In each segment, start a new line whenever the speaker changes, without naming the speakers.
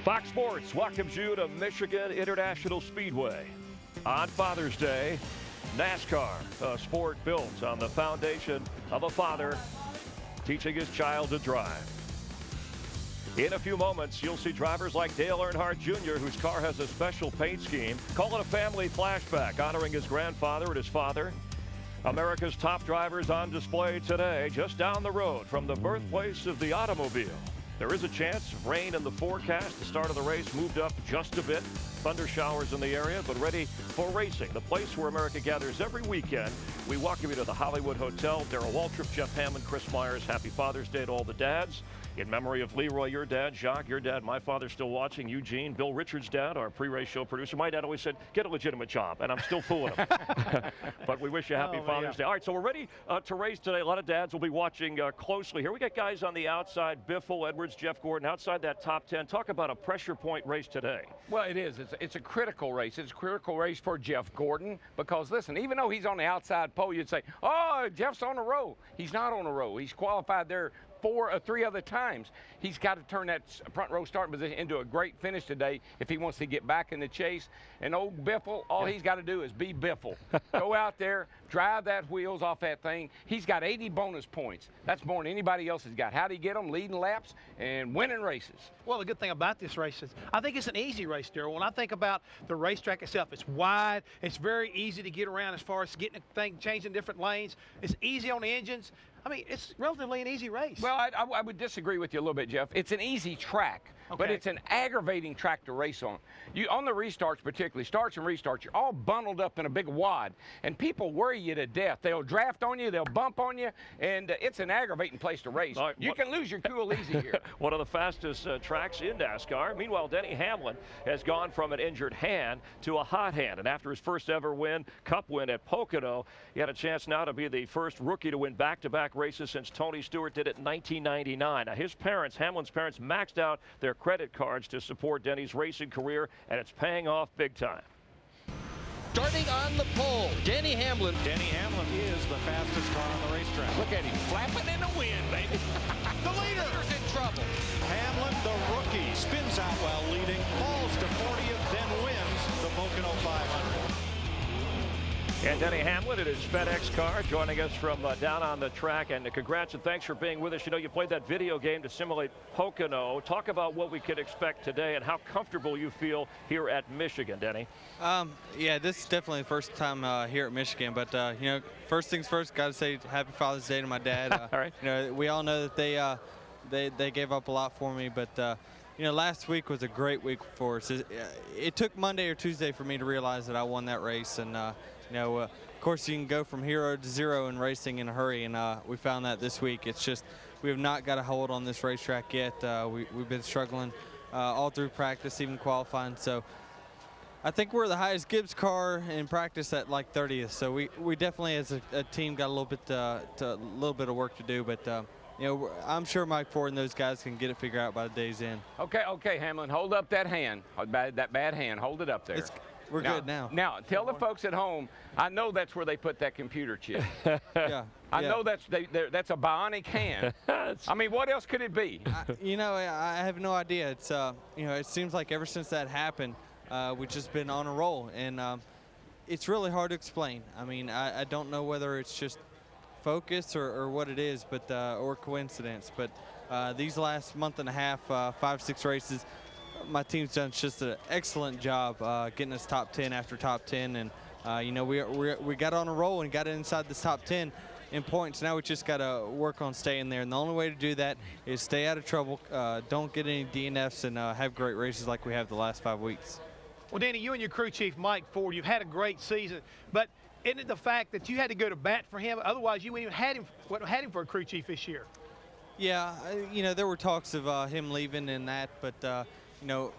Fox Sports welcomes you to Michigan International Speedway. On Father's Day, NASCAR, a sport built on the foundation of a father teaching his child to drive. In a few moments, you'll see drivers like Dale Earnhardt Jr., whose car has a special paint scheme. Call it a family flashback, honoring his grandfather and his father. America's top drivers on display today, just down the road from the birthplace of the automobile. There is a chance of rain in the forecast. The start of the race moved up just a bit. Thunder showers in the area, but ready for racing. The place where America gathers every weekend. We welcome you to the Hollywood Hotel. Darrell Waltrip, Jeff Hammond, Chris Myers. Happy Father's Day to all the dads. In memory of Leroy, your dad, Jacques, your dad, my father still watching, Eugene, Bill Richards' dad, our pre-race show producer. My dad always said, get a legitimate job, and I'm still fooling him. But we wish you happy Father's Day. All right, so we're ready to race today. A lot of dads will be watching closely here. We got guys on the outside, Biffle, Edwards, Jeff Gordon, outside that top 10. Talk about a pressure point race today.
Well, it is. It's a critical race. It's a critical race for Jeff Gordon because, listen, even though he's on the outside pole, you'd say, oh, Jeff's on the row. He's not on the row. He's qualified there 4 or 3 other times. He's got to turn that front row starting position into a great finish today if he wants to get back in the chase. And old Biffle, all he's got to do is be Biffle. Go out there, drive that wheels off that thing. He's got 80 bonus points. That's more than anybody else has got. How'd he get them? Leading laps and winning races.
Well, the good thing about this race is I think it's an easy race, Darrell. When I think about the racetrack itself, it's wide. It's very easy to get around as far as getting a thing, changing different lanes. It's easy on the engines. I mean, it's relatively an easy race.
Well, I would disagree with you a little bit, Jeff. It's an easy track, but it's an aggravating track to race on. On the restarts particularly, starts and restarts, you're all bundled up in a big wad, and people worry you to death. They'll draft on you, they'll bump on you, and it's an aggravating place to race. You can lose your cool easy here.
One of the fastest tracks in NASCAR. Meanwhile, Denny Hamlin has gone from an injured hand to a hot hand, and after his first ever Cup win at Pocono, he had a chance now to be the first rookie to win back-to-back races since Tony Stewart did it in 1999. Now, his parents, Hamlin's parents, maxed out their credit cards to support Denny's racing career, and it's paying off big time.
Starting on the pole, Denny Hamlin.
Denny Hamlin is the fastest car on the racetrack.
Look at him, flapping in the wind, baby.
The leader's in trouble.
Hamlin, the rookie, spins out while leading, falls to 40th, then wins the Pocono 500.
And Denny Hamlin in his FedEx car joining us from down on the track. And congrats and thanks for being with us. You know, you played that video game to simulate Pocono. Talk about what we could expect today and how comfortable you feel here at Michigan, Denny.
Yeah, this is definitely the first time here at Michigan. But, you know, first things first, got to say Happy Father's Day to my dad.
All right.
You know, we all know that they gave up a lot for me. But, you know, last week was a great week for us. It took Monday or Tuesday for me to realize that I won that race. And, you know, of course, you can go from hero to zero in racing in a hurry, and we found that this week. It's just we have not got a hold on this racetrack yet. We've been struggling all through practice, even qualifying. So I think we're the highest Gibbs car in practice at like 30th. So we definitely, as a team, got a little bit of work to do. But you know, I'm sure Mike Ford and those guys can get it figured out by the day's end.
Okay, Hamlin, hold up that hand, that bad hand. Hold it up there.
We're good now.
Now, tell the folks at home, I know that's where they put that computer chip. I know that's a bionic hand. I mean, what else could it be?
You know, I have no idea. It's you know, it seems like ever since that happened, we've just been on a roll, and it's really hard to explain. I mean, I don't know whether it's just focus or what it is, but or coincidence. But these last month and a half, 5-6 races, my team's done just an excellent job getting us top 10 after top 10, and you know, we got on a roll and got inside this top 10 in points. Now we just got to work on staying there, and the only way to do that is stay out of trouble, don't get any DNFs, and have great races like we have the last 5 weeks.
Well, Danny, you and your crew chief, Mike Ford, you've had a great season, but isn't it the fact that you had to go to bat for him? Otherwise, you wouldn't even had him for a crew chief this year.
Yeah, you know, there were talks of him leaving and that, but you know,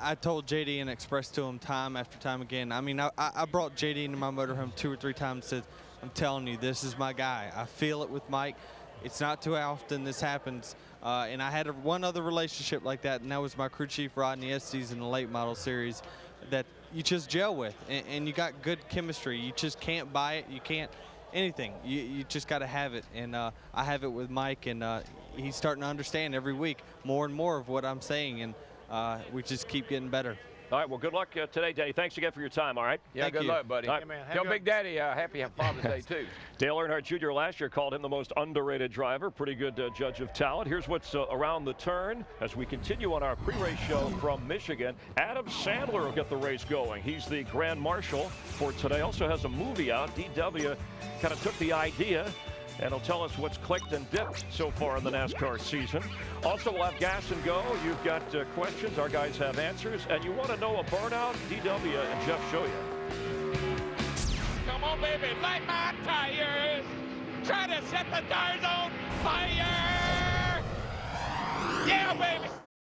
I told JD and expressed to him time after time again. I mean, I brought JD into my motorhome 2 or 3 times and said, I'm telling you, this is my guy. I feel it with Mike. It's not too often this happens. And I had one other relationship like that, and that was my crew chief, Rodney Estes, in the late model series that you just gel with. And you got good chemistry. You just can't buy it. You can't anything. You just got to have it. And I have it with Mike, and he's starting to understand every week more and more of what I'm saying. And we just keep getting better.
All right, well, good luck today, Denny. Thanks again for your time, all right?
Yeah, good luck, buddy.
Right.
Yeah, man.
Tell Big Daddy happy Father's Day, too.
Dale Earnhardt Jr. last year called him the most underrated driver. Pretty good judge of talent. Here's what's around the turn as we continue on our pre-race show from Michigan. Adam Sandler will get the race going. He's the Grand Marshal for today. Also has a movie out. DW kind of took the idea and he'll tell us what's clicked and dipped so far in the NASCAR season. Also, we'll have gas and go. You've got questions. Our guys have answers. And you want to know a burnout? DW and Jeff show you.
Come on, baby, light my tires. Try to set the tires on fire. Yeah, baby.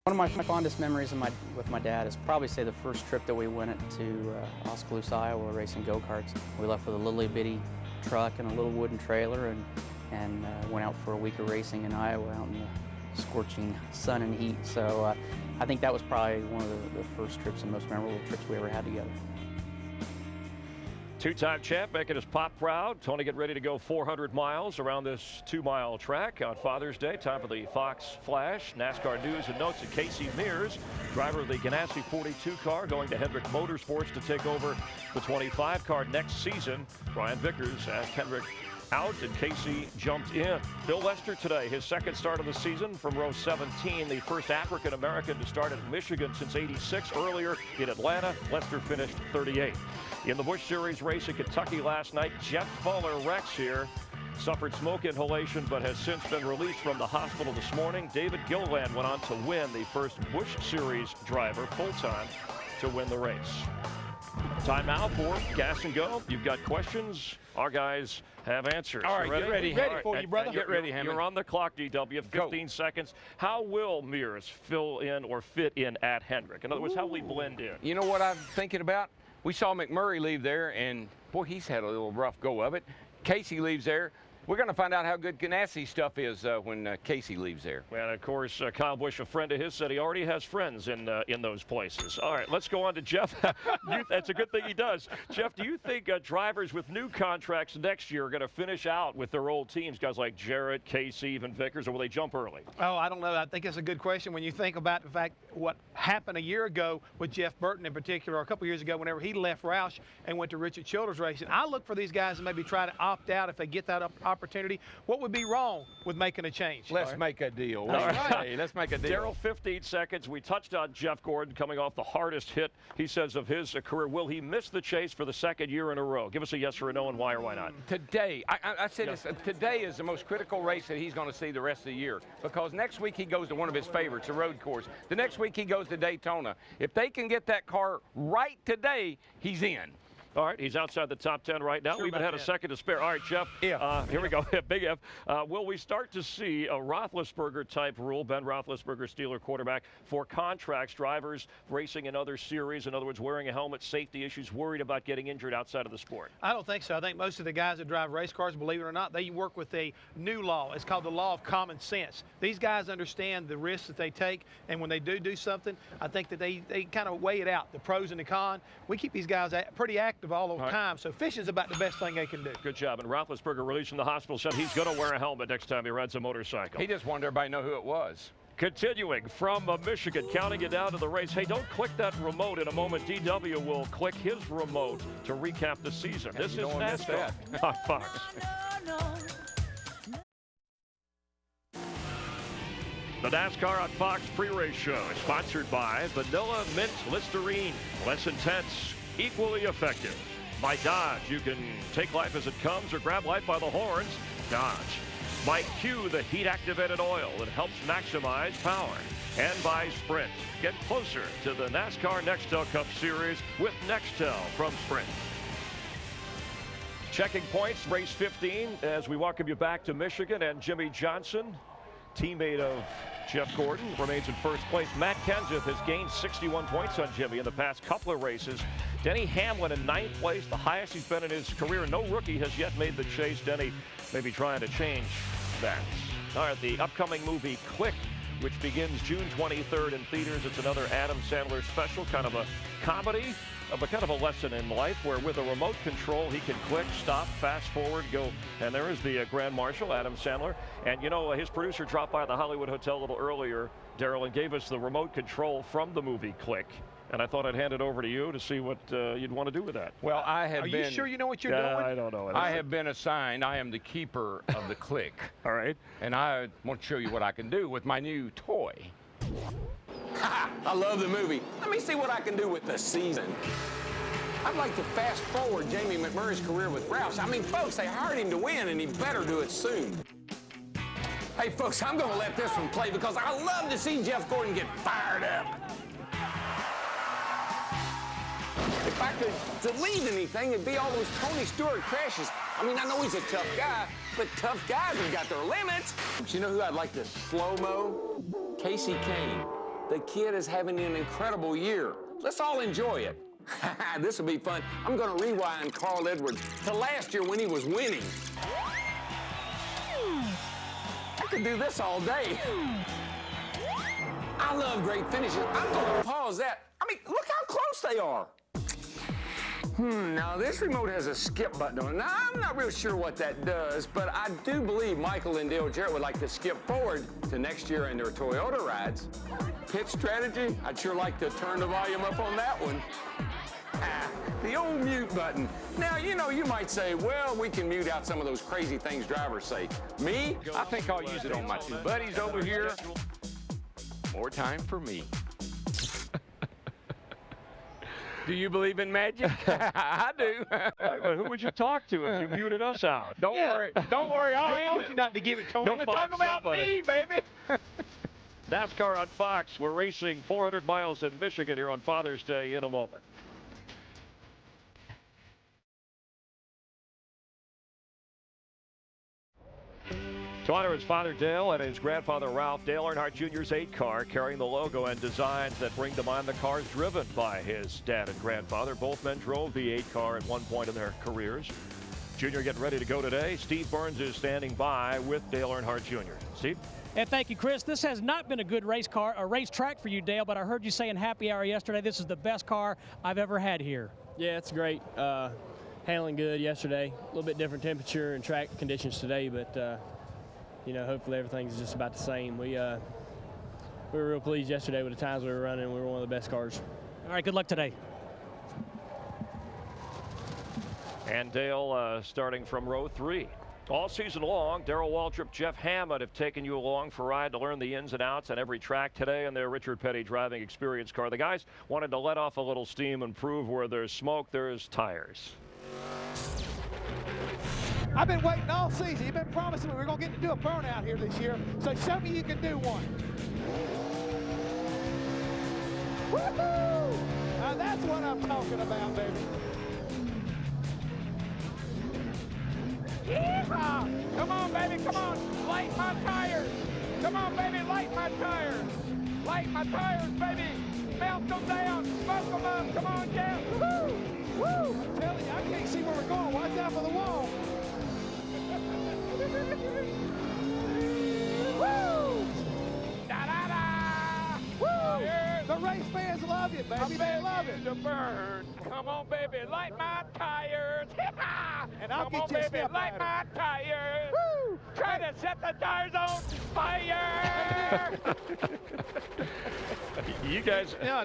One of my fondest memories with my dad is probably say the first trip that we went to Oskaloosa, Iowa, racing go-karts. We left with a little bitty truck and a little wooden trailer and went out for a week of racing in Iowa out in the scorching sun and heat. So I think that was probably one of the first trips and most memorable trips we ever had together.
Two-time champ making his pop proud. Tony getting ready to go 400 miles around this 2-mile track on Father's Day. Time for the Fox Flash. NASCAR news and notes. And Casey Mears, driver of the Ganassi 42 car, going to Hendrick Motorsports to take over the 25 car next season. Brian Vickers asked Hendrick out and Casey jumped in. Bill Lester today, his second start of the season from row 17, the first African-American to start at Michigan since '86. Earlier in Atlanta, Lester finished 38. In the Busch Series race in Kentucky last night, Jeff Fuller Rex here suffered smoke inhalation but has since been released from the hospital this morning. David Gilliland went on to win, the first Busch Series driver full-time to win the race. Time now for Gas and Go. You've got questions. Our guys have answers.
All right, get ready.
Ready for you, brother.
Get ready, Hammond.
You're on the clock, DW. 15 seconds. How will Mears fill in or fit in at Hendrick? In other words, how will he blend in?
You know what I'm thinking about? We saw McMurray leave there, and, boy, he's had a little rough go of it. Casey leaves there. We're going to find out how good Ganassi stuff is when Casey leaves there.
And, of course, Kyle Busch, a friend of his, said he already has friends in those places. All right, let's go on to Jeff. That's a good thing he does. Jeff, do you think drivers with new contracts next year are going to finish out with their old teams, guys like Jarrett, Casey, even Vickers, or will they jump early?
Oh, I don't know. I think that's a good question when you think about the fact what happened a year ago with Jeff Burton in particular, or a couple years ago whenever he left Roush and went to Richard Childress Racing. I look for these guys to maybe try to opt out if they get that opportunity. What would be wrong with making a change?
Let's make a deal.
Right.
Let's make a deal.
Darryl, 15 seconds. We touched on Jeff Gordon coming off the hardest hit, he says, of his career. Will he miss the chase for the second year in a row? Give us a yes or a no and why or why not.
Today, I said this, today is the most critical race that he's going to see the rest of the year, because next week he goes to one of his favorites, a road course. The next week he goes to Daytona. If they can get that car right today, he's in.
All right, he's outside the top 10 right now.
Sure
We even had a second to spare. All right, Jeff, here we go, big F. Will we start to see a Roethlisberger-type rule, Ben Roethlisberger, Steeler quarterback, for contracts, drivers racing in other series, in other words, wearing a helmet, safety issues, worried about getting injured outside of the sport?
I don't think so. I think most of the guys that drive race cars, believe it or not, they work with a new law. It's called the law of common sense. These guys understand the risks that they take, and when they do something, I think that they kind of weigh it out, the pros and the cons. We keep these guys pretty active all the time, so fishing's about the best thing they can do.
Good job. And Roethlisberger, released from the hospital, said he's going to wear a helmet next time he rides a motorcycle.
He just wanted everybody to know who it was.
Continuing from Michigan, counting it down to the race. Hey, don't click that remote. In a moment, DW will click his remote to recap the season.
And
this is
you don't wanna miss
NASCAR
that.
on Fox. The NASCAR on Fox pre-race show is sponsored by Vanilla Mint Listerine. Less intense, equally effective. By Dodge, you can take life as it comes or grab life by the horns. Dodge. By Q, the heat-activated oil that helps maximize power. And by Sprint. Get closer to the NASCAR Nextel Cup Series with Nextel from Sprint. Checking points, race 15, as we welcome you back to Michigan. And Jimmy Johnson, teammate of Jeff Gordon, remains in first place. Matt Kenseth has gained 61 points on Jimmy in the past couple of races. Denny Hamlin in 9th place, the highest he's been in his career. No rookie has yet made the chase. Denny may be trying to change that. All right, the upcoming movie Click which begins June 23rd in theaters. It's another Adam Sandler special, kind of a comedy, but kind of a lesson in life where with a remote control he can click, stop, fast forward, go. And there is the Grand Marshal, Adam Sandler. And you know, his producer dropped by the Hollywood Hotel a little earlier, Daryl, and gave us the remote control from the movie Click. And I thought I'd hand it over to you to see what you'd want to do with that.
Well, I have
Are
been.
you sure you know what you're
Yeah,
doing?
I don't know.
I have been assigned. I am the keeper of the Click.
All right.
And I want to show you what I can do with my new toy.
I love the movie. Let me see what I can do with the season. I'd like to fast forward Jamie McMurray's career with Roush. I mean, folks, they hired him to win, and he better do it soon. Hey, folks, I'm going to let this one play because I love to see Jeff Gordon get fired up. If I could delete anything, it'd be all those Tony Stewart crashes. I mean, I know he's a tough guy, but tough guys have got their limits. But you know who I'd like to slow-mo? Casey Kane. The kid is having an incredible year. Let's all enjoy it. This will be fun. I'm going to rewind Carl Edwards to last year when he was winning. I could do this all day. I love great finishes. I'm going to pause that. I mean, look how close they are. Now this remote has a skip button on it. Now, I'm not real sure what that does, but I do believe Michael and Dale Jarrett would like to skip forward to next year in their Toyota rides. Pit strategy, I'd sure like to turn the volume up on that one. The old mute button. Now, you know, you might say, well, we can mute out some of those crazy things drivers say. Me?
I think I'll use it on my two buddies over here. More time for me. Do you believe in magic? I do.
Who would you talk to if you muted us out?
Don't worry. Don't worry. I'll
told you not to give it to him.
Don't talk about me, baby.
NASCAR on Fox. We're racing 400 miles in Michigan here on Father's Day in a moment. To honor his father Dale and his grandfather Ralph, Dale Earnhardt Jr.'s 8 car carrying the logo and designs that bring to mind the cars driven by his dad and grandfather. Both men drove the 8 car at one point in their careers. Junior getting ready to go today. Steve Burns is standing by with Dale Earnhardt Jr. Steve?
And thank you, Chris. This has not been a good race track for you, Dale, but I heard you say in happy hour yesterday this is the best car I've ever had here.
Yeah, it's great. Handling good yesterday. A little bit different temperature and track conditions today, but you know, hopefully everything's just about the same. We were real pleased yesterday with the times we were running. We were one of the best cars.
All right, good luck today.
And Dale starting from row 3. All season long, Darrell Waltrip, Jeff Hammond have taken you along for a ride to learn the ins and outs on every track today in their Richard Petty driving experience car. The guys wanted to let off a little steam and prove where there's smoke, there's tires.
I've been waiting all season. You've been promising me we're going to get to do a burnout here this year. So show me you can do one. Woohoo! Now that's what I'm talking about, baby.
Yeehaw! Come on, baby, come on. Light my tires. Come on, baby, light my tires. Light my tires, baby. Melt them down. Smoke them up. Come on, Jeff.
Woo! Woo! I'm telling you, I can't see where we're going. Watch out for the wall. Woo!
Da-da-da!
Woo!
Yeah.
The race fans love you, baby. They love it.
To burn. Come on, baby, light my tires.
And I'll
Come
get
on,
you a
baby,
step
light my
ladder.
tires.
Woo!
Try to set the tires on fire.
You guys,
No,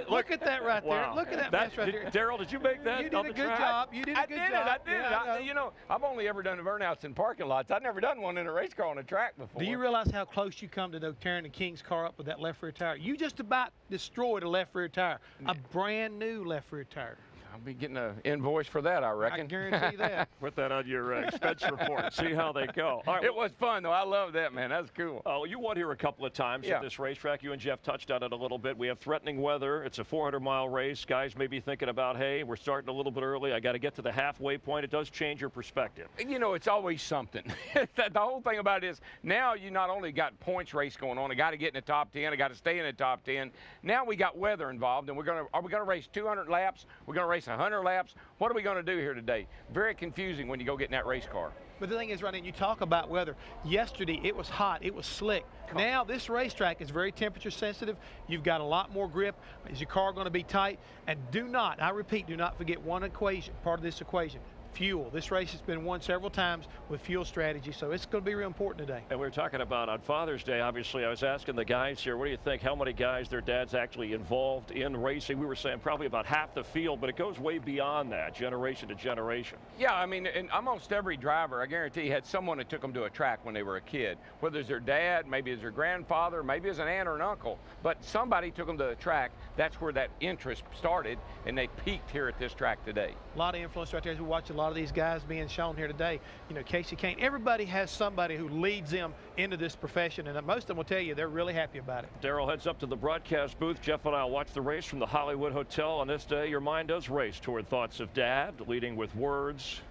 look at that right there.
Wow.
Look at that mess right there.
Darrell, did you make that?
You did
on
a
the
good
track?
job. You did a good job.
I did it.
Yeah, I know.
You know, I've only ever done burnouts in parking lots. I've never done one in a race car on a track before.
Do you realize how close you come to tearing the King's car up with that left rear tire? You just about destroyed a left rear tire, a brand new left rear tire.
I'll be getting an invoice for that, I reckon.
I guarantee that.
Put that on your expense report. See how they go. All right,
It was fun, though. I love that, man. That's cool.
Oh, you won here a couple of times
Yeah.
at this racetrack. You and Jeff touched on it a little bit. We have threatening weather. It's a 400-mile race. Guys may be thinking about, hey, we're starting a little bit early. I got to get to the halfway point. It does change your perspective.
You know, it's always something. The whole thing about it is now you not only got points race going on, I got to get in the top 10, I got to stay in the top 10. Now we got weather involved, and are we going to race 200 laps? We're going to race 100 laps? What are we going to do here today? Very confusing when you go get in that race car.
But the thing is, Ronnie, you talk about weather. Yesterday, it was hot. It was slick. Now, this racetrack is very temperature sensitive. You've got a lot more grip. Is your car going to be tight? And do not, I repeat, do not forget one equation, part of this equation. Fuel. This race has been won several times with fuel strategy, so it's going to be real important today.
And we were talking about on Father's Day, obviously, I was asking the guys here, what do you think, how many guys, their dads actually involved in racing? We were saying probably about half the field, but it goes way beyond that, generation to generation.
Yeah, I mean, and almost every driver, I guarantee, had someone that took them to a track when they were a kid. Whether it's their dad, maybe it's their grandfather, maybe it's an aunt or an uncle, but somebody took them to the track. That's where that interest started, and they peaked here at this track today.
A lot of influence right there as we watch a lot of these guys being shown here today. You know, Casey Kane, everybody has somebody who leads them into this profession, and most of them will tell you they're really happy about it.
Darrell heads up to the broadcast booth. Jeff and I will watch the race from the Hollywood Hotel. On this day, your mind does race toward thoughts of Dad, leading with words,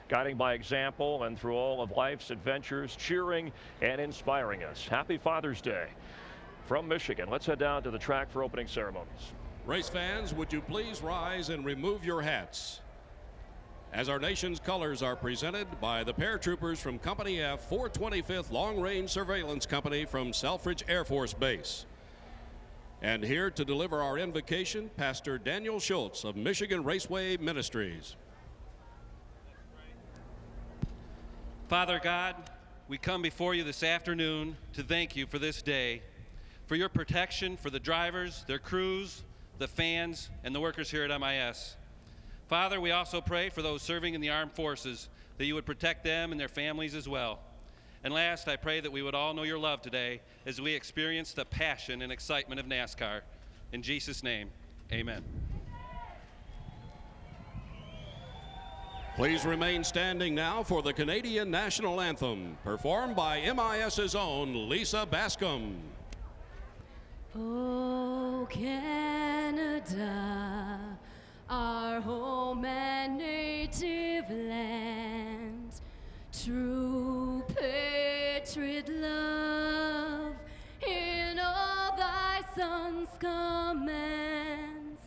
guiding by example, and through all of life's adventures, cheering and inspiring us. Happy Father's Day from Michigan. Let's head down to the track for opening ceremonies.
Race fans, would you please rise and remove your hats as our nation's colors are presented by the paratroopers from Company F, 425th Long Range Surveillance Company from Selfridge Air Force Base. And here to deliver our invocation, Pastor Daniel Schultz of Michigan Raceway Ministries.
Father God, we come before you this afternoon to thank you for this day, for your protection for the drivers, their crews, the fans, and the workers here at MIS. Father, we also pray for those serving in the armed forces, that you would protect them and their families as well. And last, I pray that we would all know your love today as we experience the passion and excitement of NASCAR. In Jesus' name, amen.
Please remain standing now for the Canadian National Anthem, performed by MIS's own Lisa Bascom.
Oh, Canada, our home and native land, true patriot love in all thy sons' commands.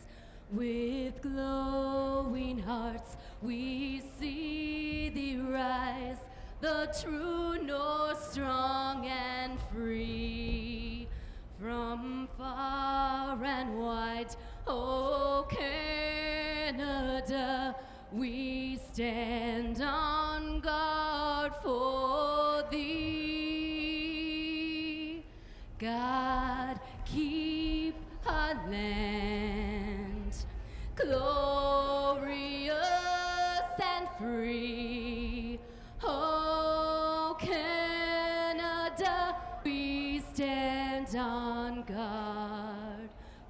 With glowing hearts we see thee rise, the true North, strong and free. From far and wide, oh Canada, we stand on guard for thee. God, keep our land glorious and free. Oh Canada, we stand on guard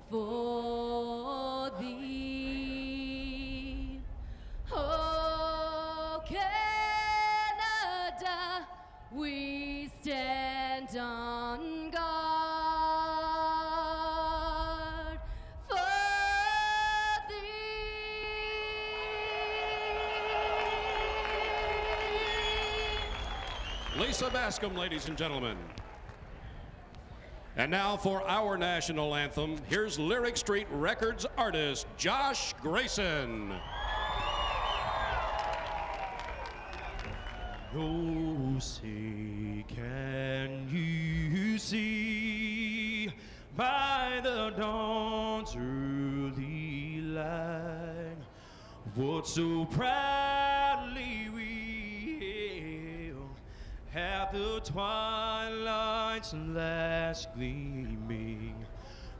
for thee. Oh Canada, we stand on guard for thee.
Lisa Bascom, ladies and gentlemen. And now for our national anthem, here's Lyric Street Records artist Josh Grayson.
Oh, say, can you see by the dawn's early light what so proudly we hailed at the twilight's last gleaming,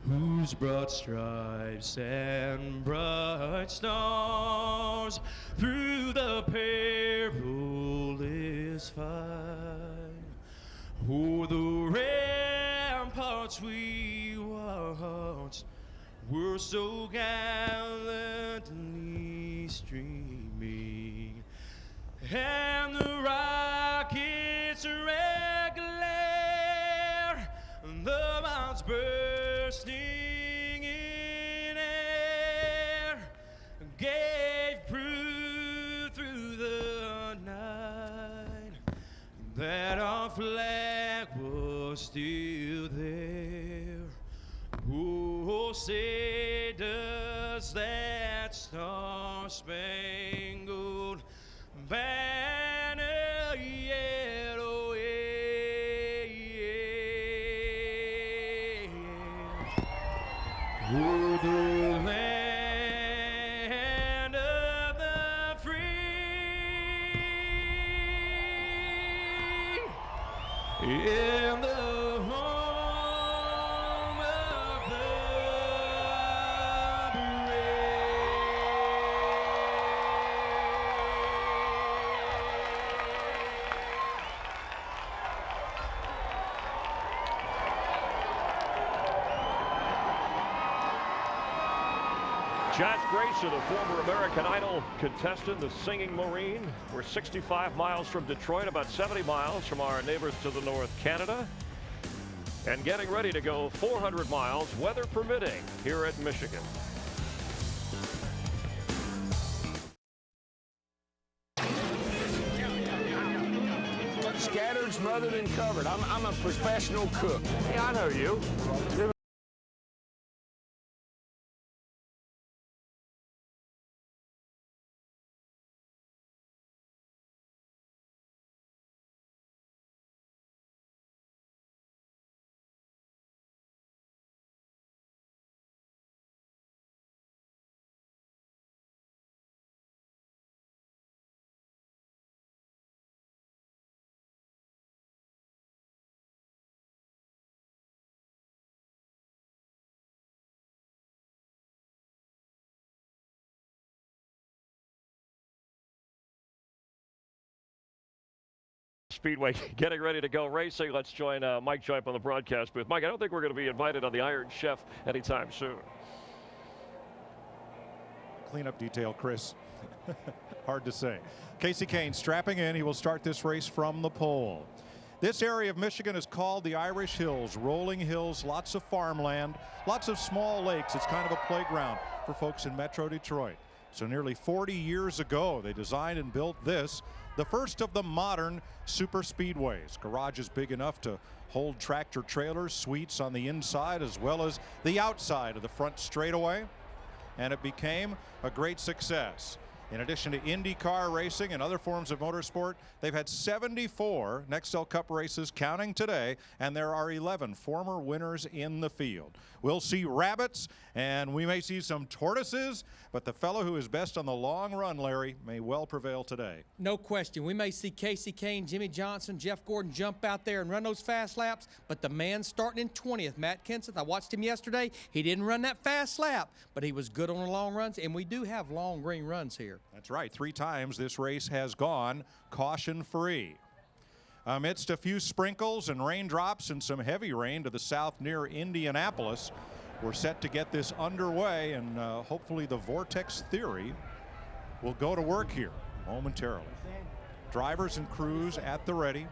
whose broad stripes and bright stars through the perilous fight o'er the ramparts we watched were so gallantly streaming, and the rockets' red glare, the bombs bursting in air, gave proof through the night that our flag was still there. Oh, say does that star-spangled banner through the land of the free. In the home of the
Josh Grayson, a former American Idol contestant, the Singing Marine. We're 65 miles from Detroit, about 70 miles from our neighbors to the north, Canada. And getting ready to go 400 miles, weather permitting, here at Michigan.
Scattered, smothered, and covered. I'm a professional cook. Yeah, I know you.
Speedway getting ready to go racing. Let's join Mike Joyp on the broadcast booth. Mike, I don't think we're going to be invited on the Iron Chef anytime soon.
Cleanup detail, Chris. Hard to say. Casey Kane strapping in. He will start this race from the pole. This area of Michigan is called the Irish Hills. Rolling hills, lots of farmland, lots of small lakes. It's kind of a playground for folks in Metro Detroit. So nearly 40 years ago, they designed and built this, the first of the modern super speedways. Garage is big enough to hold tractor trailers, suites on the inside as well as the outside of the front straightaway. And it became a great success. In addition to IndyCar racing and other forms of motorsport, they've had 74 Nextel Cup races counting today, and there are 11 former winners in the field. We'll see rabbits, and we may see some tortoises, but the fellow who is best on the long run, Larry, may well prevail today.
No question. We may see Casey Kane, Jimmy Johnson, Jeff Gordon jump out there and run those fast laps, but the man starting in 20th, Matt Kenseth, I watched him yesterday. He didn't run that fast lap, but he was good on the long runs, and we do have long green runs here.
That's right. 3 times this race has gone caution-free. Amidst a few sprinkles and raindrops and some heavy rain to the south near Indianapolis, we're set to get this underway, and hopefully the vortex theory will go to work here momentarily. Drivers and crews at the ready.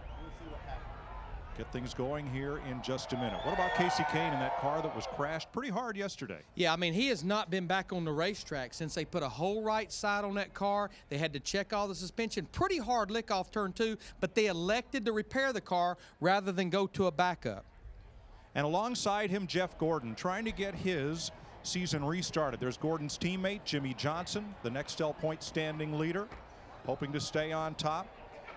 Get things going here in just a minute. What about Casey Kane in that car that was crashed pretty hard yesterday?
Yeah, I mean, he has not been back on the racetrack since they put a whole right side on that car. They had to check all the suspension. Pretty hard lick off turn 2, but they elected to repair the car rather than go to a backup.
And alongside him, Jeff Gordon, trying to get his season restarted. There's Gordon's teammate, Jimmy Johnson, the Nextel point standing leader, hoping to stay on top.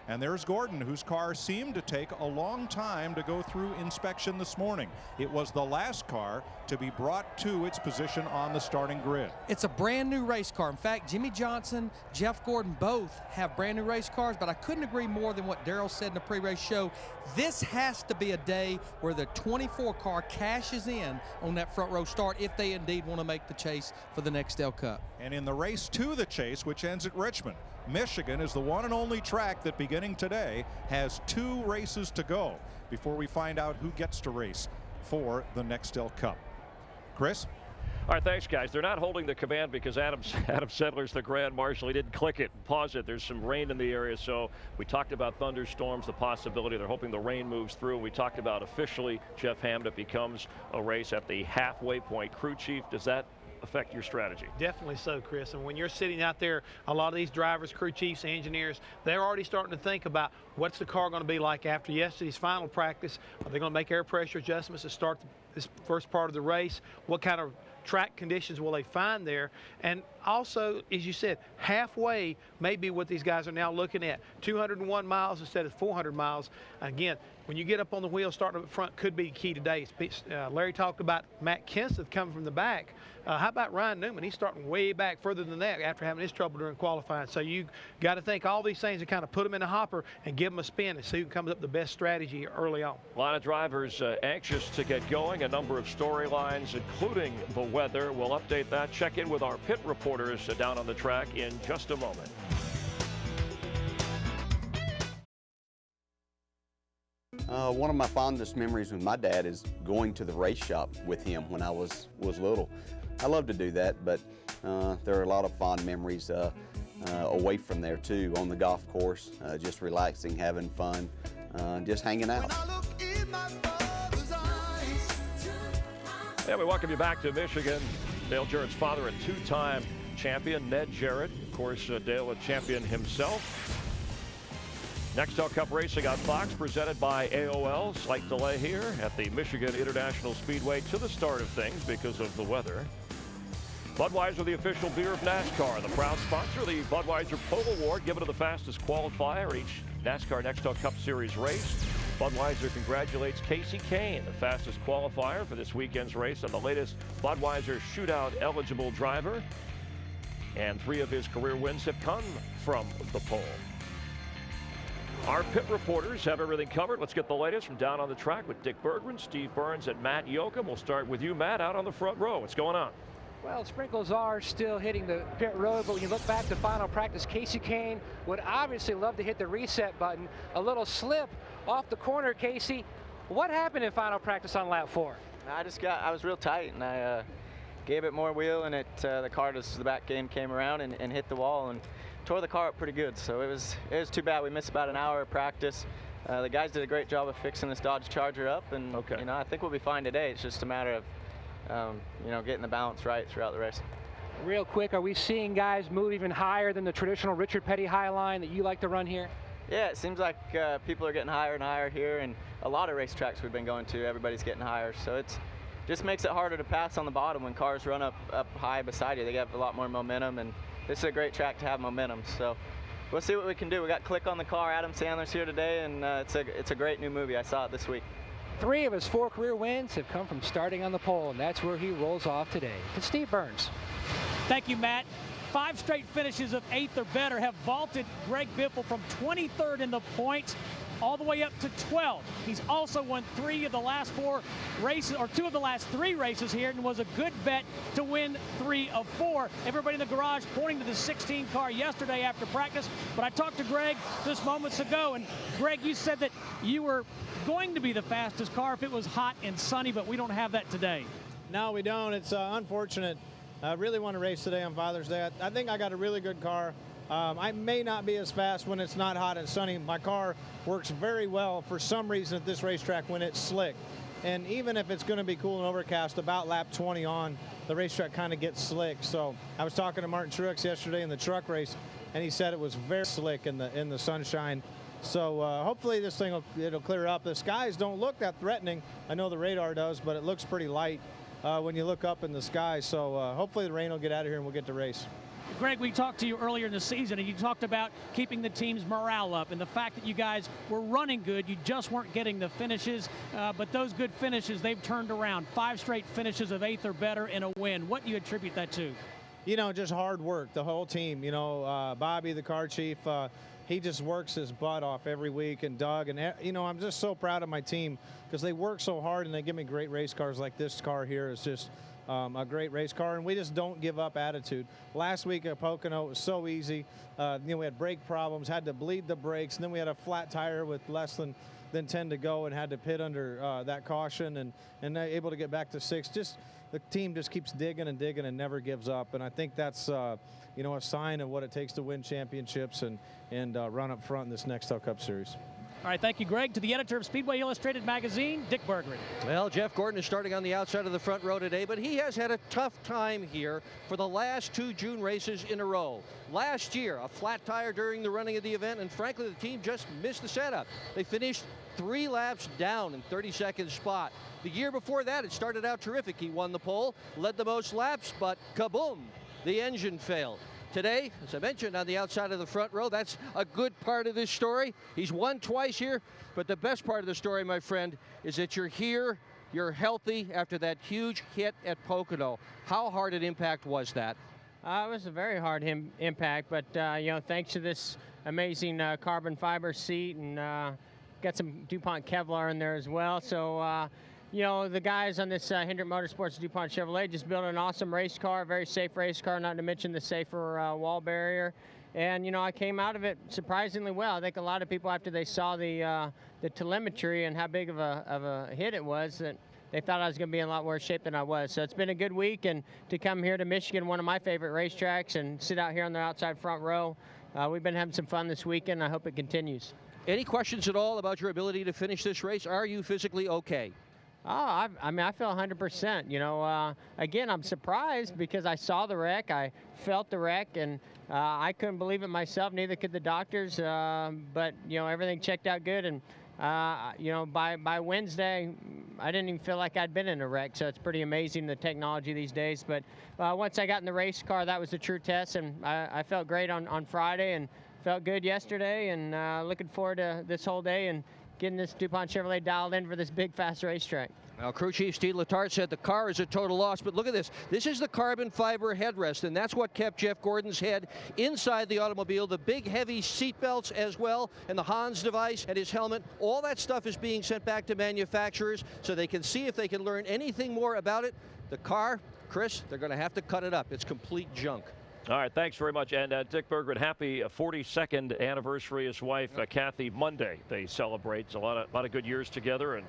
And there's Gordon, whose car seemed to take a long time to go through inspection this morning. It was the last car to be brought to its position on the starting grid.
It's a brand new race car. In fact, Jimmy Johnson, Jeff Gordon both have brand new race cars, but I couldn't agree more than what Darrell said in the pre-race show. This has to be a day where the 24 car cashes in on that front row start if they indeed want to make the chase for the Nextel Cup.
And in the race to the chase, which ends at Richmond, Michigan is the one and only track that beginning today has 2 races to go before we find out who gets to race for the Nextel Cup. Chris?
All right, thanks, guys. They're not holding the command because Adam Sedler's the Grand Marshal. He didn't click it, pause it. There's some rain in the area, so we talked about thunderstorms, the possibility. They're hoping the rain moves through. We talked about officially Jeff Hammond, it becomes a race at the halfway point. Crew chief, does that affect your strategy?
Definitely so, Chris. And when you're sitting out there, a lot of these drivers, crew chiefs, engineers, they're already starting to think about what's the car going to be like after yesterday's final practice. Are they going to make air pressure adjustments to start this first part of the race? What kind of track conditions will they find there? And also, as you said, halfway may be what these guys are now looking at. 201 miles instead of 400 miles. Again, when you get up on the wheel, starting up front could be key today. Larry talked about Matt Kenseth coming from the back. How about Ryan Newman? He's starting way back further than that after having his trouble during qualifying. So you got to think all these things and kind of put them in the hopper and give them a spin and see who comes up with the best strategy early on.
A lot of drivers anxious to get going. A number of storylines, including the weather. We'll update that. Check in with our pit reporters down on the track in just a moment.
One of my fondest memories with my dad is going to the race shop with him when I was little. I love to do that, but there are a lot of fond memories away from there too, on the golf course, just relaxing, having fun, just hanging out.
Yeah, we welcome you back to Michigan. Dale Jarrett's father, a two-time champion, Ned Jarrett. Of course, Dale, a champion himself. Nextel Cup Racing on Fox, presented by AOL. Slight delay here at the Michigan International Speedway to the start of things because of the weather. Budweiser, the official beer of NASCAR, the proud sponsor of the Budweiser Pole Award, given to the fastest qualifier each NASCAR Nextel Cup Series race. Budweiser congratulates Casey Kane, the fastest qualifier for this weekend's race, and the latest Budweiser shootout eligible driver. And 3 of his career wins have come from the pole. Our pit reporters have everything covered. Let's get the latest from down on the track with Dick Berggren, Steve Burns, and Matt Yoakum. We'll start with you, Matt, out on the front row. What's going on?
Well, sprinkles are still hitting the pit road, but when you look back to final practice, Casey Kane would obviously love to hit the reset button. A little slip off the corner, Casey. What happened in final practice on lap 4?
I was real tight, and I gave it more wheel, and the car just, the back end came around and hit the wall and tore the car up pretty good. So it was too bad. We missed about an hour of practice. The guys did a great job of fixing this Dodge Charger up, and I think we'll be fine today. It's just a matter of getting the balance right throughout the race.
Real quick, are we seeing guys move even higher than the traditional Richard Petty high line that you like to run here?
Yeah, it seems like people are getting higher and higher here, and a lot of racetracks we've been going to, everybody's getting higher. So it's just makes it harder to pass on the bottom when cars run up high beside you. They have a lot more momentum, and this is a great track to have momentum. So we'll see what we can do. We got Click on the car. Adam Sandler's here today, and it's a great new movie. I saw it this week.
3 of his 4 career wins have come from starting on the pole, and that's where he rolls off today. To Steve Burns.
Thank you, Matt. 5 straight finishes of 8th or better have vaulted Greg Biffle from 23rd in the points all the way up to 12th. He's also won 3 of the last 4 races, or 2 of the last 3 races here, and was a good bet to win 3 of 4. Everybody in the garage pointing to the 16 car yesterday after practice, but I talked to Greg just moments ago, and Greg, you said that you were going to be the fastest car if it was hot and sunny, but we don't have that today.
No, we don't. It's unfortunate. I really want to race today on Father's Day. I think I got a really good car. I may not be as fast when it's not hot and sunny. My car works very well for some reason at this racetrack when it's slick. And even if it's going to be cool and overcast, about lap 20 on, the racetrack kind of gets slick. So I was talking to Martin Truex yesterday in the truck race, and he said it was very slick in the sunshine. So hopefully this thing it'll clear up. The skies don't look that threatening. I know the radar does, but it looks pretty light when you look up in the sky. So hopefully the rain will get out of here and we'll get to race.
Greg, we talked to you earlier in the season, and you talked about keeping the team's morale up and the fact that you guys were running good. You just weren't getting the finishes, but those good finishes, they've turned around. 5 straight finishes of 8th or better and a win. What do you attribute that to?
Just hard work, the whole team. Bobby, the car chief, he just works his butt off every week, and Doug, and I'm just so proud of my team because they work so hard and they give me great race cars. Like this car here is just a great race car, and we just don't give up attitude. Last week at Pocono, it was so easy. We had brake problems, had to bleed the brakes, and then we had a flat tire with less than 10 to go and had to pit under that caution and able to get back to 6. Just the team just keeps digging and digging and never gives up, and I think that's a sign of what it takes to win championships and run up front in this Nextel Cup Series.
All right, thank you, Greg. To the editor of Speedway Illustrated magazine, Dick Berggren.
Well, Jeff Gordon is starting on the outside of the front row today, but he has had a tough time here for the last 2 June races in a row. Last year, a flat tire during the running of the event, and frankly, the team just missed the setup. They finished 3 laps down in 32nd spot. The year before that, it started out terrific. He won the pole, led the most laps, but kaboom, the engine failed. today, as I mentioned, on the outside of the front row. That's a good part of this story. He's won twice here, but the best part of the story, my friend, is that you're here, you're healthy after that huge hit at Pocono. How hard an impact was that?
It was a very hard impact, but you know, thanks to this amazing carbon fiber seat and got some DuPont Kevlar in there as well. So, you know, the guys on this Hendrick Motorsports DuPont Chevrolet just built an awesome race car, very safe race car, not to mention the safer wall barrier. And, you know, I came out of it surprisingly well. I think a lot of people, after they saw the telemetry and how big of a hit it was, that they thought I was going to be in a lot worse shape than I was. So it's been a good week, and to come here to Michigan, one of my favorite racetracks, and sit out here on the outside front row, we've been having some fun this weekend. I hope it continues.
Any questions at all about your ability to finish this race? Are you physically okay?
Oh, I mean, I feel 100%. You know, again, I'm surprised because I saw the wreck, I felt the wreck, and I couldn't believe it myself. Neither could the doctors. But you know, everything checked out good, and you know, by Wednesday, I didn't even feel like I'd been in a wreck. So it's pretty amazing, the technology these days. But once I got in the race car, that was the true test, and I felt great on Friday and felt good yesterday, and looking forward to this whole day and getting this DuPont Chevrolet dialed in for this big, fast racetrack.
Now, Crew Chief Steve Letarte said the car is a total loss, but look at this. This is the carbon fiber headrest, and that's what kept Jeff Gordon's head inside the automobile. The big, heavy seat belts as well, and the Hans device and his helmet. All that stuff is being sent back to manufacturers so they can see if they can learn anything more about it. The car, Chris, they're going to have to cut it up. It's complete junk.
All right, thanks very much. And Dick Berggren, happy 42nd anniversary. His wife, Kathy, Monday they celebrate. It's a lot of good years together. And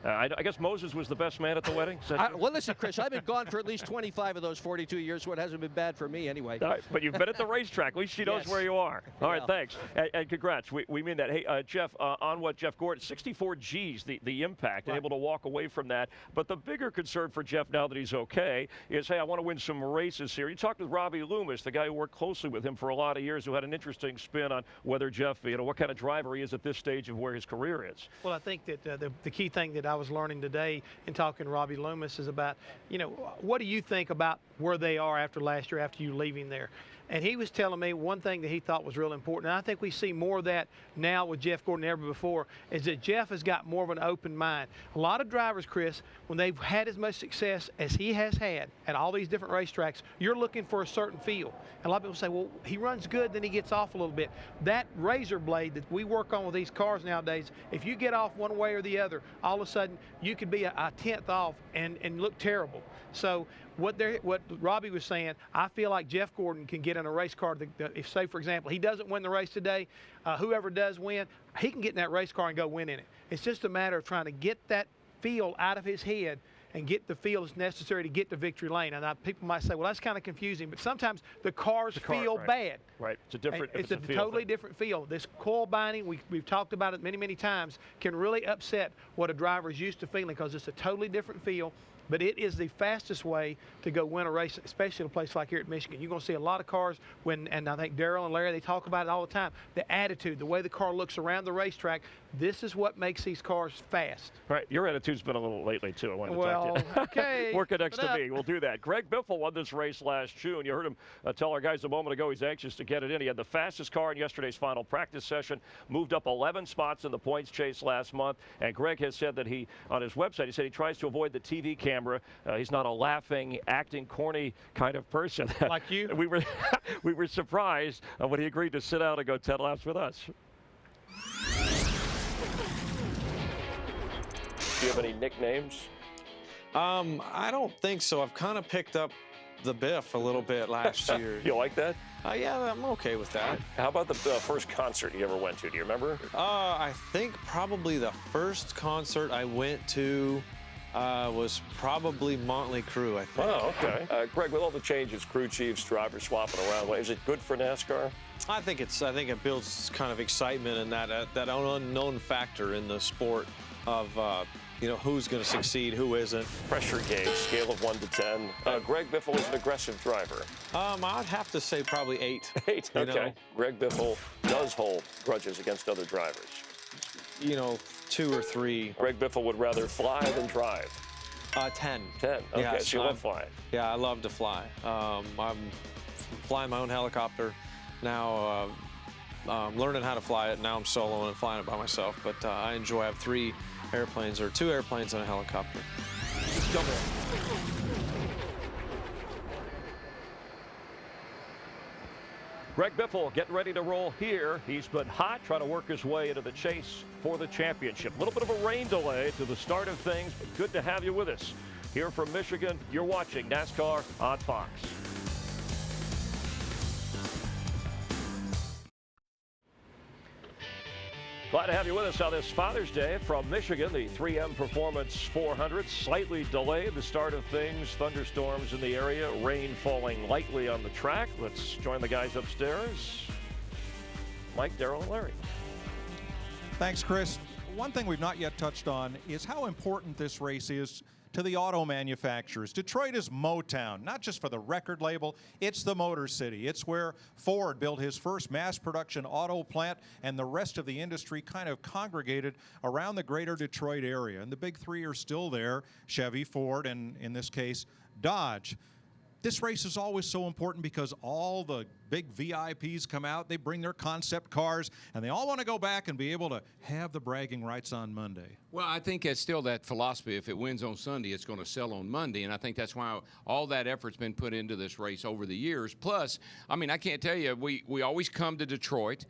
I guess Moses was the best man at the wedding?
Well, listen, Chris, I've been gone for at least 25 of those 42 years, so it hasn't been bad for me anyway.
All right, but you've been at the racetrack. At least she knows where you are. All right, thanks. And congrats. We mean that. Hey, Jeff, on what Jeff Gordon, 64 Gs, the impact, and able to walk away from that. But the bigger concern for Jeff now that he's okay is, hey, I want to win some races here. You talked with Robbie Loomis, the guy who worked closely with him for a lot of years, who had an interesting spin on whether Jeff, you know, what kind of driver he is at this stage of where his career is.
Well, I think that the key thing that I was learning today in talking to Robbie Loomis is about, you know, what do you think about where they are after last year, after you leaving there? And he was telling me one thing that he thought was real important, and I think we see more of that now with Jeff Gordon than ever before, is that Jeff has got more of an open mind. A lot of drivers, Chris, when they've had as much success as he has had at all these different racetracks, you're looking for a certain feel. And a lot of people say, well, he runs good, then he gets off a little bit. That razor blade that we work on with these cars nowadays, if you get off one way or the other, all of a sudden you could be a tenth off and look terrible. So what Robbie was saying, I feel like Jeff Gordon can get in a race car. If, say, for example, he doesn't win the race today, whoever does win, he can get in that race car and go win in it. It's just a matter of trying to get that feel out of his head and get the feel that's necessary to get to victory lane. And people might say, well, that's kind of confusing, but sometimes the cars feel bad.
Right, it's a different
It's a totally different feel. This coil binding, we've talked about it many, many times, can really upset what a driver is used to feeling because it's a totally different feel. But it is the fastest way to go win a race, especially in a place like here at Michigan. You're going to see a lot of cars and I think Darrell and Larry, they talk about it all the time. The attitude, the way the car looks around the racetrack, this is what makes these cars fast.
Right, your attitude's been a little lately, too. I wanted to
well,
talk to you.
Okay.
Working next to me. We'll do that. Greg Biffle won this race last June. You heard him tell our guys a moment ago he's anxious to get it in. He had the fastest car in yesterday's final practice session, moved up 11 spots in the points chase last month. And Greg has said that on his website, he said he tries to avoid the TV camera. He's not a laughing, acting, corny kind of person.
Like you?
we were surprised when he agreed to sit out and go 10 laps with us. Do you have any nicknames?
I don't think so. I've kind of picked up the Biff a little bit last year.
You like that?
Yeah, I'm okay with that.
How about the first concert you ever went to? Do you remember?
I think probably the first concert I went to was probably Motley Crue, I think.
Oh, okay. Greg, with all the changes, crew chiefs, drivers swapping around, is it good for NASCAR?
I think it builds kind of excitement and that unknown factor in the sport of you know, who's going to succeed, who isn't.
Pressure gauge, scale of 1 to 10. Greg Biffle is an aggressive driver.
I'd have to say probably 8.
8, okay.
Know?
Greg Biffle does hold grudges against other drivers.
You know, 2 or 3.
Greg Biffle would rather fly than drive.
10.
10. Okay,
Yeah,
so you love flying.
Yeah, I love to fly. I'm flying my own helicopter now. Learning how to fly it. Now I'm soloing and flying it by myself. But I enjoy. I have 2 airplanes and a helicopter.
Greg Biffle getting ready to roll here. He's been hot, trying to work his way into the chase for the championship. A little bit of a rain delay to the start of things, but good to have you with us. Here from Michigan, you're watching NASCAR on Fox. Glad to have you with us on this Father's Day from Michigan. The 3M Performance 400 slightly delayed the start of things. Thunderstorms in the area, rain falling lightly on the track. Let's join the guys upstairs. Mike, Darrell, and Larry.
Thanks, Chris. One thing we've not yet touched on is how important this race is to the auto manufacturers. Detroit is Motown, not just for the record label, it's the Motor City. It's where Ford built his first mass production auto plant, and the rest of the industry kind of congregated around the greater Detroit area. And the big 3 are still there, Chevy, Ford, and in this case, Dodge. This race is always so important because all the big VIPs come out, they bring their concept cars, and they all want to go back and be able to have the bragging rights on Monday.
Well, I think it's still that philosophy. If it wins on Sunday, it's going to sell on Monday, and I think that's why all that effort's been put into this race over the years. Plus, I mean, I can't tell you, we always come to Detroit.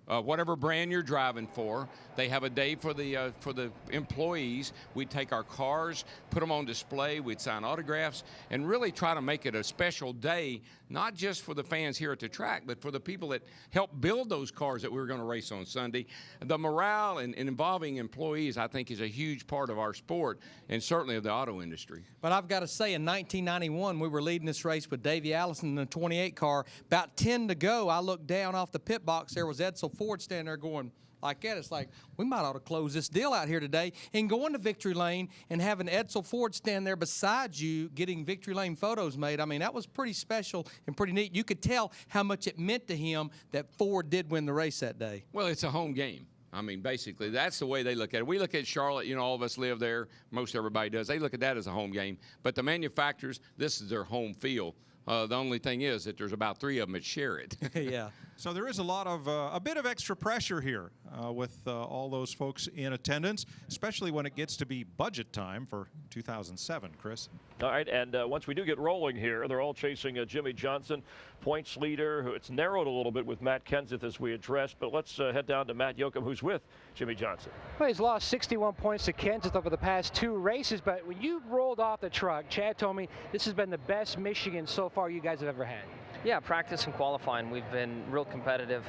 Whatever brand you're driving for, they have a day for the employees. We'd take our cars, put them on display, we'd sign autographs, and really try to make it a special day, not just for the fans here at the track, but for the people that helped build those cars that we were going to race on Sunday. The morale and involving employees, I think, is a huge part of our sport and certainly of the auto industry.
But I've got to say, in 1991, we were leading this race with Davey Allison in the 28 car. About 10 to go, I looked down off the pit box. There was Edsel Ford standing there going like that. It's like, we might ought to close this deal out here today and go into Victory Lane and have an Edsel Ford stand there beside you getting Victory Lane photos made. I mean, that was pretty special and pretty neat. You could tell how much it meant to him that Ford did win the race that day.
Well, it's a home game. I mean, basically, that's the way they look at it. We look at Charlotte, you know, all of us live there. Most everybody does. They look at that as a home game. But the manufacturers, this is their home field. The only thing is that there's about 3 of them that share it.
Yeah.
So there is a bit of extra pressure here with all those folks in attendance, especially when it gets to be budget time for 2007, Chris.
All right, and once we do get rolling here, they're all chasing Jimmy Johnson, points leader. Who it's narrowed a little bit with Matt Kenseth as we addressed, but let's head down to Matt Yoakum, who's with Jimmy Johnson.
Well, he's lost 61 points to Kenseth over the past 2 races, but when you rolled off the truck, Chad told me this has been the best Michigan so far you guys have ever had.
Yeah, practice and qualifying, we've been real competitive.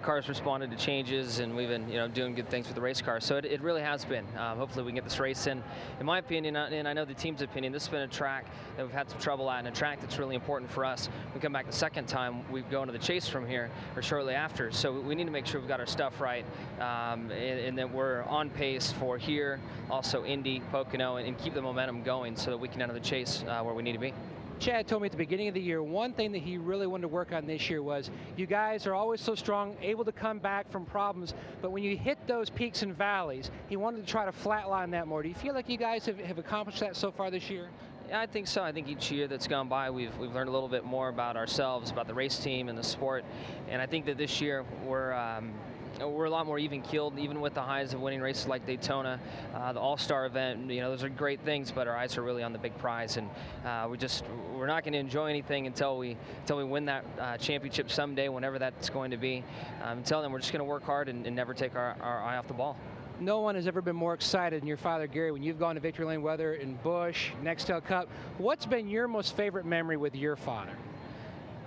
Cars responded to changes, and we've been, doing good things with the race car. So it really has been. Hopefully we can get this race in my opinion, and I know the team's opinion, this has been a track that we've had some trouble at, and a track that's really important for us. We come back the second time, we go into the chase from here, or shortly after. So we need to make sure we've got our stuff right, and that we're on pace for here, also Indy, Pocono, and keep the momentum going so that we can enter the chase where we need to be.
Chad told me at the beginning of the year, one thing that he really wanted to work on this year was you guys are always so strong, able to come back from problems, but when you hit those peaks and valleys, he wanted to try to flatline that more. Do you feel like you guys have accomplished that so far this year?
Yeah, I think so. I think each year that's gone by, we've learned a little bit more about ourselves, about the race team and the sport, and I think that this year we're a lot more even-keeled, even with the highs of winning races like Daytona, the All-Star event. Those are great things, but our eyes are really on the big prize, and we're not going to enjoy anything until we win that championship someday, whenever that's going to be. Until then, we're just going to work hard and never take our eye off the ball.
No one has ever been more excited than your father, Gary, when you've gone to Victory Lane, whether in Busch, Nextel Cup. What's been your most favorite memory with your father?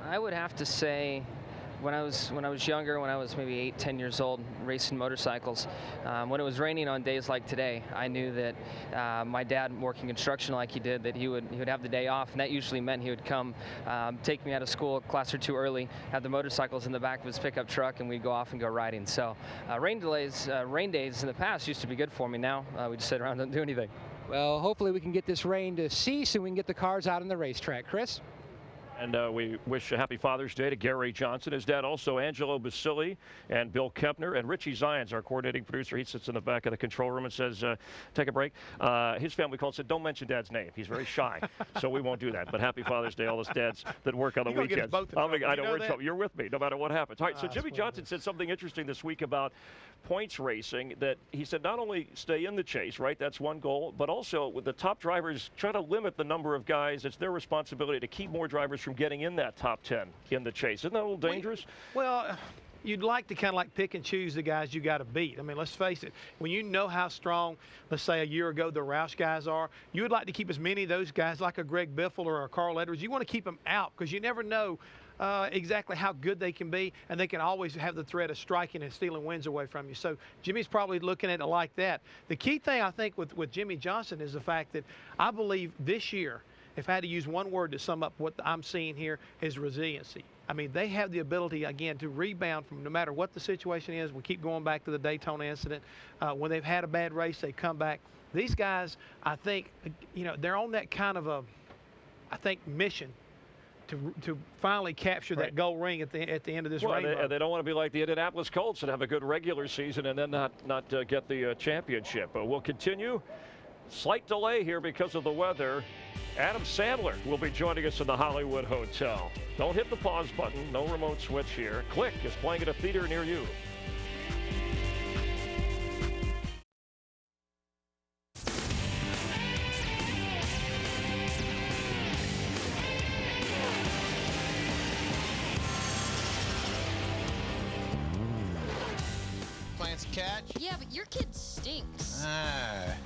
I would have to say, when I was younger, when I was maybe 8, 10 years old, racing motorcycles, when it was raining on days like today, I knew that my dad, working construction like he did, that he would have the day off, and that usually meant he would come, take me out of school a class or 2 early, have the motorcycles in the back of his pickup truck, and we'd go off and go riding. So rain days in the past used to be good for me. Now we just sit around and don't do anything.
Well, hopefully we can get this rain to cease and we can get the cars out on the racetrack. Chris?
And we wish a happy Father's Day to Gary Johnson, his dad also, Angelo Basili, and Bill Kepner, and Richie Zions, our coordinating producer. He sits in the back of the control room and says, take a break. His family called and said, don't mention Dad's name. He's very shy, so we won't do that. But happy Father's Day, all those dads that work on the weekends. I know we're in trouble. You're with me, no matter what happens. All right, so Jimmy Johnson said something interesting this week about points racing, that he said not only stay in the chase, right, that's one goal, but also with the top drivers, try to limit the number of guys. It's their responsibility to keep more drivers from getting in that top 10 in the chase. Isn't that a little dangerous?
Well, you'd like to kind of like pick and choose the guys you got to beat. I mean, let's face it. When you know how strong, let's say a year ago, the Roush guys are, you would like to keep as many of those guys like a Greg Biffle or a Carl Edwards. You want to keep them out because you never know exactly how good they can be, and they can always have the threat of striking and stealing wins away from you. So Jimmy's probably looking at it like that. The key thing, I think, with Jimmy Johnson is the fact that I believe this year, if I had to use one word to sum up what I'm seeing here, is resiliency. I mean, they have the ability, again, to rebound from no matter what the situation is. We keep going back to the Daytona incident. When they've had a bad race, they come back. These guys, I think, they're on that kind of mission to finally capture that gold ring at the end of this rainbow.
They don't want to be like the Indianapolis Colts and have a good regular season and then not get the championship. But we'll continue. Slight delay here because of the weather. Adam Sandler will be joining us in the Hollywood Hotel. Don't hit the pause button. No remote switch here. Click is playing at a theater near you.
Playing some catch?
Yeah, but your kid stinks.
A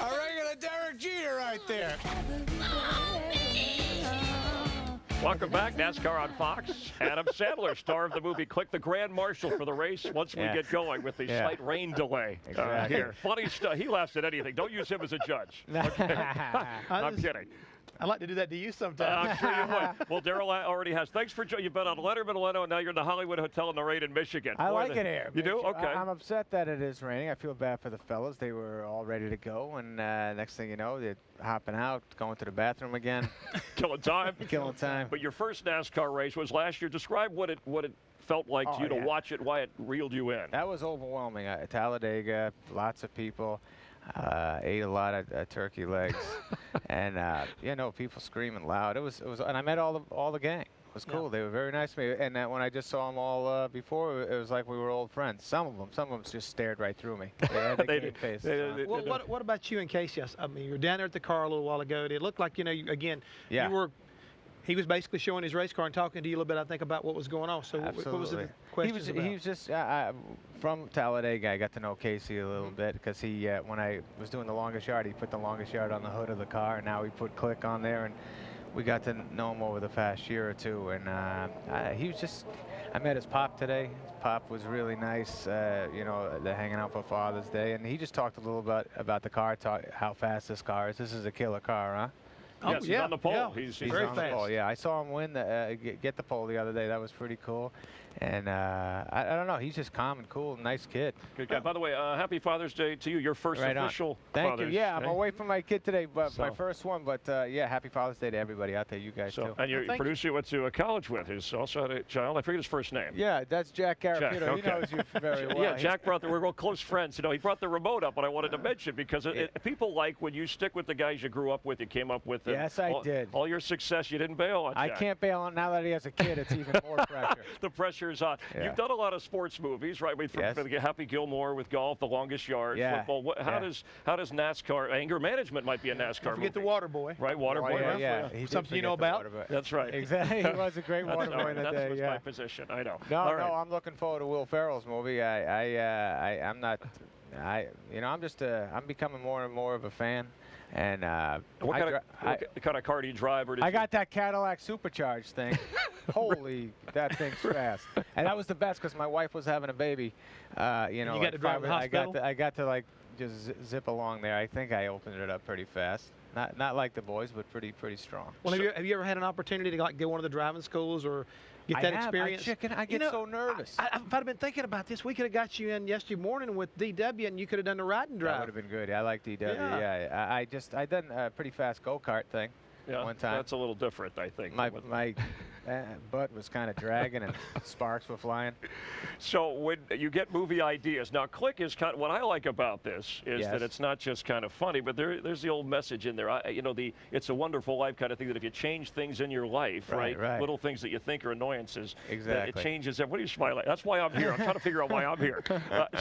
regular Derek Jeter right there.
Welcome back, NASCAR on Fox. Adam Sandler, star of the movie Click, the Grand Marshal for the race once we get going with the slight rain delay here. Funny stuff. He laughs at anything. Don't use him as a judge. Okay. I'm kidding.
I'd like to do that to you sometime.
I'm sure you would. Well, Daryl already has. Thanks for joining. You've been on Letterman, Leno, and now you're in the Hollywood Hotel in Lorraine, Michigan.
I like it here.
You do? Okay.
I'm upset that it is raining. I feel bad for the fellas. They were all ready to go, and next thing you know, they're hopping out, going to the bathroom again.
Killing time.
Killing time.
But your first NASCAR race was last year. Describe what it felt like to you to watch it, why it reeled you in.
That was overwhelming. Talladega, lots of people. Ate a lot of turkey legs, and people screaming loud. It was, and I met all the gang. It was cool. Yeah. They were very nice to me. And when I just saw them all before, it was like we were old friends. Some of them just stared right through me. They had a game face.
What about you and Casey? I mean, you were down there at the car a little while ago. It looked like you were. He was basically showing his race car and talking to you a little bit, I think, about what was going on. So
Absolutely.
What was the questions about?
He was just from Talladega. I got to know Casey a little bit because he, when I was doing the longest yard, he put the longest yard on the hood of the car, and now he put Click on there, and we got to know him over the past year or two. And he was just. I met his pop today. His pop was really nice. They're hanging out for Father's Day, and he just talked a little about the car, how fast this car is. This is a killer car, huh?
Oh, yes, he's on the pole.
Yeah.
He's
very
on
fast.
the pole.
Yeah, I saw him win get the pole the other day. That was pretty cool. And I don't know. He's just calm and cool, nice kid.
Good guy. By the way, happy Father's Day to you. Your first official
Thank
Father's
you. Yeah,
Day.
I'm away from my kid today, but my first one. But happy Father's Day to everybody out there. You guys too.
And your producer you went to college with, who's also had a child. I forget his first name.
Yeah, that's Jack Garapino.
Okay.
He knows you very well.
Yeah, Jack we're real close friends. He brought the remote up, but I wanted to mention because people like when you stick with the guys you grew up with, you came up with.
Yes, I did.
All your success, you didn't bail on Jack.
I can't bail on now that he has a kid. It's even more pressure.
The pressure's on.
Yeah.
You've done a lot of sports movies, right? Happy Gilmore with golf, The Longest Yard, football. How does NASCAR, anger management might be a NASCAR movie.
Forget the Water Boy.
Right, Water Boy.
Yeah.
Something you know about?
That's right.
Exactly. He was a great Water Boy that day.
That's my position. I know.
No, I'm looking forward to Will Ferrell's movie. I'm not. I'm becoming more and more of a fan. And
what kind of car do you drive?
I got that Cadillac Supercharged thing. Holy, that thing's fast. And that was the best because my wife was having a baby.
You got to drive to the hospital?
I got to like just zip along there. I think I opened it up pretty fast. Not like the boys, but pretty strong.
Well, have you ever had an opportunity to like go one of the driving schools or get that experience?
I get so nervous.
If I'd have been thinking about this, we could have got you in yesterday morning with DW, and you could have done the ride and drive.
That would have been good. I like DW. Yeah. I done a pretty fast go-kart thing one time.
That's a little different, I think.
My butt was kind of dragging and sparks were flying.
So when you get movie ideas, now Click is kind of, what I like about this is that it's not just kind of funny, but there's the old message in there. The It's a Wonderful Life kind of thing, that if you change things in your life, right. Little things that you think are annoyances,
exactly.
It changes them. What do you smile at? That's why I'm here. I'm trying to figure out why I'm here.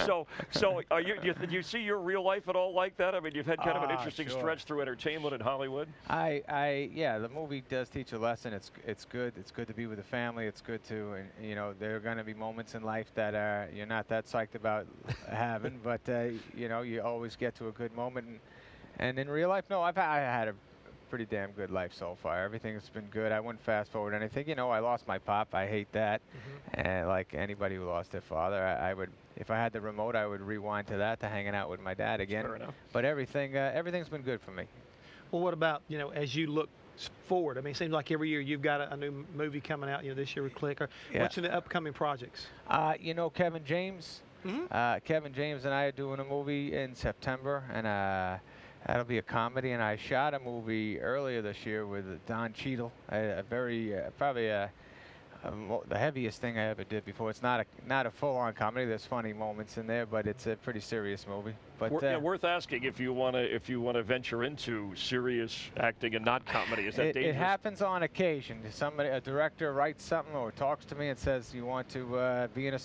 So do you see your real life at all like that? I mean, you've had kind of an interesting stretch through entertainment in Hollywood.
Yeah, the movie does teach a lesson. It's good. It's good to be with the family. It's good to, there are going to be moments in life that you're not that psyched about having, but you always get to a good moment. And in real life, no, I had a pretty damn good life so far. Everything's been good. I wouldn't fast forward anything. I lost my pop. I hate that. And like anybody who lost their father, I would, if I had the remote, I would rewind to that, to hanging out with my dad again.
Fair enough.
But everything's been good for me.
Well, what about, as you look forward? I mean, it seems like every year you've got a new movie coming out, this year with Click. What's in the upcoming projects?
Kevin James. Kevin James and I are doing a movie in September, and that'll be a comedy. And I shot a movie earlier this year with Don Cheadle, probably the heaviest thing I ever did before. It's not a full-on comedy. There's funny moments in there, but it's a pretty serious movie. But
worth asking if you want to venture into serious acting and not comedy. Is that dangerous?
It happens on occasion. A director writes something or talks to me and says, "You want to be in a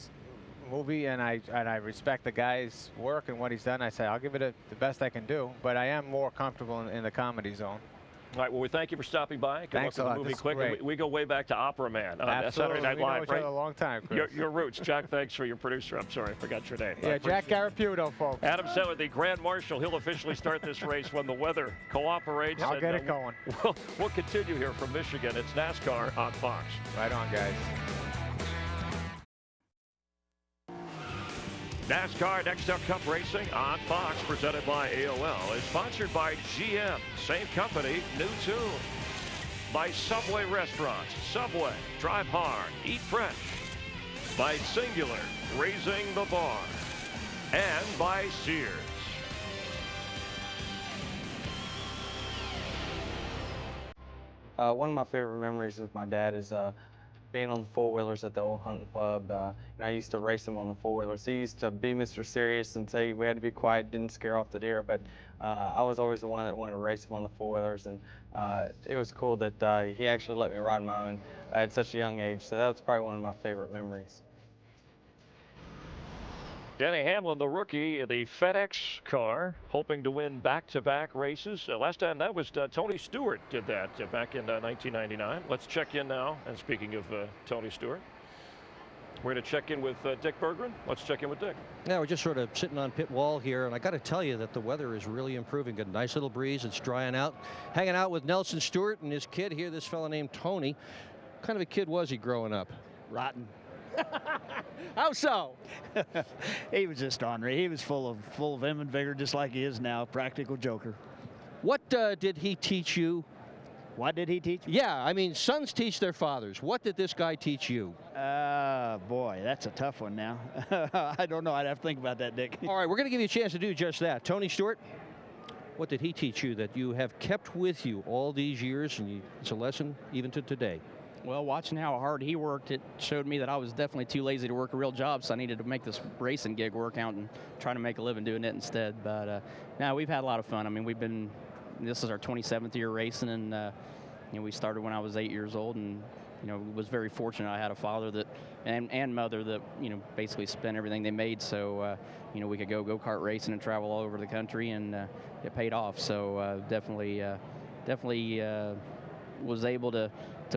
movie?" And I respect the guy's work and what he's done. I say, "I'll give it the best I can do," but I am more comfortable in the comedy zone.
All right, well, we thank you for stopping by.
Thanks a lot.
Movie Click. We go way back to Opera Man on Saturday Night Live,
we know each other a long time, Chris.
Your roots. Jack, thanks for your producer. I'm sorry, I forgot your name.
Yeah, Jack Garaputo, folks.
Adam Seller, the Grand Marshal. He'll officially start this race when the weather cooperates.
I'll get it going.
We'll continue here from Michigan. It's NASCAR on Fox.
Right on, guys.
NASCAR Nextel Cup Racing on Fox, presented by AOL, is sponsored by GM. Same company, new tune. By Subway Restaurants. Subway, drive hard, eat fresh. By Singular, raising the bar. And by Sears.
One of my favorite memories with my dad is being on the four-wheelers at the old hunting club. I used to race him on the four-wheelers. He used to be Mr. Serious and say we had to be quiet, didn't scare off the deer, but I was always the one that wanted to race him on the four-wheelers, and it was cool that he actually let me ride my own at such a young age, so that was probably one of my favorite memories.
Denny Hamlin, the rookie, in the FedEx car, hoping to win back-to-back races. Last time that was Tony Stewart did that back in 1999. Let's check in now. And speaking of Tony Stewart, we're going to check in with Dick Berggren. Let's check in with Dick.
Yeah, we're just sort of sitting on pit wall here, and I got to tell you that the weather is really improving. Got a nice little breeze. It's drying out. Hanging out with Nelson Stewart and his kid here, this fella named Tony. What kind of a kid was he growing up?
Rotten. How so? He was just ornery. He was full of vim and vigor, just like he is now. Practical joker.
What did he teach you?
What did he teach?
Yeah, I mean, sons teach their fathers. What did this guy teach you?
Boy, that's a tough one now. I don't know. I'd have to think about that, Dick.
All right, we're going to give you a chance to do just that. Tony Stewart, what did he teach you that you have kept with you all these years, and it's a lesson even to today?
Well, watching how hard he worked, it showed me that I was definitely too lazy to work a real job, so I needed to make this racing gig work out and try to make a living doing it instead. But now we've had a lot of fun. I mean, this is our 27th year racing, and we started when I was 8 years old, and was very fortunate. I had a father that and mother that basically spent everything they made, so we could go-kart racing and travel all over the country, and it paid off. So definitely was able to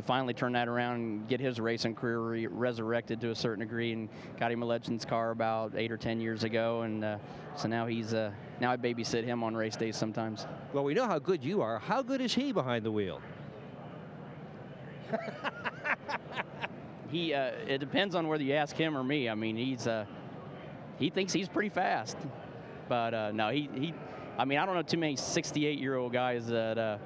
finally turn that around and get his racing career resurrected to a certain degree, and got him a Legends car about 8 or 10 years ago, and so now now I babysit him on race days sometimes.
Well, we know how good you are. How good is he behind the wheel?
It depends on whether you ask him or me. I mean, he thinks he's pretty fast, but no, I mean, I don't know too many 68-year-old guys that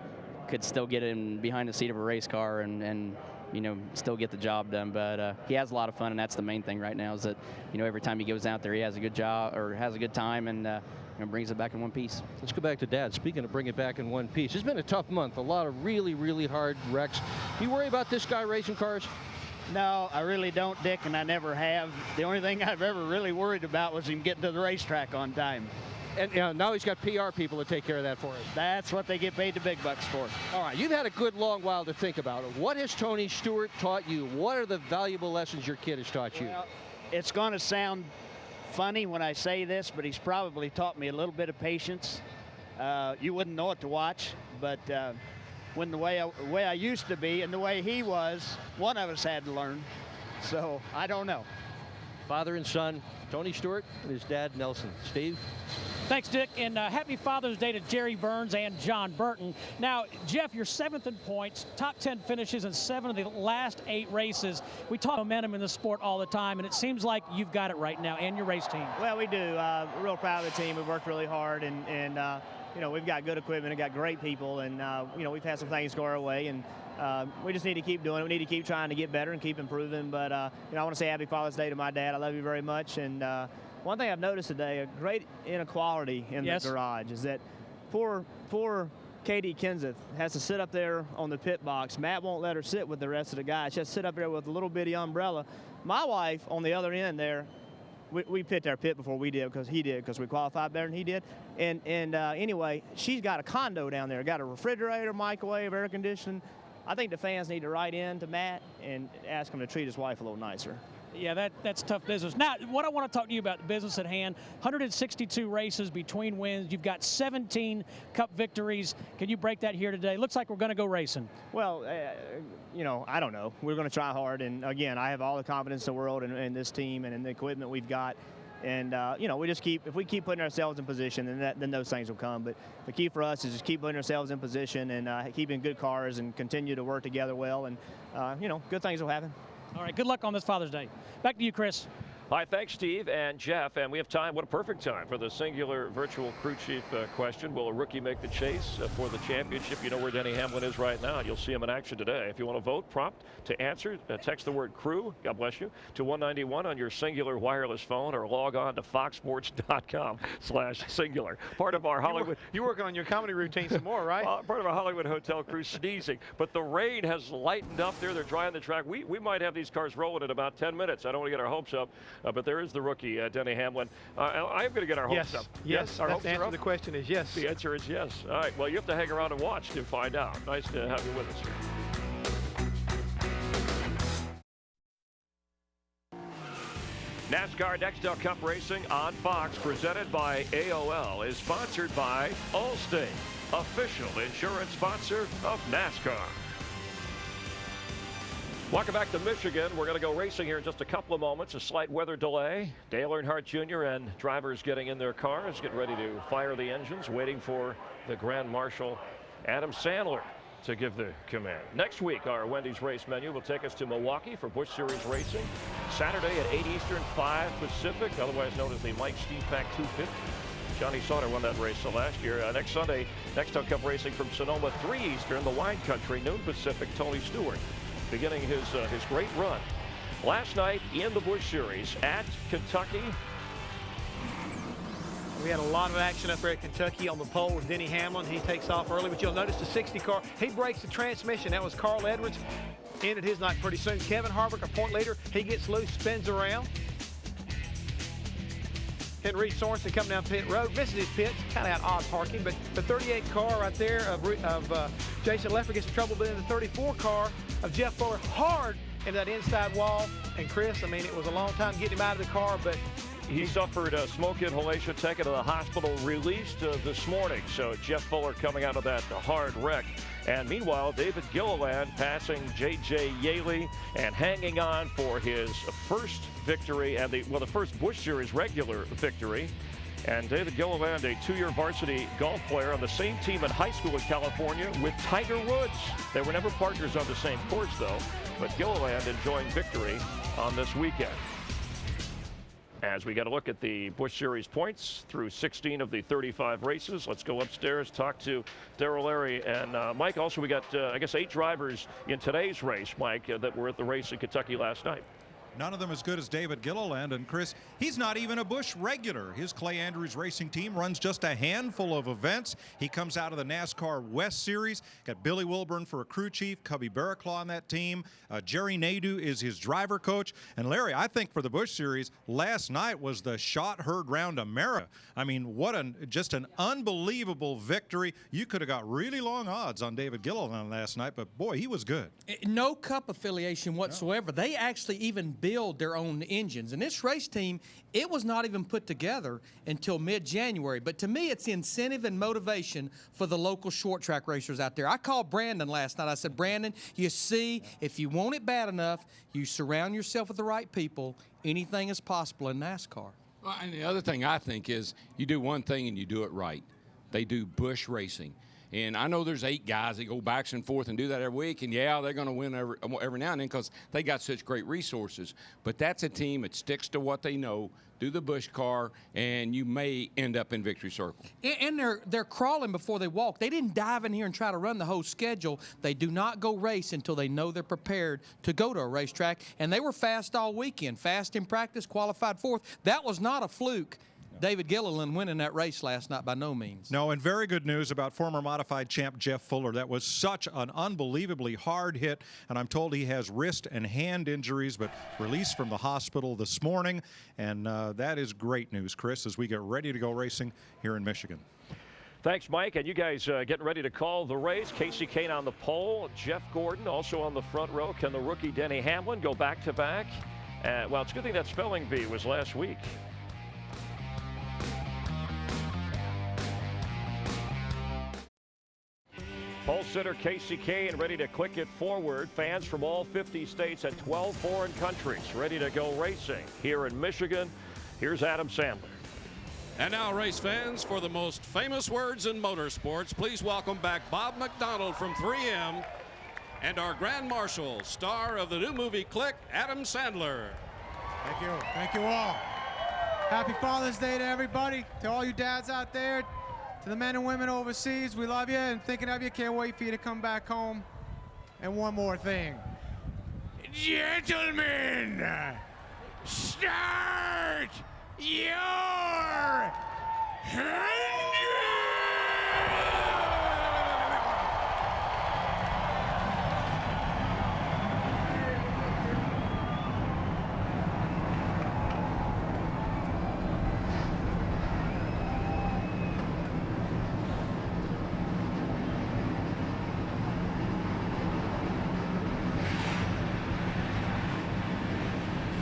could still get in behind the seat of a race car and you know, still get the job done. But he has a lot of fun, and that's the main thing right now, is that, you know, every time he goes out there, he has a good job or has a good time, and you know, brings it back in one piece.
Let's go back to Dad. Speaking of bring it back in one piece, it's been a tough month. A lot of really, really hard wrecks. You worry about this guy racing cars?
No, I really don't, Dick, and I never have. The only thing I've ever really worried about was him getting to the racetrack on time.
And now he's got PR people to take care of that for him.
That's what they get paid the big bucks for.
All right, you've had a good long while to think about it. What has Tony Stewart taught you? What are the valuable lessons your kid has taught you?
Well, it's going to sound funny when I say this, but he's probably taught me a little bit of patience. You wouldn't know it to watch, but when the way I used to be and the way he was, one of us had to learn. So I don't know.
Father and son, Tony Stewart and his dad, Nelson. Steve?
Thanks, Dick, and happy Father's Day to Jerry Burns and John Burton. Now, Jeff, you're 7th in points, top 10 finishes in 7 of the last 8 races. We talk momentum in the sport all the time, and it seems like you've got it right now, and your race team.
Well, we do. We're real proud of the team. We've worked really hard, and you know, we've got good equipment and got great people, and you know, we've had some things go our way, and we just need to keep doing it. We need to keep trying to get better and keep improving. But you know, I want to say Happy Father's Day to my dad. I love you very much. And one thing I've noticed today, a great inequality in the garage, is that poor Katie Kenseth has to sit up there on the pit box. Matt won't let her sit with the rest of the guys. She has to sit up there with a little bitty umbrella. My wife on the other end there, we picked our pit before we did because we qualified better than he did. And anyway, she's got a condo down there, got a refrigerator, microwave, air conditioning. I think the fans need to write in to Matt and ask him to treat his wife a little nicer.
Yeah, that's tough business. Now, what I want to talk to you about, the business at hand, 162 races between wins. You've got 17 Cup victories. Can you break that here today? Looks like we're going to go racing.
Well, you know, I don't know. We're going to try hard. And, again, I have all the confidence in the world in this team and in the equipment we've got. And, you know, if we keep putting ourselves in position, then those things will come. But the key for us is just keep putting ourselves in position and keeping good cars and continue to work together well. And, you know, good things will happen.
All right, good luck on this Father's Day. Back to you, Chris.
All right, thanks, Steve and Jeff. And we have time, what a perfect time, for the singular virtual crew chief question. Will a rookie make the chase for the championship? You know where Denny Hamlin is right now. You'll see him in action today. If you want to vote, prompt to answer, text the word crew, God bless you, to 191 on your singular wireless phone, or log on to foxsports.com/singular. Part of our Hollywood.
You're working on your comedy routine some more, right?
Part of our Hollywood hotel crew sneezing. But the rain has lightened up there. They're drying the track. We might have these cars rolling in about 10 minutes. I don't want to get our hopes up. But there is the rookie, Denny Hamlin. I am going to get our hopes up.
Yes.
Our hopes
the answer
are
to
up?
the question is yes.
The answer is yes. All right. Well, you have to hang around and watch to find out. Nice to have you with us here. NASCAR Nextel Cup Racing on Fox, presented by AOL, is sponsored by Allstate, official insurance sponsor of NASCAR. Welcome back to Michigan. We're going to go racing here in just a couple of moments. A slight weather delay. Dale Earnhardt Jr. and drivers getting in their cars, getting ready to fire the engines, waiting for the Grand Marshal, Adam Sandler, to give the command. Next week, our Wendy's race menu will take us to Milwaukee for Busch Series racing. Saturday at 8 Eastern, 5 Pacific, otherwise known as the Mike Stepak 250. Johnny Sauter won that race last year. Next Sunday, Nextel Cup Racing from Sonoma, 3 Eastern, the Wine Country, noon Pacific, Tony Stewart, beginning his great run. Last night in the Busch Series at Kentucky.
We had a lot of action up there at Kentucky on the pole with Denny Hamlin. He takes off early, but you'll notice the 60 car, he breaks the transmission. That was Carl Edwards. Ended his night pretty soon. Kevin Harvick, a point leader, he gets loose, spins around. Henry Sorensen coming down pit road, misses his pits, kind of had odd parking, but the 38 car right there of Jason Leffler gets in trouble, but in the 34 car of Jeff Fuller hard into that inside wall. And Chris, I mean, it was a long time getting him out of the car, but
he suffered smoke inhalation, taken to the hospital, released this morning. So Jeff Fuller coming out of that hard wreck. And meanwhile, David Gilliland passing J.J. Yaley and hanging on for his first victory and the first Busch Series regular victory. And David Gilliland, a 2-year varsity golf player on the same team in high school in California with Tiger Woods. They were never partners on the same course, though. But Gilliland enjoying victory on this weekend. As we got a look at the Busch Series points through 16 of the 35 races, let's go upstairs, talk to Darrell Larry and Mike. Also, we got, I guess, 8 drivers in today's race, Mike, that were at the race in Kentucky last night.
None of them as good as David Gilliland. And Chris, he's not even a Busch regular. His Clay Andrews Racing team runs just a handful of events. He comes out of the NASCAR West Series. Got Billy Wilburn for a crew chief, Cubby Barraclaw on that team. Jerry Nadeau is his driver coach. And Larry, I think for the Busch Series, last night was the shot heard round America. I mean, just an unbelievable victory. You could have got really long odds on David Gilliland last night, but boy, he was good.
No Cup affiliation whatsoever. No. They actually even build their own engines. And this race team, it was not even put together until mid-January. But to me, it's incentive and motivation for the local short track racers out there. I called Brandon last night. I said, Brandon, you see, if you want it bad enough, you surround yourself with the right people, anything is possible in NASCAR.
Well, and the other thing I think is you do one thing and you do it right. They do Busch racing. And I know there's 8 guys that go back and forth and do that every week, and yeah, they're going to win every now and then because they got such great resources. But that's a team that sticks to what they know, do the Busch car, and you may end up in victory circle.
And they're crawling before they walk. They didn't dive in here and try to run the whole schedule. They do not go race until they know they're prepared to go to a racetrack. And they were fast all weekend, fast in practice, qualified 4th. That was not a fluke. David Gilliland winning that race last night by no means.
No, and very good news about former modified champ Jeff Fuller. That was such an unbelievably hard hit, and I'm told he has wrist and hand injuries, but released from the hospital this morning, and that is great news, Chris, as we get ready to go racing here in Michigan.
Thanks, Mike. And you guys getting ready to call the race. Casey Kane on the pole. Jeff Gordon also on the front row. Can the rookie Denny Hamlin go back-to-back? Well, it's a good thing that spelling bee was last week. Pole sitter Casey Kane ready to click it forward. Fans from all 50 states and 12 foreign countries ready to go racing here in Michigan. Here's Adam Sandler.
And now, race fans, for the most famous words in motorsports, please welcome back Bob McDonald from 3M and our Grand Marshal, star of the new movie Click, Adam Sandler.
Thank you. Thank you all. Happy Father's Day to everybody, to all you dads out there. To the men and women overseas, we love you and thinking of you. Can't wait for you to come back home. And one more thing. Gentlemen, start your 100!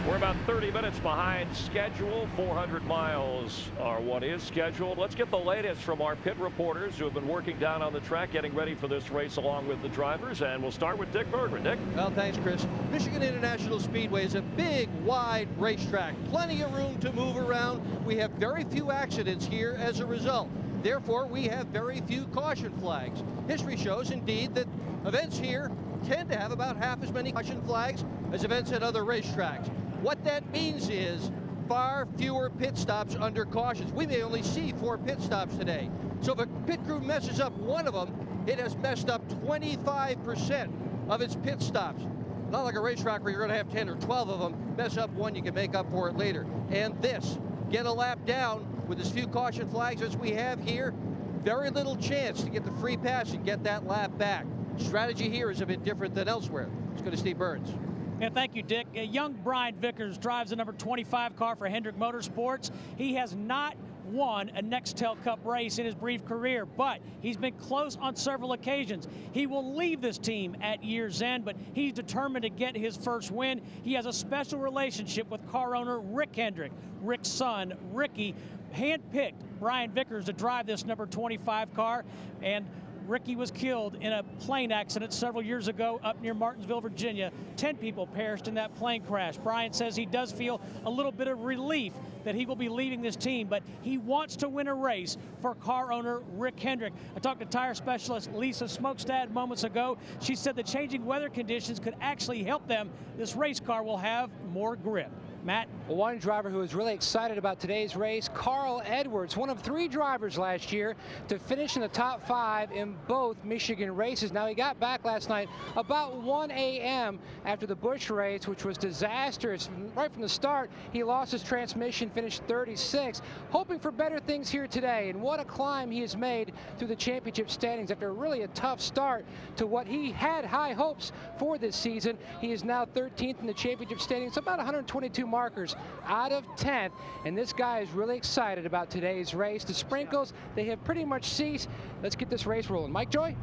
We're about 30 minutes behind schedule. 400 miles are what is scheduled. Let's get the latest from our pit reporters who have been working down on the track, getting ready for this race along with the drivers. And we'll start with Dick Bergman. Dick?
Well, thanks, Chris. Michigan International Speedway is a big, wide racetrack. Plenty of room to move around. We have very few accidents here as a result. Therefore, we have very few caution flags. History shows, indeed, that events here tend to have about half as many caution flags as events at other racetracks. What that means is far fewer pit stops under cautions. We may only see 4 pit stops today. So if a pit crew messes up one of them, it has messed up 25% of its pit stops. Not like a racetrack where you're going to have 10 or 12 of them. Mess up one, you can make up for it later. And this, get a lap down with as few caution flags as we have here, very little chance to get the free pass and get that lap back. Strategy here is a bit different than elsewhere. Let's go to Steve Burns.
Yeah, thank you, Dick. Young Brian Vickers drives the number 25 car for Hendrick Motorsports. He has not won a Nextel Cup race in his brief career, but he's been close on several occasions. He will leave this team at year's end, but he's determined to get his first win. He has a special relationship with car owner Rick Hendrick. Rick's son, Ricky, handpicked Brian Vickers to drive this number 25 car, and Ricky was killed in a plane accident several years ago up near Martinsville, Virginia. 10 people perished in that plane crash. Brian says he does feel a little bit of relief that he will be leaving this team, but he wants to win a race for car owner Rick Hendrick. I talked to tire specialist Lisa Smokestad moments ago. She said the changing weather conditions could actually help them. This race car will have more grip. Matt?
One driver who was really excited about today's race, Carl Edwards, one of 3 drivers last year to finish in the top 5 in both Michigan races. Now, he got back last night about 1 a.m. after the Busch race, which was disastrous. Right from the start, he lost his transmission, finished 36, hoping for better things here today. And what a climb he has made through the championship standings after really a tough start to what he had high hopes for this season. He is now 13th in the championship standings, about 122 markers out of 10th, and this guy is really excited about today's race. The sprinkles, they have pretty much ceased. Let's get this race rolling. Mike Joy?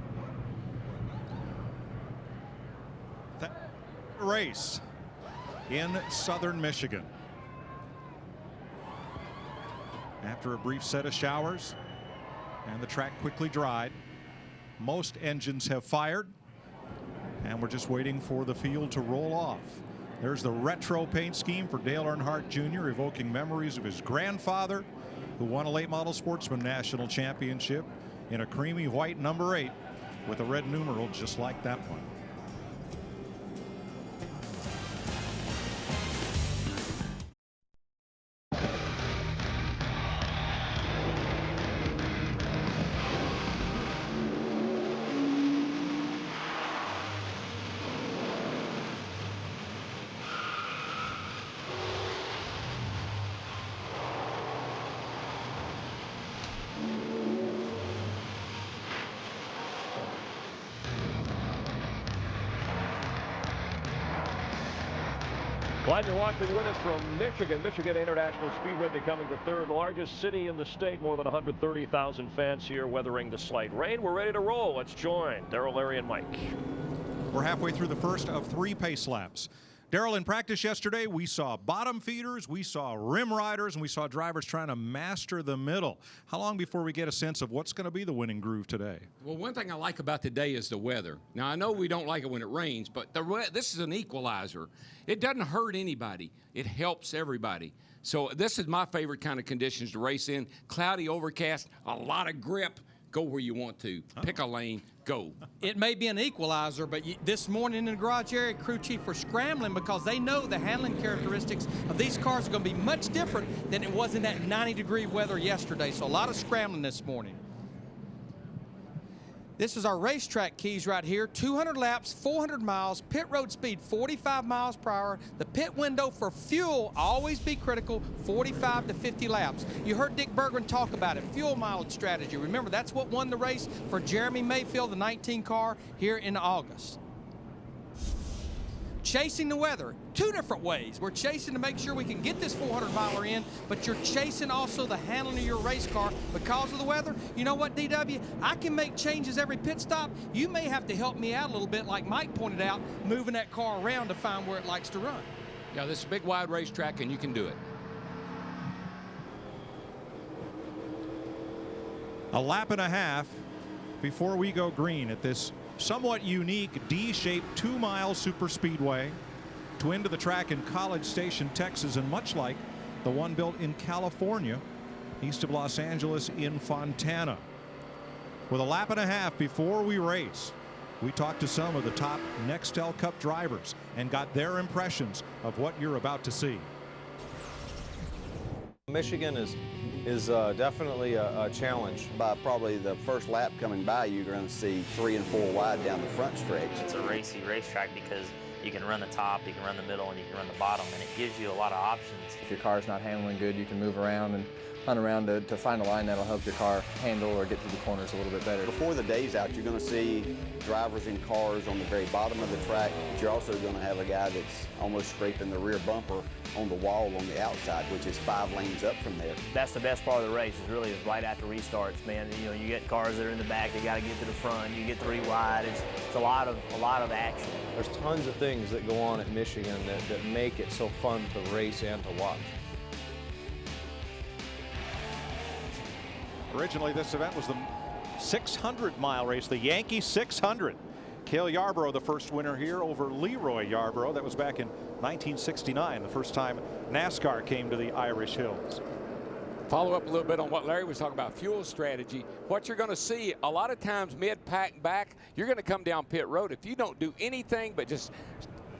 Race in southern Michigan. After a brief set of showers and the track quickly dried, most engines have fired, and we're just waiting for the field to roll off. There's the retro paint scheme for Dale Earnhardt Jr., evoking memories of his grandfather, who won a late model sportsman national championship in a creamy white number 8 with a red numeral just like that one.
Glad you're watching with us from Michigan. Michigan International Speedway becoming the 3rd largest city in the state. More than 130,000 fans here weathering the slight rain. We're ready to roll. Let's join Darrell, Larry, and Mike.
We're halfway through the first of 3 pace laps. Darrell, in practice yesterday, we saw bottom feeders, we saw rim riders, and we saw drivers trying to master the middle. How long before we get a sense of what's going to be the winning groove today?
Well, one thing I like about today is the weather. Now, I know we don't like it when it rains, but this is an equalizer. It doesn't hurt anybody. It helps everybody. So this is my favorite kind of conditions to race in. Cloudy, overcast, a lot of grip. Go where you want to. Pick a lane, go.
It may be an equalizer, but this morning in the garage area, crew chief were scrambling because they know the handling characteristics of these cars are going to be much different than it was in that 90-degree weather yesterday. So a lot of scrambling this morning. This is our racetrack keys right here. 200 laps, 400 miles, pit road speed 45 miles per hour. The pit window for fuel always be critical, 45 to 50 laps. You heard Dick Berggren talk about it, fuel mileage strategy. Remember, that's what won the race for Jeremy Mayfield, the 19 car, here in August. Chasing the weather, 2 different ways. We're chasing to make sure we can get this 400-miler in, but you're chasing also the handling of your race car because of the weather. You know what, DW? I can make changes every pit stop. You may have to help me out a little bit, like Mike pointed out, moving that car around to find where it likes to run.
Yeah, this is a big, wide racetrack, and you can do it.
A lap and a half before we go green at this somewhat unique D-shaped 2-mile superspeedway, twin to the track in College Station, Texas, and much like the one built in California, east of Los Angeles in Fontana. With a lap and a half before we race, we talked to some of the top Nextel Cup drivers and got their impressions of what you're about to see.
Michigan is definitely a challenge.
By probably the first lap coming by, you're going to see 3 and 4 wide down the front stretch.
It's a racy racetrack because you can run the top, you can run the middle, and you can run the bottom, and it gives you a lot of options.
If your car's not handling good, you can move around and hunt around to find a line that'll help your car handle or get through the corners a little bit better.
Before the day's out, you're going to see drivers in cars on the very bottom of the track, but you're also going to have a guy that's almost scraping the rear bumper on the wall on the outside, which is 5 lanes up from there.
That's the best part of the race is really right after restarts, man. You know, you get cars that are in the back, they got to get to the front. You get 3 wide. It's a lot of action.
There's tons of things that go on at Michigan that make it so fun to race and to watch.
Originally, this event was the 600-mile race, the Yankee 600. Cale Yarborough, the first winner here over Leroy Yarborough. That was back in 1969, the first time NASCAR came to the Irish Hills.
Follow up a little bit on what Larry was talking about, fuel strategy. What you're going to see a lot of times mid-pack back, you're going to come down pit road. If you don't do anything but just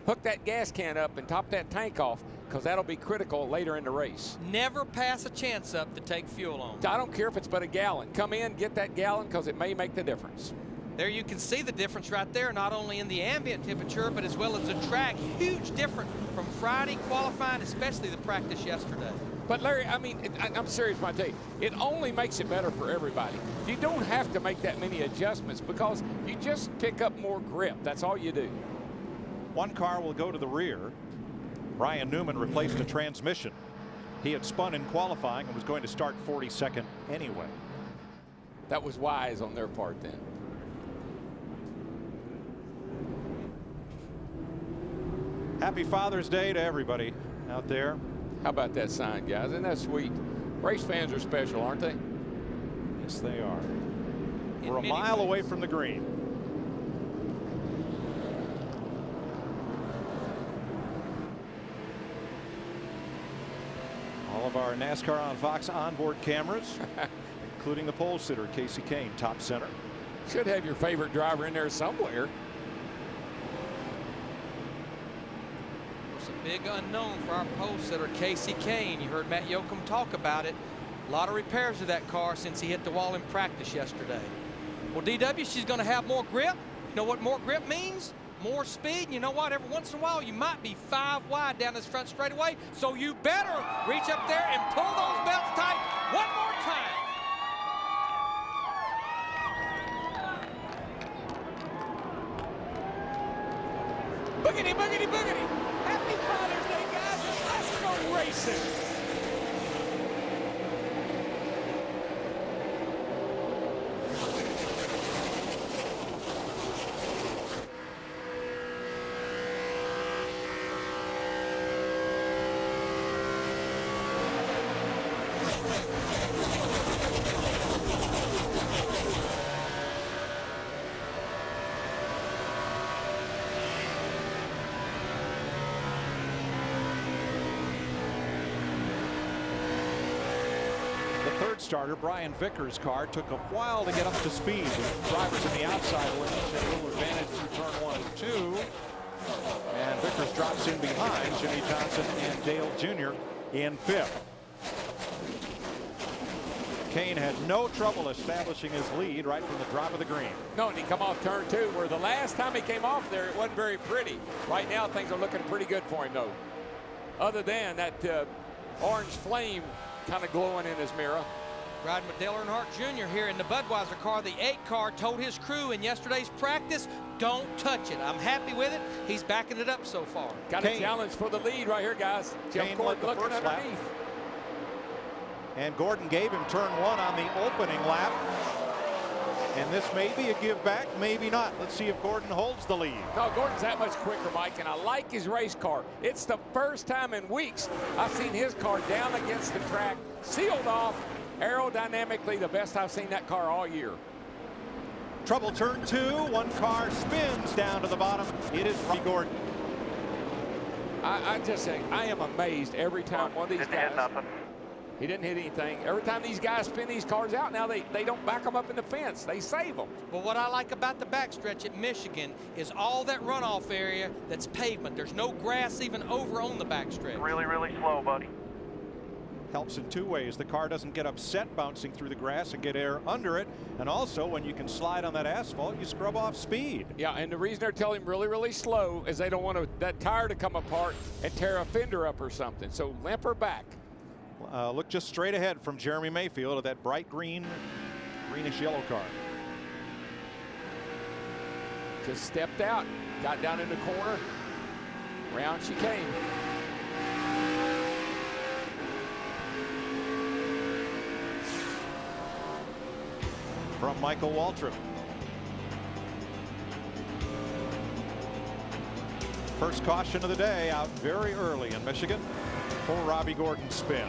hook that gas can up and top that tank off, because that'll be critical later in the race.
Never pass a chance up to take fuel on.
I don't care if it's but a gallon. Come in, get that gallon, because it may make the difference.
There you can see the difference right there, not only in the ambient temperature, but as well as the track. Huge difference from Friday qualifying, especially the practice yesterday.
But Larry, I mean, I'm serious when I tell you, it only makes it better for everybody. You don't have to make that many adjustments because you just pick up more grip. That's all you do.
One car will go to the rear. Brian Newman replaced the transmission. He had spun in qualifying and was going to start 42nd anyway.
That was wise on their part then.
Happy Father's Day to everybody out there.
How about that sign, guys? Isn't that sweet? Race fans are special, aren't they?
Yes, they are. We're a mile away from the green. All of our NASCAR on Fox onboard cameras, including the pole sitter, Casey Kane, top center.
Should have your favorite driver in there somewhere.
Big unknown for our pole sitter, Casey Kane. You heard Matt Yoakum talk about it. A lot of repairs to that car since he hit the wall in practice yesterday. Well, DW, she's going to have more grip. You know what more grip means? More speed. And you know what? Every once in a while, you might be 5 wide down this front straightaway. So you better reach up there and pull those belts tight one more time.
Boogity, boogity, boogity. Happy Father's Day, guys. Let's go racing.
Starter Brian Vickers' car took a while to get up to speed. The drivers in the outside lane had a little advantage through turn 1 and 2. And Vickers drops in behind Jimmy Johnson and Dale Jr. in 5th. Kane had no trouble establishing his lead right from the drop of the green.
No, and he come off turn 2, where the last time he came off there, it wasn't very pretty. Right now, things are looking pretty good for him, though. Other than that orange flame kind of glowing in his mirror.
Riding with Dale Earnhardt Jr. here in the Budweiser car. The 8 car told his crew in yesterday's practice, don't touch it. I'm happy with it. He's backing it up so far.
Got a challenge for the lead right here, guys. Jeff Gordon looking underneath.
And Gordon gave him turn 1 on the opening lap. And this may be a give back, maybe not. Let's see if Gordon holds the lead.
No, Gordon's that much quicker, Mike, and I like his race car. It's the first time in weeks I've seen his car down against the track, sealed off, aerodynamically the best I've seen that car all year.
Trouble turn 2. One car spins down to the bottom. It is Robbie Gordon.
I just say I am amazed every time one of these guys. He didn't hit anything. Every time these guys spin these cars out now, they don't back them up in the fence. They save them.
Well, what I like about the backstretch at Michigan is all that runoff area that's pavement. There's no grass even over on the backstretch.
Really, really slow, buddy.
Helps in 2 ways. The car doesn't get upset bouncing through the grass and get air under it. And also, when you can slide on that asphalt, you scrub off speed.
Yeah, and the reason they're telling him really, really slow is they don't want that tire to come apart and tear a fender up or something. So limp her back.
Look just straight ahead from Jeremy Mayfield of that bright green, greenish yellow car.
Just stepped out, got down in the corner. Round she came.
From Michael Waltrip. First caution of the day out very early in Michigan for Robbie Gordon's spin.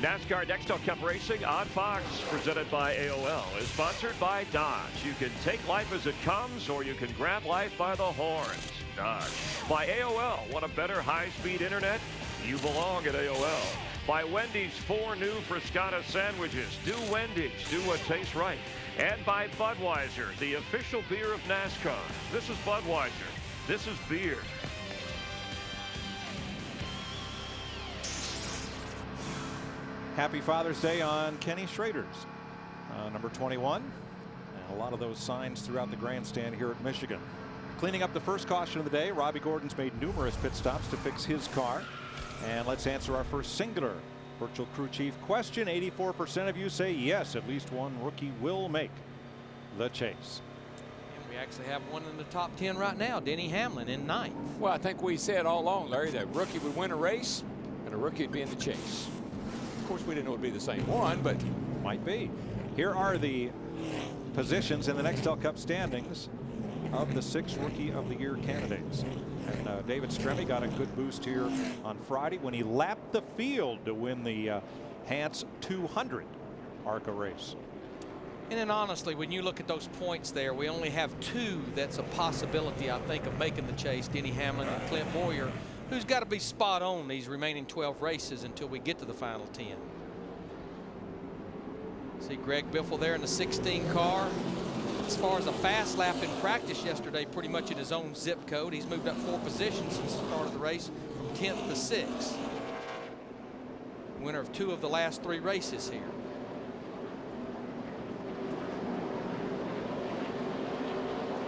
NASCAR Nextel Cup Racing on Fox, presented by AOL, is sponsored by Dodge. You can take life as it comes, or you can grab life by the horns. Dodge. By AOL, want a better high-speed internet? You belong at AOL. By Wendy's 4 new Friscata sandwiches. Do Wendy's. Do what tastes right. And by Budweiser, the official beer of NASCAR. This is Budweiser. This is Beard.
Happy Father's Day on Kenny Schrader's number 21. And a lot of those signs throughout the grandstand here at Michigan. Cleaning up the first caution of the day, Robbie Gordon's made numerous pit stops to fix his car. And let's answer our first singular virtual crew chief question. 84% of you say yes, at least one rookie will make the chase.
And we actually have one in the top 10 right now, Denny Hamlin in 9th.
Well, I think we said all along, Larry, that a rookie would win a race and a rookie would be in the chase. Of course, we didn't know it would be the same one, but
might be. Here are the positions in the Nextel Cup standings of the 6 Rookie of the Year candidates. And David Stremme got a good boost here on Friday when he lapped the field to win the Hans 200 ARCA race.
And then honestly, when you look at those points there, we only have 2 that's a possibility, I think, of making the chase. Denny Hamlin and Clint Boyer, who's got to be spot on these remaining 12 races until we get to the final 10. See Greg Biffle there in the 16 car. As far as a fast lap in practice yesterday, pretty much in his own zip code. He's moved up 4 positions since the start of the race, from 10th to 6th. Winner of 2 of the last 3 races here.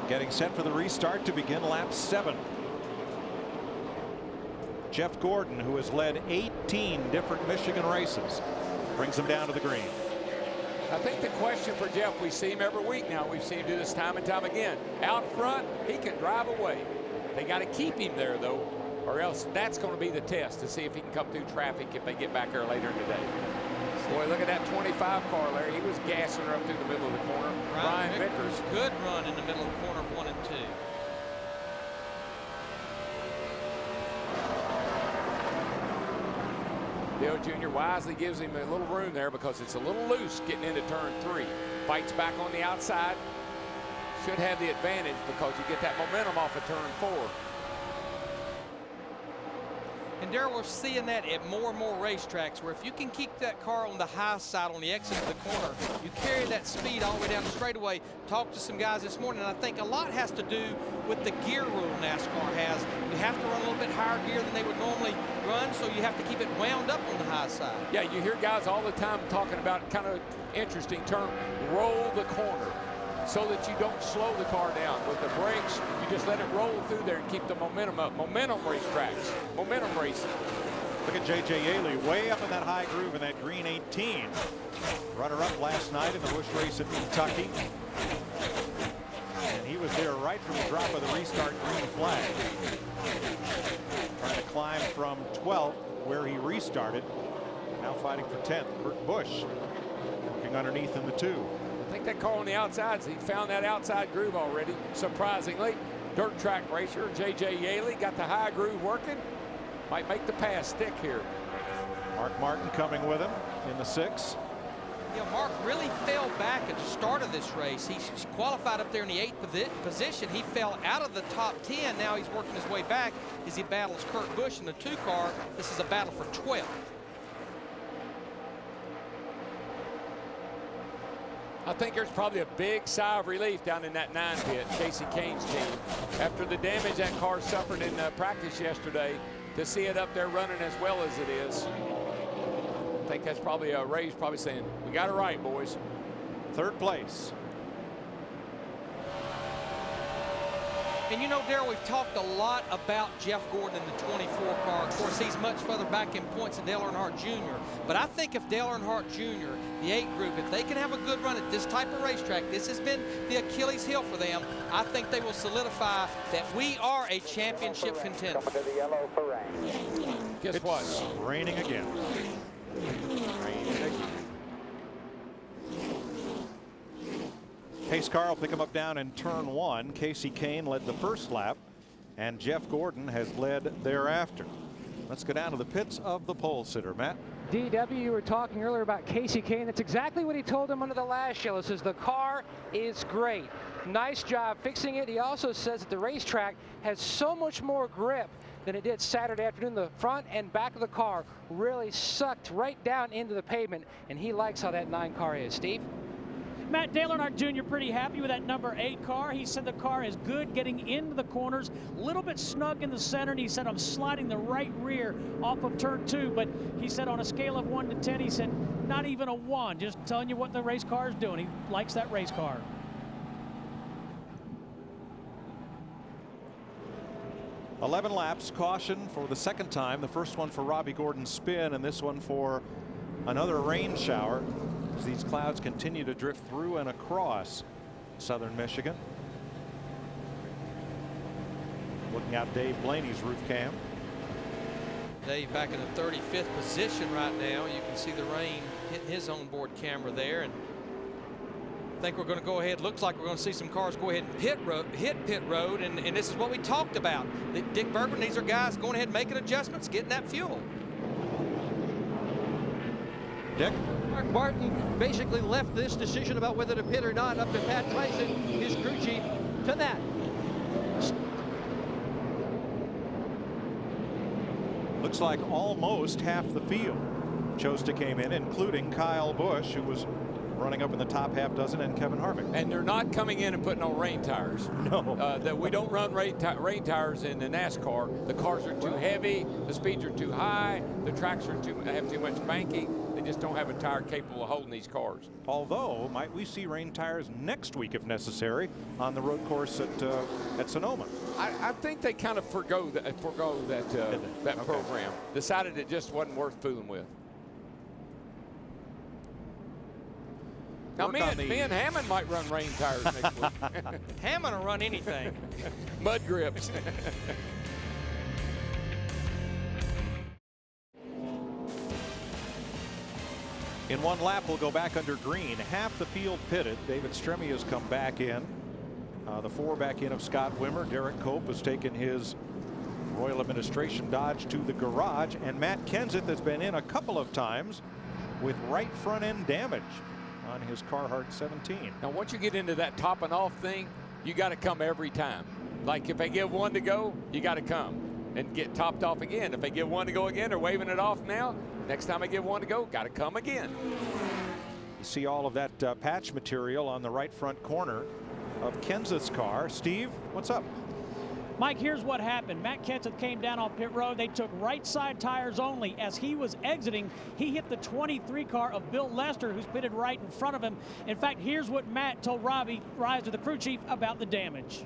Getting set for the restart to begin lap 7. Jeff Gordon, who has led 18 different Michigan races, brings him down to the green.
I think the question for Jeff, we see him every week now. We've seen him do this time and time again. Out front, he can drive away. They got to keep him there, though, or else that's going to be the test to see if he can come through traffic if they get back there later in the day. Boy, look at that 25 car, Larry. He was gassing her up through the middle of the corner. Ryan Vickers.
Good run in the middle of the corner, 1 and 2.
Dale Jr. wisely gives him a little room there because it's a little loose getting into turn 3. Fights back on the outside. Should have the advantage because you get that momentum off of turn 4.
And Darrell, we're seeing that at more and more racetracks where if you can keep that car on the high side on the exit of the corner, you carry that speed all the way down the straightaway. Talked to some guys this morning, and I think a lot has to do with the gear rule NASCAR has. You have to run a little bit higher gear than they would normally run, so you have to keep it wound up on the high side.
Yeah, you hear guys all the time talking about kind of interesting term, roll the corner, so that you don't slow the car down. With the brakes, you just let it roll through there and keep the momentum up. Momentum racetracks, momentum racing.
Look at J.J. Yaley way up in that high groove in that green 18. Runner-up last night in the Busch race in Kentucky. And he was there right from the drop of the restart green flag. Trying to climb from 12th where he restarted. Now fighting for 10th. Kurt Busch working underneath in the 2.
I think that car on the outside, he found that outside groove already, surprisingly. Dirt track racer J.J. Yaley got the high groove working. Might make the pass stick here.
Mark Martin coming with him in the 6.
Yeah, Mark really fell back at the start of this race. He qualified up there in the 8th position. He fell out of the top 10. Now he's working his way back as he battles Kurt Busch in the 2 car. This is a battle for 12th.
I think there's probably a big sigh of relief down in that 9 pit, Casey Kane's team. After the damage that car suffered in practice yesterday, to see it up there running as well as it is. I think that's probably Ray's probably saying, we got it right, boys.
3rd place.
And you know, Darrell, we've talked a lot about Jeff Gordon in the 24 car. Of course, he's much further back in points than Dale Earnhardt Jr. But I think if Dale Earnhardt Jr., the 8 group, if they can have a good run at this type of racetrack, this has been the Achilles heel for them, I think they will solidify that we are a championship contender.
Guess
it's
what?
Raining again. Raining again. Pace car will pick him up down in turn 1. Casey Kane led the first lap, and Jeff Gordon has led thereafter. Let's go down to the pits of the pole sitter. Matt?
DW, you were talking earlier about Casey Kane. That's exactly what he told him under the last yellow. Says the car is great. Nice job fixing it. He also says that the racetrack has so much more grip than it did Saturday afternoon. The front and back of the car really sucked right down into the pavement, and he likes how that 9 car is. Steve?
Matt Dale Earnhardt Jr. pretty happy with that number 8 car. He said the car is good getting into the corners, a little bit snug in the center, and he said I'm sliding the right rear off of turn 2, but he said on a scale of 1 to 10, he said not even a 1, just telling you what the race car is doing. He likes that race car.
"11 laps, caution for the second time. The first one for Robbie Gordon's spin, and this one for another rain shower as these clouds continue to drift through and across southern Michigan." Looking out Dave Blaney's roof cam.
Dave back in the 35th position right now. You can see the rain hitting his onboard camera there, and I think we're going to go ahead. Looks like we're going to see some cars go ahead and hit pit road, and this is what we talked about. Dick Bergman, these are guys going ahead and making adjustments, getting that fuel.
Dick?
Mark Martin basically left this decision about whether to pit or not up to Pat Tyson, his crew chief, to that.
Looks like almost half the field chose to came in, including Kyle Busch, who was running up in the top half dozen, and Kevin Harvick.
And they're not coming in and putting on rain tires.
No.
That we don't run rain tires in the NASCAR. The cars are too heavy, the speeds are too high, the tracks are have too much banking. They just don't have a tire capable of holding these cars.
Although, might we see rain tires next week if necessary on the road course at Sonoma?
I think they kind of forgo that program. Decided it just wasn't worth fooling with. Now, me and Hammond might run rain tires next week.
Hammond will run anything.
Mud grips.
In one lap, we'll go back under green. Half the field pitted. David Stremme has come back in. The 4 back in of Scott Wimmer. Derek Cope has taken his Royal Administration Dodge to the garage. And Matt Kenseth has been in a couple of times with right front end damage on his Carhartt 17.
Now, once you get into that topping off thing, you got to come every time. Like if they give 1 to go, you got to come and get topped off again. If they give 1 to go again, they're waving it off now. Next time I give 1 to go, got to come again.
You see all of that patch material on the right front corner of Kenseth's car. Steve, what's up?
Mike, here's what happened. Matt Kenseth came down on pit road. They took right side tires only. As he was exiting, he hit the 23 car of Bill Lester, who's pitted right in front of him. In fact, here's what Matt told Robbie Reiser, the crew chief, about the damage.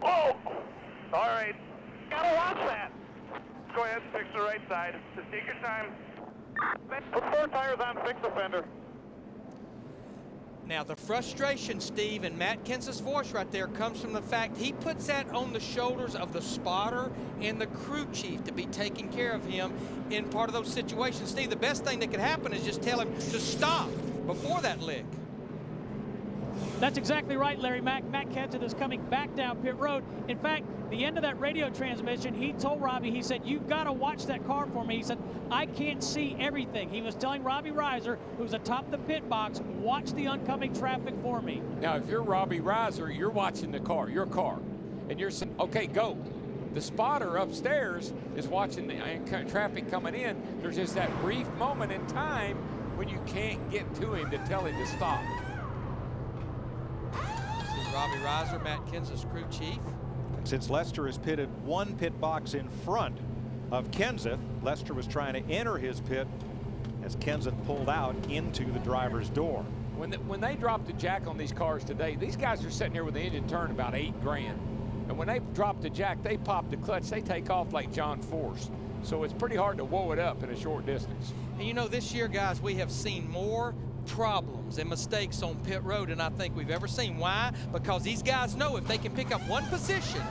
Oh! All right. Gotta watch that. Go ahead and fix the right side. Just take your time. Put 4 tires on, fix the fender.
Now, the frustration, Steve, in Matt Kenseth's voice right there comes from the fact he puts that on the shoulders of the spotter and the crew chief to be taking care of him in part of those situations. Steve, the best thing that could happen is just tell him to stop before that lick.
That's exactly right, Larry. Matt Kenseth is coming back down pit road. In fact, the end of that radio transmission, he told Robbie, he said, you've got to watch that car for me. He said, I can't see everything. He was telling Robbie Reiser, who's atop the pit box, watch the oncoming traffic for me.
Now, if you're Robbie Reiser, you're watching the car, your car, and you're saying, okay, go. The spotter upstairs is watching the traffic coming in. There's just that brief moment in time when you can't get to him to tell him to stop.
This is Robbie Reiser, Matt Kenseth's crew chief.
And since Lester has pitted 1 pit box in front of Kenseth, Lester was trying to enter his pit as Kenseth pulled out into the driver's door.
When they dropped the jack on these cars today, these guys are sitting here with the engine turned about $8 grand. And when they drop the jack, they pop the clutch, they take off like John Force. So it's pretty hard to woe it up in a short distance.
And you know, this year, guys, we have seen more problems and mistakes on pit road than I think we've ever seen. Why? Because these guys know if they can pick up 1 position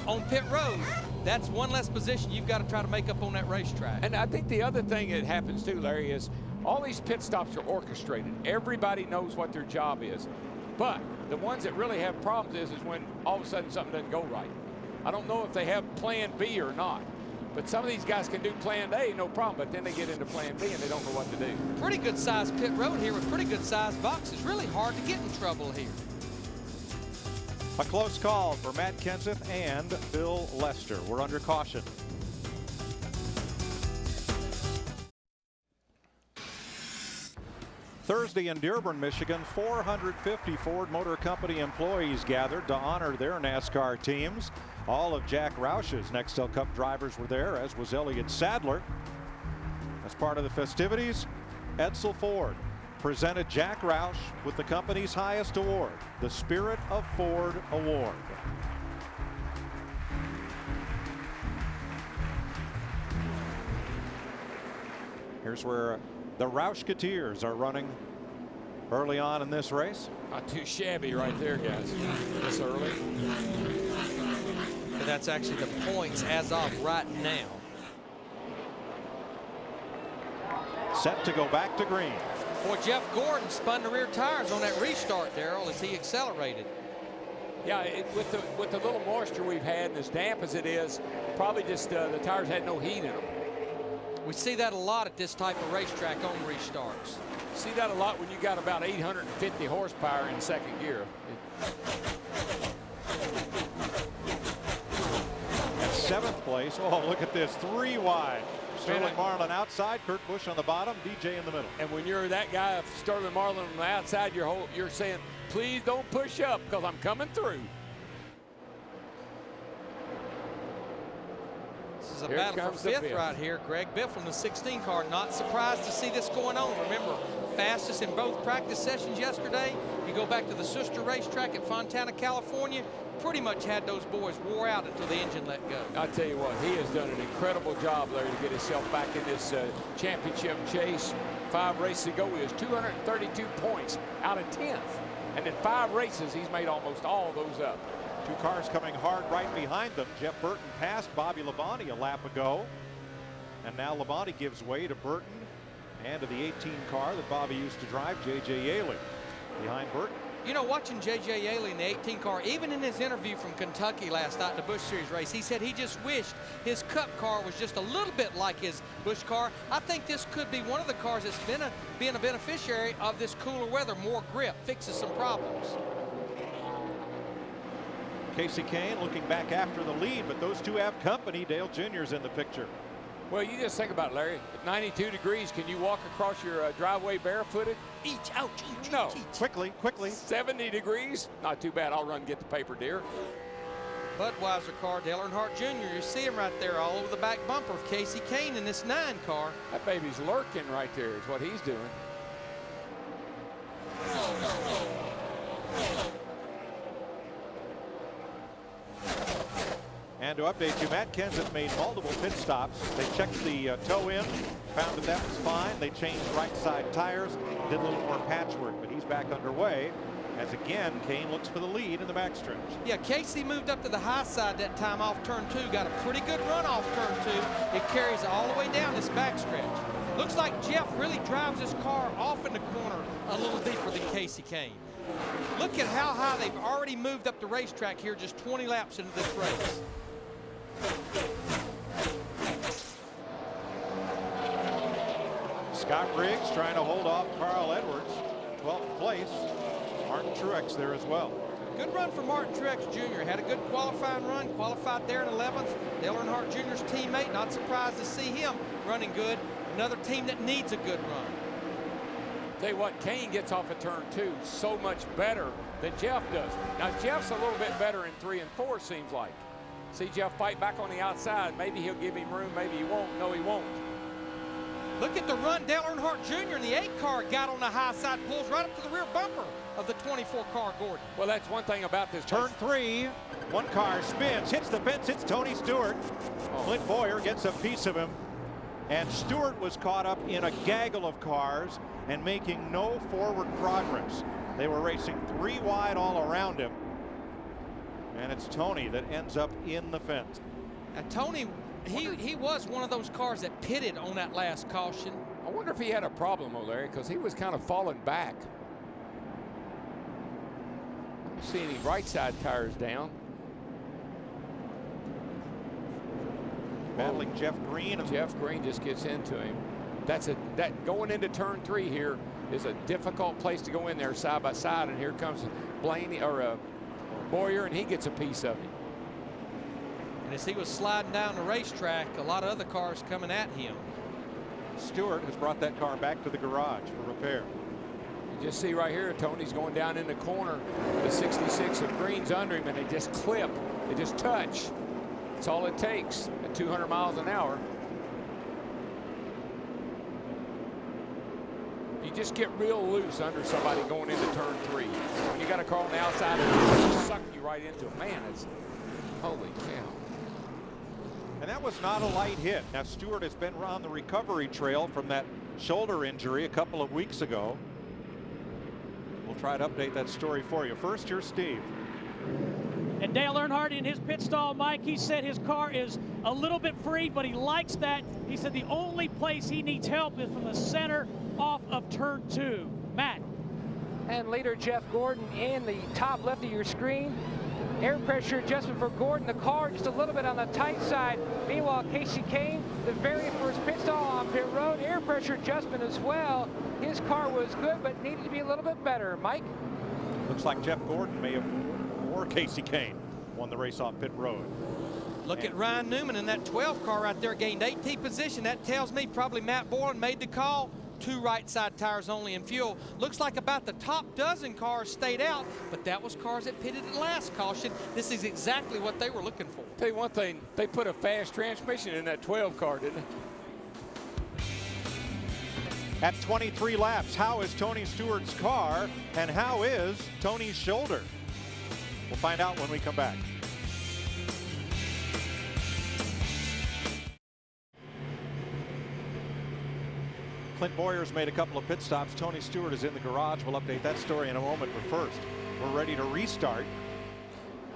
on pit road, that's 1 less position you've got to try to make up on that racetrack.
And I think the other thing that happens too, Larry, is all these pit stops are orchestrated. Everybody knows what their job is. But the ones that really have problems is when all of a sudden something doesn't go right. I don't know if they have plan B or not. But some of these guys can do plan A, no problem, but then they get into plan B and they don't know what to do.
Pretty good sized pit road here with pretty good sized boxes. Really hard to get in trouble here.
A close call for Matt Kenseth and Bill Lester. We're under caution. Thursday in Dearborn, Michigan, 450 Ford Motor Company employees gathered to honor their NASCAR teams. All of Jack Roush's Nextel Cup drivers were there, as was Elliott Sadler. As part of the festivities, Edsel Ford presented Jack Roush with the company's highest award, the Spirit of Ford Award. Here's where the Roushketeers are running early on in this race.
Not too shabby right there, guys, this early.
And that's actually the points as of right now.
Set to go back to green.
Boy, Jeff Gordon spun the rear tires on that restart, Darrell, as he accelerated.
Yeah, with the little moisture we've had and as damp as it is, probably just the tires had no heat in them.
We see that a lot at this type of racetrack on restarts.
See that a lot when you got about 850 horsepower in second gear.
At 7th place, oh, look at this, 3 wide. Sterling Marlin outside, Kurt Busch on the bottom, DJ in the middle.
And when you're that guy, Sterling Marlin on the outside, you're saying, please don't push up because I'm coming through.
This is a battle for 5th right here. Greg Biffle in the 16 car. Not surprised to see this going on. Remember, fastest in both practice sessions yesterday. You go back to the sister racetrack at Fontana, California. Pretty much had those boys wore out until the engine let go.
I tell you what, he has done an incredible job, Larry, to get himself back in this championship chase. 5 races ago, he was 232 points out of 10th. And in 5 races, he's made almost all those up.
2 cars coming hard right behind them. Jeff Burton passed Bobby Labonte a lap ago. And now Labonte gives way to Burton and to the 18 car that Bobby used to drive, J.J. Yaley, behind Burton.
You know, watching J.J. Yaley in the 18 car, even in his interview from Kentucky last night in the Busch Series race, he said he just wished his Cup car was just a little bit like his Busch car. I think this could be one of the cars that's being a beneficiary of this cooler weather. More grip fixes some problems.
Casey Kane looking back after the lead, but those two have company. Dale Jr.'s in the picture.
Well, you just think about it, Larry. At 92 degrees, can you walk across your driveway barefooted?
Ouch,
no.
Quickly.
70 degrees? Not too bad. I'll run and get the paper, dear.
Budweiser car, Dale Earnhardt Jr. You see him right there all over the back bumper of Casey Kane in this 9 car.
That baby's lurking right there is what he's doing.
And to update you, Matt Kenseth made multiple pit stops. They checked the toe in, found that that was fine. They changed right side tires, did a little more patchwork, but he's back underway as again Kane looks for the lead in the backstretch.
Yeah, Casey moved up to the high side that time off turn 2, got a pretty good run off turn 2. It carries all the way down this backstretch. Looks like Jeff really drives his car off in the corner a little deeper than Casey Kane. Look at how high they've already moved up the racetrack here just 20 laps into this race.
Scott Riggs trying to hold off Carl Edwards. 12th place. Martin Truex there as well.
Good run for Martin Truex Jr. Had a good qualifying run. Qualified there in 11th. Dale Earnhardt Jr.'s teammate. Not surprised to see him running good. Another team that needs a good run.
Tell you what, Kane gets off at turn 2 so much better than Jeff does. Now, Jeff's a little bit better in 3 and 4, seems like. See Jeff fight back on the outside. Maybe he'll give him room, maybe he won't. No, he won't.
Look at the run Dale Earnhardt Jr. in the 8 car got on the high side, pulls right up to the rear bumper of the 24 car Gordon.
Well, that's one thing about this.
Turn 3, 1 car spins, hits the fence, hits Tony Stewart. Clint Boyer gets a piece of him. And Stewart was caught up in a gaggle of cars and making no forward progress. They were racing 3 wide all around him. And it's Tony that ends up in the fence.
Now, Tony, he was one of those cars that pitted on that last caution.
I wonder if he had a problem, O'Leary, because he was kind of falling back. I don't see any right side tires down.
Battling Jeff Green.
Jeff Green just gets into him. That going into turn 3 here is a difficult place to go in there side by side, and here comes Blaney or Boyer, and he gets a piece of him.
And as he was sliding down the racetrack, a lot of other cars coming at him.
Stewart has brought that car back to the garage for repair.
just see right here, Tony's going down in the corner. The 66 of green's under him, and they just clip. They just touch. That's all it takes at 200 miles an hour. You just get real loose under somebody going into turn 3. When you got a car on the outside, it'll suck you right into it. Man, it's holy cow.
And that was not a light hit. Now, Stewart has been on the recovery trail from that shoulder injury a couple of weeks ago. We'll try to update that story for you. First, here's Steve.
And Dale Earnhardt in his pit stall, Mike, he said his car is a little bit free, but he likes that. He said the only place he needs help is from the center off of turn 2. Matt.
And leader Jeff Gordon in the top left of your screen. Air pressure adjustment for Gordon. The car just a little bit on the tight side. Meanwhile, Casey Kane, the very first pit stall on pit road, air pressure adjustment as well. His car was good, but needed to be a little bit better. Mike?
Looks like Jeff Gordon may have, or Casey Kane, won the race off pit road.
Look at Ryan Newman in that 12 car right there, gained 18th position. That tells me probably Matt Boylan made the call. 2 right side tires only in fuel. Looks like about the top dozen cars stayed out, but that was cars that pitted at last caution. This is exactly what they were looking for.
Tell you one thing, they put a fast transmission in that 12 car, didn't they?
At 23 laps, how is Tony Stewart's car and how is Tony's shoulder? We'll find out when we come back. Clint Boyer's made a couple of pit stops. Tony Stewart is in the garage. We'll update that story in a moment, but first, we're ready to restart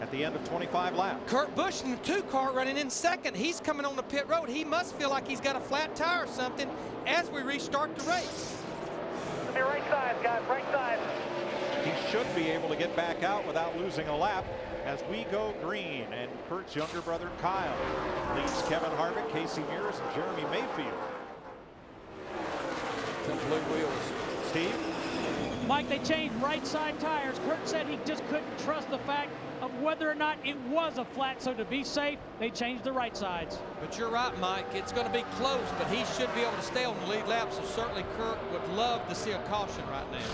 at the end of 25 laps.
Kurt Busch in the 2 car running in second. He's coming on the pit road. He must feel like he's got a flat tire or something as we restart the race.
To the right side, guys, right side.
He should be able to get back out without losing a lap as we go green. And Kurt's younger brother, Kyle, leads Kevin Harvick, Casey Mears, and Jeremy Mayfield.
Some blue wheels.
Steve?
Mike, they changed right side tires. Kurt said he just couldn't trust the fact of whether or not it was a flat, so to be safe, they changed the right sides.
But you're right, Mike. It's going to be close, but he should be able to stay on the lead lap, so certainly Kurt would love to see a caution right now.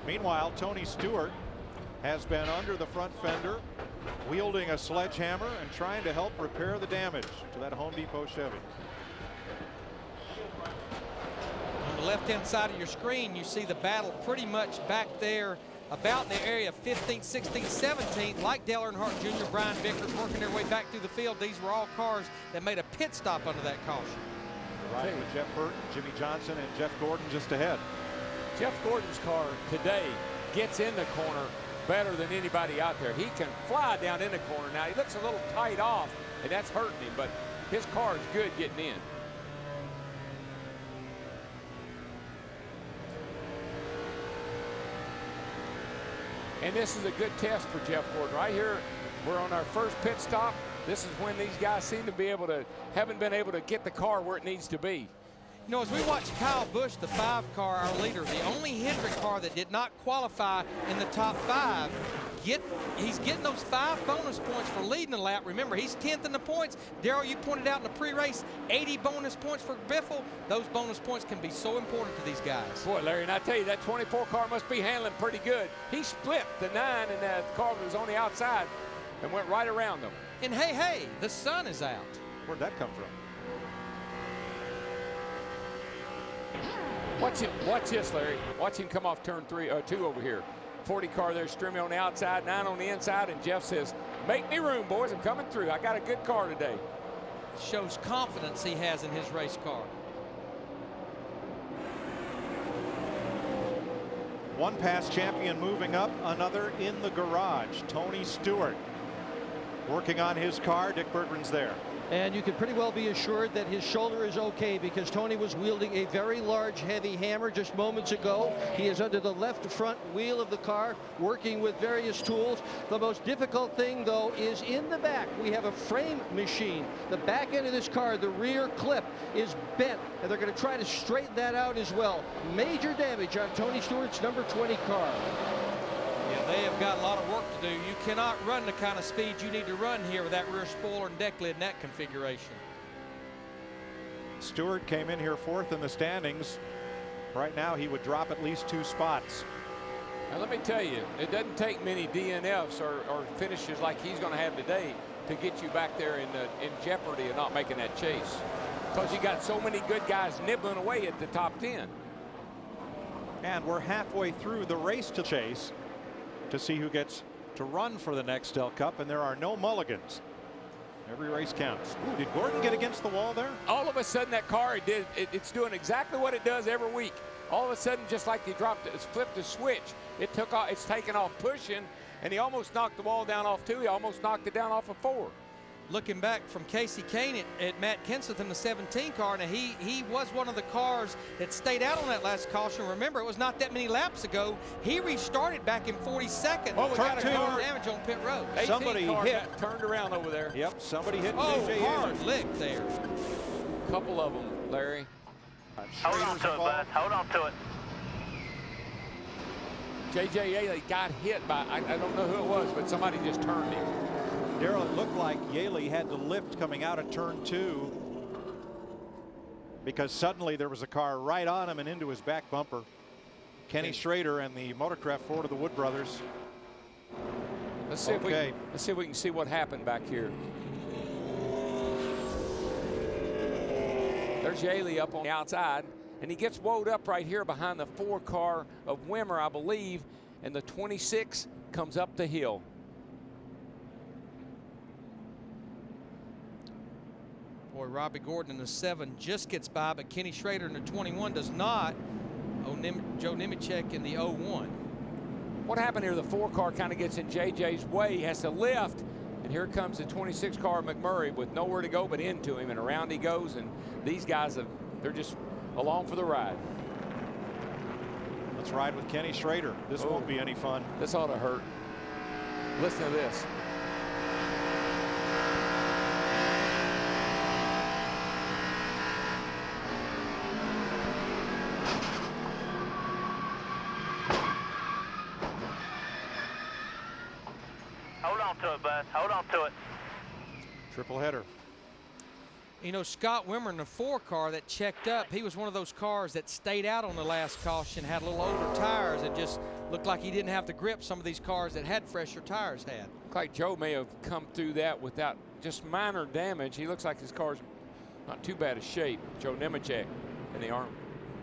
Meanwhile, Tony Stewart has been under the front fender, wielding a sledgehammer and trying to help repair the damage to that Home Depot Chevy.
On the left-hand side of your screen, you see the battle pretty much back there about in the area of 15th, 16th, 17th, like Dale Earnhardt Jr., Brian Vickers working their way back through the field. These were all cars that made a pit stop under that caution.
Right with Jeff Burton, Jimmy Johnson, and Jeff Gordon just ahead.
Jeff Gordon's car today gets in the corner better than anybody out there. He can fly down in the corner. Now, he looks a little tight off, and that's hurting him, but his car is good getting in. And this is a good test for Jeff Gordon. Right here, we're on our first pit stop. This is when these guys seem to be able to, haven't been able to get the car where it needs to be.
You know, as we watch Kyle Busch, the 5 car, our leader, the only Hendrick car that did not qualify in the top 5, he's getting those 5 bonus points for leading the lap. Remember, he's 10th in the points. Darrell, you pointed out in the pre-race, 80 bonus points for Biffle. Those bonus points can be so important to these guys.
Boy, Larry, and I tell you, that 24 car must be handling pretty good. He split the 9 and the car that was on the outside and went right around them.
And hey, the sun is out.
Where'd that come from?
Watch this, Larry. Watch him come off turn 2 over here. 40 car there, Strimmy on the outside, 9 on the inside, and Jeff says, make me room, boys, I'm coming through. I got a good car today.
Shows confidence he has in his race car.
One past champion moving up, another in the garage. Tony Stewart working on his car. Dick Berggren's there.
And you can pretty well be assured that his shoulder is okay because Tony was wielding a very large, heavy hammer just moments ago. He is under the left front wheel of the car, working with various tools. The most difficult thing, though, is in the back. We have a frame machine. The back end of this car, the rear clip, is bent, and they're going to try to straighten that out as well. Major damage on Tony Stewart's number 20 car.
Yeah, they have got a lot of work to do. You cannot run the kind of speed you need to run here with that rear spoiler and deck lid in that configuration.
Stewart came in here 4th in the standings Right now, he would drop at least 2 spots.
Now, let me tell you, it doesn't take many DNFs or finishes like he's going to have today to get you back there in jeopardy of not making that chase. Because you got so many good guys nibbling away at the top 10.
And we're halfway through the race to chase to see who gets to run for the Nextel Cup, and there are no mulligans. Every race counts. Ooh, did Gordon get against the wall there?
All of a sudden, that car, it's doing exactly what it does every week. All of a sudden, just like he flipped the switch, it's taken off pushing, and he almost knocked the wall down off 2. He almost knocked it down off of 4.
Looking back from Casey Kane at Matt Kenseth in the 17 car, now he was one of the cars that stayed out on that last caution. Remember, it was not that many laps ago. He restarted back in 42nd.
Oh, we got a car
damage on pit road.
Somebody hit.
Turned around over there.
Yep, somebody hit.
Hard lick there.
Couple of them, Larry.
Hold on to it, bud. Hold on to it.
J.J. Yaley got hit by, I don't know who it was, but somebody just turned him.
Darrell, it looked like Yaley had to lift coming out of turn 2 because suddenly there was a car right on him and into his back bumper. Kenny Schrader and the Motorcraft Ford of the Wood brothers.
Let's see if we can see what happened back here. There's Yaley up on the outside, and he gets woed up right here behind the 4 car of Wimmer, I believe, and the 26 comes up the hill.
Boy, Robbie Gordon in the 7 just gets by, but Kenny Schrader in the 21 does not. Joe Nemechek in the 01.
What happened here? The 4 car kind of gets in JJ's way. He has to lift, and here comes the 26 car McMurray with nowhere to go but into him, and around he goes, and these guys, they're just along for the ride.
Let's ride with Kenny Schrader. This won't be any fun.
This ought to hurt. Listen to this.
Hold on to it, bud. Hold on to it.
Triple header.
You know, Scott Wimmer in the 4 car that checked up, he was one of those cars that stayed out on the last caution, had a little older tires, and just looked like he didn't have to grip some of these cars that had fresher tires had.
Looks like Joe may have come through that without just minor damage. He looks like his car's not too bad a shape. Joe Nemechek in the Army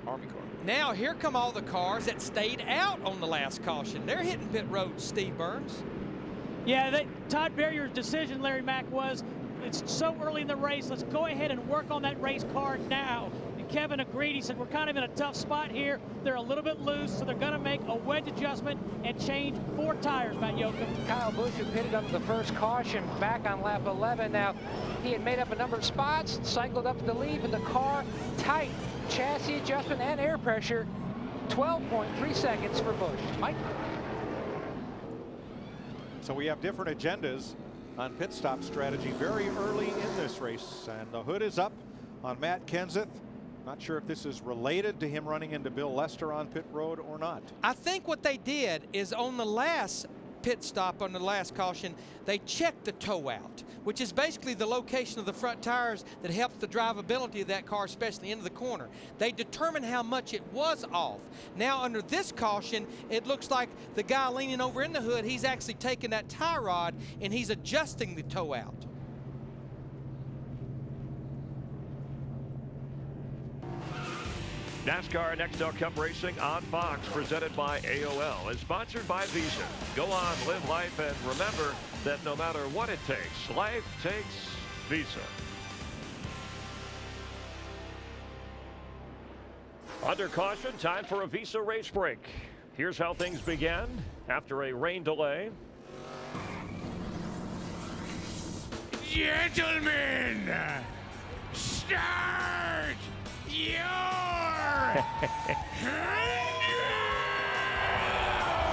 car.
Now here come all the cars that stayed out on the last caution. They're hitting pit road, Steve Burns.
Yeah, Todd Berrier's decision, Larry Mack, was it's so early in the race, let's go ahead and work on that race car now. And Kevin agreed. He said, we're kind of in a tough spot here. They're a little bit loose, so they're going to make a wedge adjustment and change 4 tires, Matt Yoakum.
Kyle Busch, who pitted under the first caution, back on lap 11. Now, he had made up a number of spots, cycled up to the lead, but the car tight. Chassis adjustment and air pressure, 12.3 seconds for Busch. Mike?
So we have different agendas on pit stop strategy very early in this race, and the hood is up on Matt Kenseth. Not sure if this is related to him running into Bill Lester on pit road or not.
I think what they did is on the last pit stop on the last caution, they checked the toe out, which is basically the location of the front tires that helps the drivability of that car, especially into the corner. They determined how much it was off. Now under this caution, it looks like the guy leaning over in the hood, he's actually taking that tie rod and he's adjusting the toe out.
NASCAR Nextel Cup Racing on Fox, presented by AOL, is sponsored by Visa. Go on, live life, and remember that no matter what it takes, life takes Visa. Under caution, time for a Visa race break. Here's how things began after a rain delay.
Gentlemen, start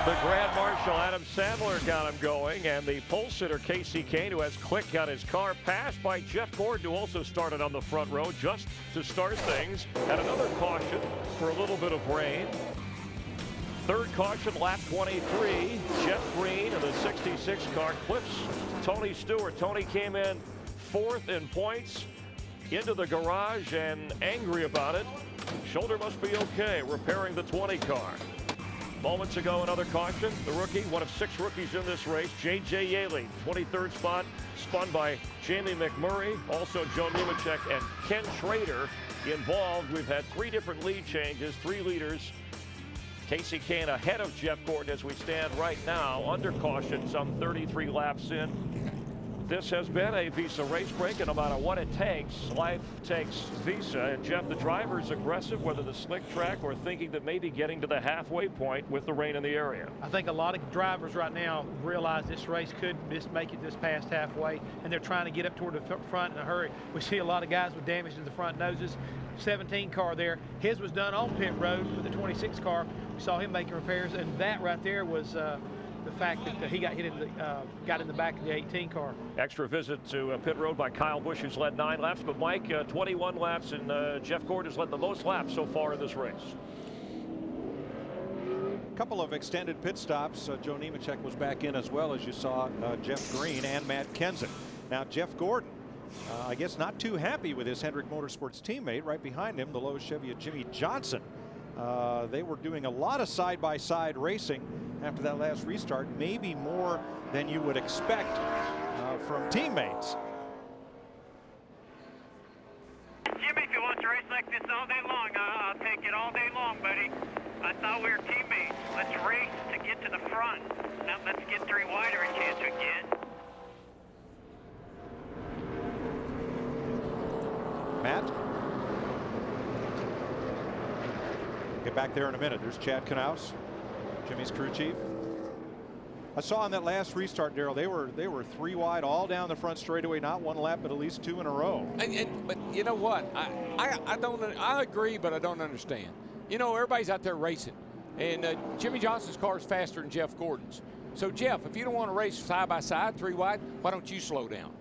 The Grand Marshal Adam Sandler got him going, and the pole sitter Casey Kane, who has Click, got his car passed by Jeff Gordon, who also started on the front row just to start things. Had another caution for a little bit of rain. Third caution, lap 23. Jeff Green of the 66 car clips Tony Stewart. Tony came in 4th in points into the garage and angry about it. Shoulder must be okay. Repairing the 20 car. Moments ago, another caution. The rookie, one of 6 rookies in this race, J.J. Yaley, 23rd spot, spun by Jamie McMurray. Also, Joe Nemechek and Ken Schrader involved. We've had 3 different lead changes, 3 leaders. Casey Kane ahead of Jeff Gordon as we stand right now, under caution, some 33 laps in. This has been a Visa race break, and no matter what it takes, life takes Visa. And Jeff, the driver's aggressive, whether the slick track or thinking that maybe getting to the halfway point with the rain in the area.
I think a lot of drivers right now realize this race could just make it this past halfway, and they're trying to get up toward the front in a hurry. We see a lot of guys with damage to the front noses. 17 car there. His was done on pit road with the 26 car. We saw him making repairs, and that right there was the fact that he got hit in the got in the back of the 18 car.
Extra visit to pit road by Kyle Busch, who's led 9 laps. But Mike, 21 laps, and Jeff Gordon has led the most laps so far in this race.
A couple of extended pit stops. Joe Nemechek was back in as well, as you saw Jeff Green and Matt Kenseth. Now Jeff Gordon, I guess not too happy with his Hendrick Motorsports teammate right behind him, the Lowe's Chevy of Jimmy Johnson. They were doing a lot of side-by-side racing after that last restart, maybe more than you would expect from teammates.
Jimmy, if you want to race like this all day long, I'll take it all day long, buddy. I thought we were teammates. Let's race to get to the front. Now let's get 3 wider a chance again.
Matt? Get back there in a minute. There's Chad Knaus, Jimmy's crew chief. I saw on that last restart, Darrell, they were 3 wide all down the front straightaway, not 1 lap, but at least 2 in a row.
But you know what? I agree, but I don't understand. You know, everybody's out there racing, and Jimmy Johnson's car is faster than Jeff Gordon's. So Jeff, if you don't want to race side by side, 3 wide, why don't you slow down?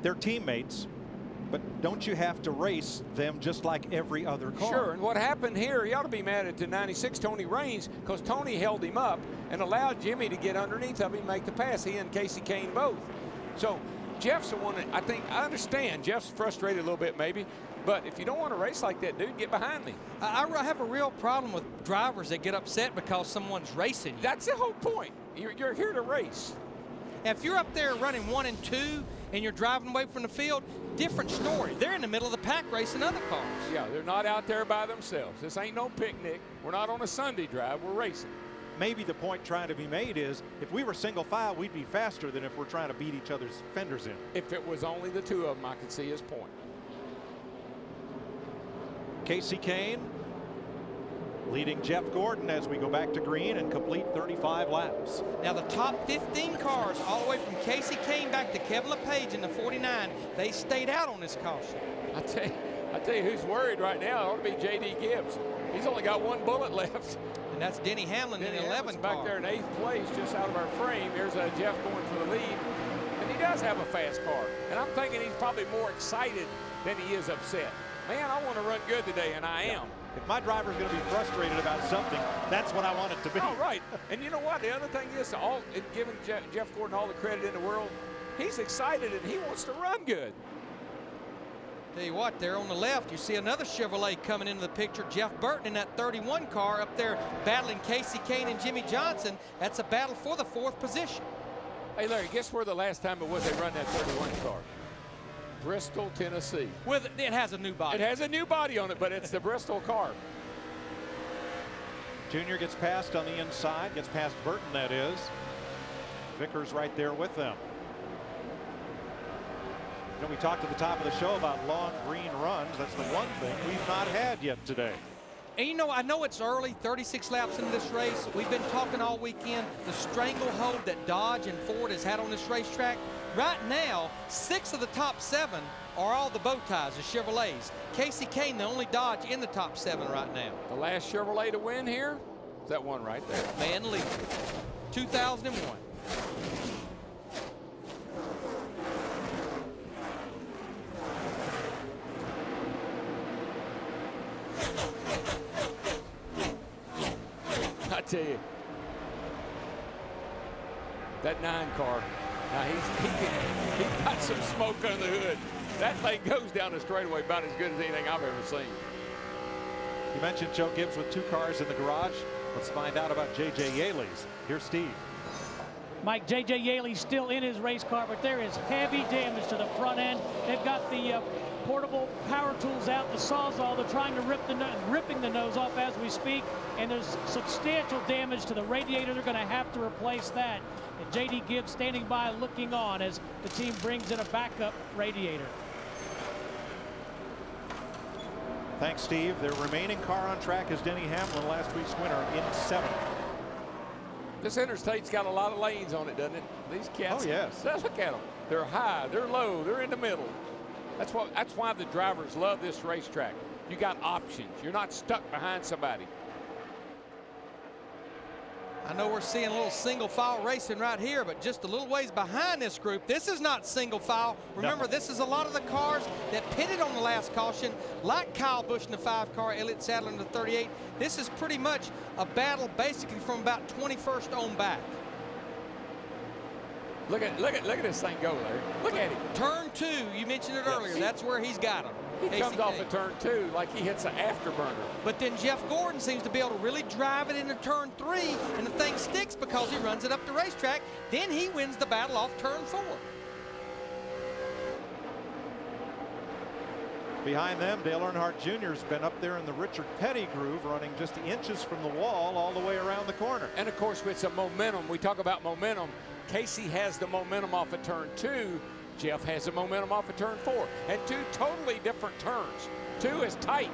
They're teammates, but don't you have to race them just like every other car?
Sure, and what happened here, he ought to be mad at the 96 Tony Raines, because Tony held him up and allowed Jimmy to get underneath of him and make the pass. He and Casey Kane both. So Jeff's the one that I understand. Jeff's frustrated a little bit maybe, but if you don't want to race like that, dude, get behind me.
I have a real problem with drivers that get upset because someone's racing you.
That's the whole point. You're here to race.
If you're up there running 1 and 2 and you're driving away from the field, different story. They're in the middle of the pack racing other cars.
Yeah, they're not out there by themselves. This ain't no picnic. We're not on a Sunday drive. We're racing.
Maybe the point trying to be made is if we were single file, we'd be faster than if we're trying to beat each other's fenders in.
If it was only the 2 of them, I could see his point.
Casey Kane leading Jeff Gordon as we go back to green and complete 35 laps.
Now the top 15 cars, all the way from Casey Kane back to Kevin LePage in the 49, they stayed out on this caution.
I tell you who's worried right now. It ought to be J.D. Gibbs. He's only got 1 bullet left.
And that's Denny Hamlin in the 11th
back
car.
there in 8th place, just out of our frame. Here's Jeff going for the lead. And he does have a fast car. And I'm thinking he's probably more excited than he is upset. Man, I want to run good today, and I am.
If my driver's going to be frustrated about something, that's what I want it to be.
Oh, right. And you know what? The other thing is, giving Jeff Gordon all the credit in the world, he's excited and he wants to run good.
Tell you what, there on the left, you see another Chevrolet coming into the picture. Jeff Burton in that 31 car up there battling Casey Kane and Jimmy Johnson. That's a battle for the 4th position.
Hey, Larry, guess where the last time it was they run that 31 car? Bristol, Tennessee.
It has a new body.
It has a new body on it, but it's the Bristol car.
Junior gets past on the inside, gets past Burton, that is. Vickers right there with them. You know, we talked at the top of the show about long green runs. That's the one thing we've not had yet today.
And you know, I know it's early, 36 laps into this race. We've been talking all weekend, the stranglehold that Dodge and Ford has had on this racetrack. Right now, 6 of the top 7 are all the bow ties, the Chevrolets. Casey Kane, the only Dodge in the top 7 right now.
The last Chevrolet to win here is that one right there.
Van Lee, 2001.
I tell you, that 9 car, now he's got some smoke under the hood. That thing goes down the straightaway about as good as anything I've ever seen.
You mentioned Joe Gibbs with 2 cars in the garage. Let's find out about J.J. Yaley's. Here's Steve.
Mike, J.J. Yaley's still in his race car, but there is heavy damage to the front end. They've got the portable power tools out, the Sawzall. They're trying to ripping the nose off as we speak, and there's substantial damage to the radiator. They're going to have to replace that. And J.D. Gibbs standing by looking on as the team brings in a backup radiator.
Thanks, Steve. Their remaining car on track is Denny Hamlin, last week's winner, in 7th.
This interstate's got a lot of lanes on it, doesn't it? These cats.
Oh, yes.
Look at them. They're high, they're low, they're in the middle. That's why the drivers love this racetrack. You got options. You're not stuck behind somebody.
I know we're seeing a little single file racing right here, but just a little ways behind this group. This is not single file. Remember, this is a lot of the cars that pitted on the last caution, like Kyle Busch in the 5 car, Elliott Sadler in the 38. This is pretty much a battle basically from about 21st on back.
Look at this thing go, Larry. Look at him.
Turn 2, you mentioned it earlier. That's where he's got him.
He comes off of turn 2 like he hits an afterburner.
But then Jeff Gordon seems to be able to really drive it into turn 3, and the thing sticks because he runs it up the racetrack. Then he wins the battle off turn 4.
Behind them, Dale Earnhardt Jr. has been up there in the Richard Petty groove, running just inches from the wall all the way around the corner.
And of course, with some momentum, we talk about momentum. Casey has the momentum off of turn 2. Jeff has the momentum off of turn 4. And 2 totally different turns. 2 is tight.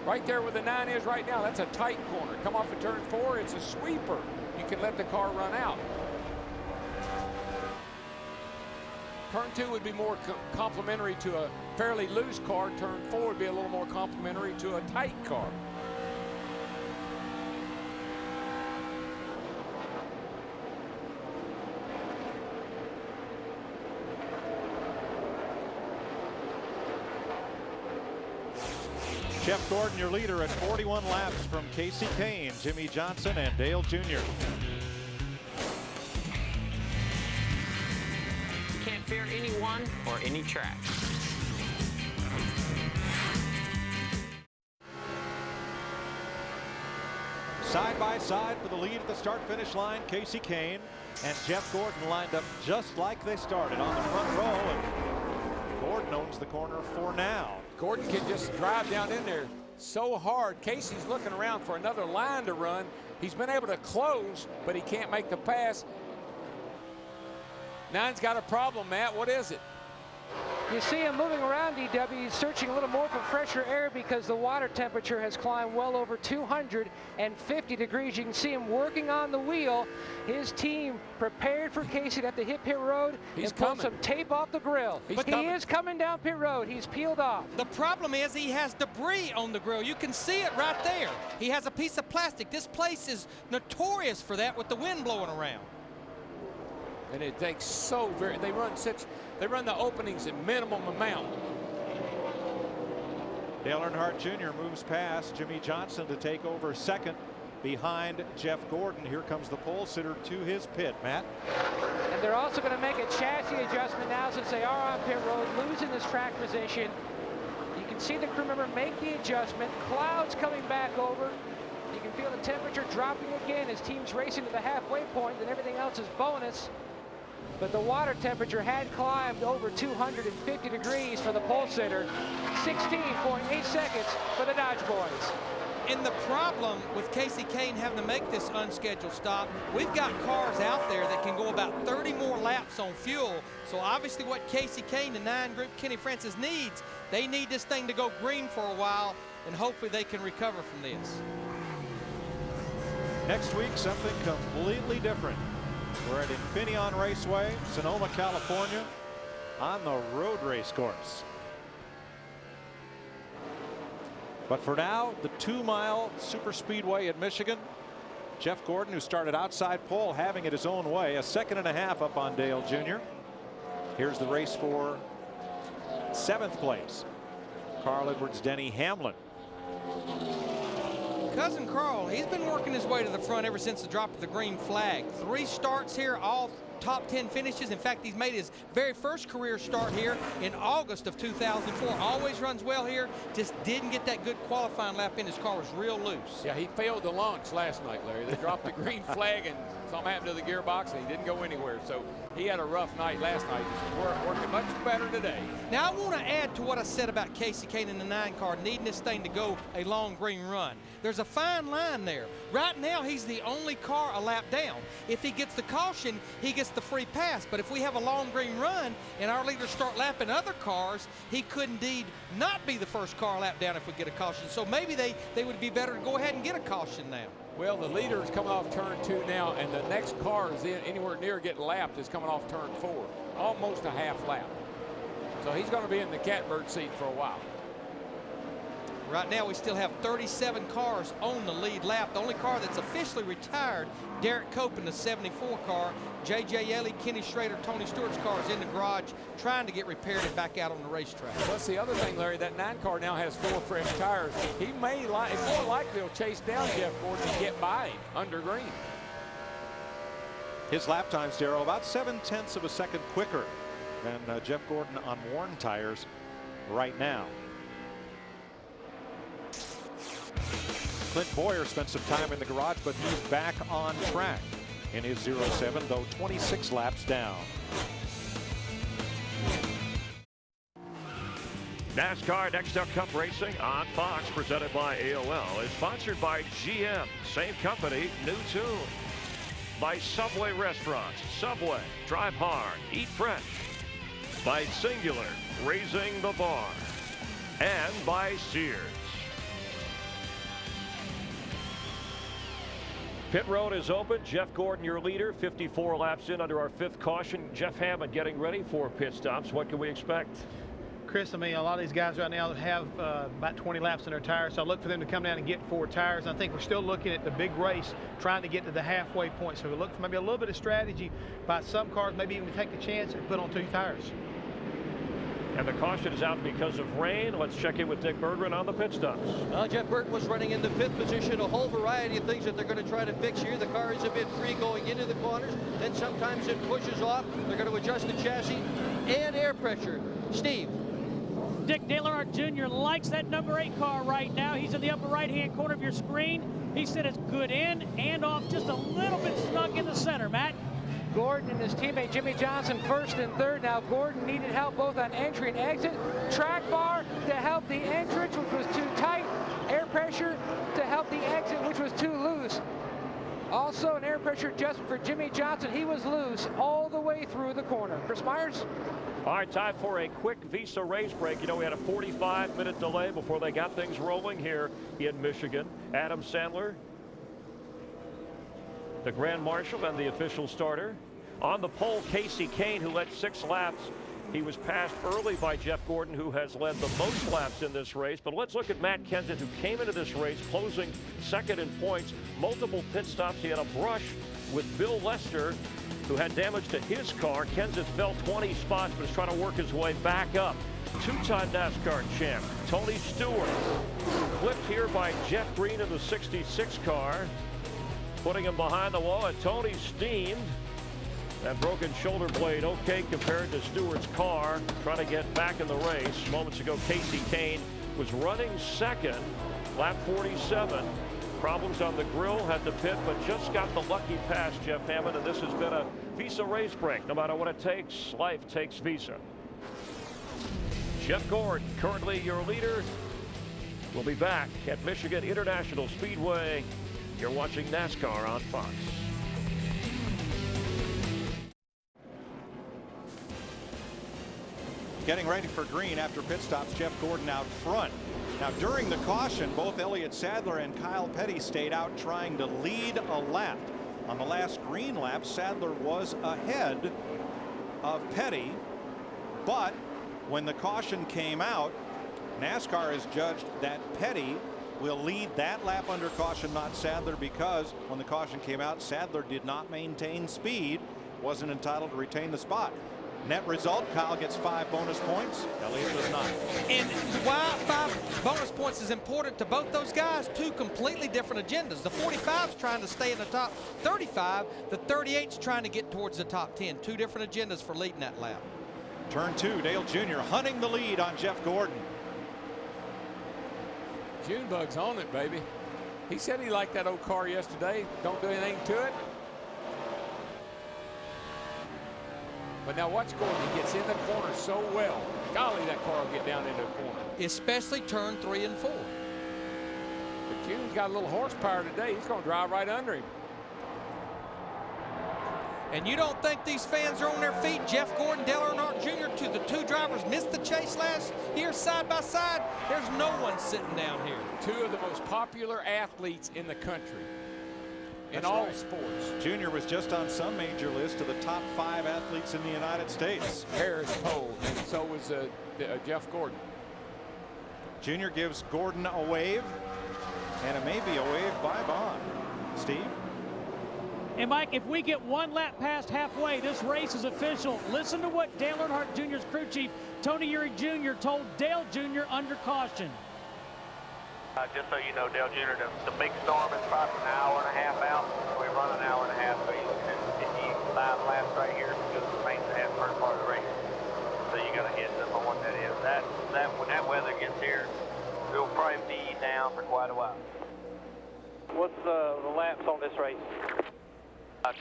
Right there where the 9 is right now, that's a tight corner. Come off of turn 4, it's a sweeper. You can let the car run out. Turn 2 would be more complementary to a fairly loose car. Turn 4 would be a little more complementary to a tight car.
Jeff Gordon, your leader, at 41 laps from Casey Kane, Jimmy Johnson, and Dale Jr.
You can't fear anyone or any track.
Side by side for the lead at the start-finish line, Casey Kane and Jeff Gordon lined up just like they started on the front row. And Gordon owns the corner for now.
Gordon can just drive down in there so hard. Casey's looking around for another line to run. He's been able to close, but he can't make the pass. 9's got a problem, Matt. What is it?
You see him moving around, DW. He's searching a little more for fresher air because the water temperature has climbed well over 250 degrees. You can see him working on the wheel. His team prepared for Casey to have to hit pit road and pull some tape off the grill. He is coming down pit road. He's peeled off.
The problem is he has debris on the grill. You can see it right there. He has a piece of plastic. This place is notorious for that with the wind blowing around.
And it takes so very, they run the openings in minimum amount.
Dale Earnhardt Jr. moves past Jimmy Johnson to take over second behind Jeff Gordon. Here comes the pole sitter to his pit, Matt.
And they're also going to make a chassis adjustment now since they are on pit road, losing this track position. You can see the crew member make the adjustment. Clouds coming back over. You can feel the temperature dropping again as teams racing to the halfway point, and everything else is bonus. But the water temperature had climbed over 250 degrees for the pole sitter. 16.8 seconds for the Dodge boys.
And the problem with Casey Kane having to make this unscheduled stop, we've got cars out there that can go about 30 more laps on fuel. So obviously what Casey Kane, the 9 group Kenny Francis needs, they need this thing to go green for a while, and hopefully they can recover from this.
Next week, something completely different. We're at Infineon Raceway, Sonoma, California, on the road race course. But for now, the 2-mile super speedway at Michigan. Jeff Gordon, who started outside pole, having it his own way, a 2.5 seconds up on Dale Jr. Here's the race for 7th place. Carl Edwards, Denny Hamlin.
Cousin Carl, he's been working his way to the front ever since the drop of the green flag. 3 starts here, all top 10 finishes. In fact, he's made his very first career start here in August of 2004. Always runs well here, just didn't get that good qualifying lap in. His car was real loose.
Yeah, he failed the launch last night, Larry. They dropped the green flag and something happened to the gearbox and he didn't go anywhere. So he had a rough night last night. He's working much better today.
Now I want to add to what I said about Casey Kane in the 9 car needing this thing to go a long green run. There's a fine line there. Right now he's the only car a lap down. If he gets the caution, he gets the free pass. But if we have a long green run and our leaders start lapping other cars, he could indeed not be the first car lap down if we get a caution. So maybe they would be better to go ahead and get a caution now.
Well, the leader is coming off turn 2 now, and the next car is anywhere near getting lapped is coming off turn 4, almost a half lap. So he's going to be in the catbird seat for a while.
Right now we still have 37 cars on the lead lap. The only car that's officially retired, Derek Cope in the 74 car. J.J. Ellie, Kenny Schrader, Tony Stewart's car is in the garage trying to get repaired and back out on the racetrack.
Plus the other thing, Larry, that 9 car now has 4 fresh tires. He may, more likely, will chase down Jeff Gordon and get by him under green.
His lap times, Darrell, about 0.7 of a second quicker than Jeff Gordon on worn tires right now. Clint Boyer spent some time in the garage, but he's back on track in his 07, though 26 laps down.
NASCAR Nextel Cup Racing on Fox, presented by AOL, is sponsored by GM, same company, new tune. By Subway Restaurants, Subway, drive hard, eat fresh. By Singular, raising the bar. And by Sears. Pit road is open. Jeff Gordon, your leader, 54 laps in under our 5th caution. Jeff Hammond getting ready for pit stops. What can we expect?
Chris, I mean, a lot of these guys right now have about 20 laps in their tires, so I look for them to come down and get 4 tires. I think we're still looking at the big race, trying to get to the halfway point. So we look for maybe a little bit of strategy by some cars, maybe even take the chance and put on 2 tires.
And the caution is out because of rain. Let's check in with Dick Berggren on the pit stops.
Well, Jeff Burton was running in the 5th position. A whole variety of things that they're going to try to fix here. The car is a bit free going into the corners. Then sometimes it pushes off. They're going to adjust the chassis and air pressure. Steve.
Dick Dale Earnhardt Jr. likes that number 8 car right now. He's in the upper right-hand corner of your screen. He said it's good in and off, just a little bit snug in the center, Matt.
Gordon and his teammate Jimmy Johnson 1st and 3rd. Now Gordon needed help both on entry and exit. Track bar to help the entrance, which was too tight. Air pressure to help the exit, which was too loose. Also an air pressure adjustment for Jimmy Johnson. He was loose all the way through the corner. Chris Myers.
All right, time for a quick Visa race break. You know, we had a 45-minute delay before they got things rolling here in Michigan. Adam Sandler, the Grand Marshal and the official starter. On the pole, Casey Kane, who led 6 laps. He was passed early by Jeff Gordon, who has led the most laps in this race. But let's look at Matt Kenseth, who came into this race closing 2nd in points. Multiple pit stops. He had a brush with Bill Lester, who had damage to his car. Kenseth fell 20 spots, but is trying to work his way back up. 2-time NASCAR champ Tony Stewart, clipped here by Jeff Green in the 66 car, putting him behind the wall, and Tony steamed. That broken shoulder blade okay compared to Stewart's car, trying to get back in the race. Moments ago, Casey Kane was running 2nd, lap 47. Problems on the grill, had to pit, but just got the lucky pass, Jeff Hammond, and this has been a Visa race break. No matter what it takes, life takes Visa. Jeff Gordon, currently your leader, will be back at Michigan International Speedway. You're watching NASCAR on Fox.
Getting ready for green after pit stops, Jeff Gordon out front. Now, during the caution, both Elliott Sadler and Kyle Petty stayed out trying to lead a lap. On the last green lap, Sadler was ahead of Petty, but when the caution came out, NASCAR has judged that Petty will lead that lap under caution, not Sadler, because when the caution came out, Sadler did not maintain speed, wasn't entitled to retain the spot. Net result, Kyle gets 5 bonus points. Elliott does not.
And why 5 bonus points is important to both those guys, 2 completely different agendas. The 45's trying to stay in the top 35. The 38's trying to get towards the top 10. 2 different agendas for leading that lap.
Turn 2, Dale Jr. hunting the lead on Jeff Gordon.
Junebug's on it, baby. He said he liked that old car yesterday. Don't do anything to it. But now watch Gordon. He gets in the corner so well. Golly, that car will get down into the corner.
Especially turn 3 and 4.
But June's got a little horsepower today. He's going to drive right under him.
And you don't think these fans are on their feet? Jeff Gordon, Dale Earnhardt Jr. to the 2 drivers missed the chase last year side by side. There's no one sitting down here.
2 of the most popular athletes in the country. In all sports.
Junior was just on some major list of the top 5 athletes in the United States.
Harris Cole, and so was Jeff Gordon.
Junior gives Gordon a wave, and it may be a wave bye-bye. Steve?
And Mike, if we get 1 lap past halfway, this race is official. Listen to what Dale Earnhardt Jr.'s crew chief, Tony Eury Jr., told Dale Jr. under caution.
Just so you know, Dale Jr., the big storm is probably an hour and a half out. We run an hour and a half, so if you 5 laps right here, because the main half first part of the race. So you got to hit them on what that is. When that weather gets here, it'll probably be down for quite a while. What's the laps on this race?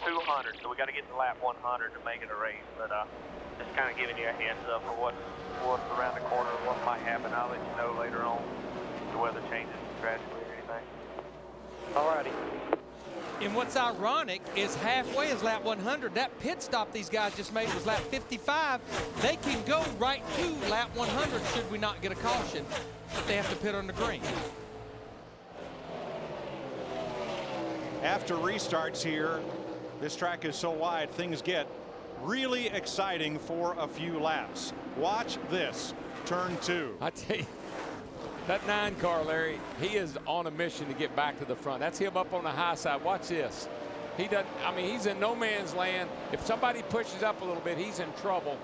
200, so we got to get to lap 100 to make it a race. But just kind of giving you a heads up for what's around the corner, what might happen. I'll let you know later on. The weather changes drastically or anything. Alrighty.
And what's ironic is halfway is lap 100. That pit stop these guys just made was lap 55. They can go right to lap 100 should we not get a caution, but they have to pit on the green.
After restarts here, this track is so wide, things get really exciting for a few laps. Watch this, turn 2.
I tell you, that 9 car, Larry, he is on a mission to get back to the front. That's him up on the high side. Watch this. He doesn't, I mean, he's in no man's land. If somebody pushes up a little bit, he's in trouble.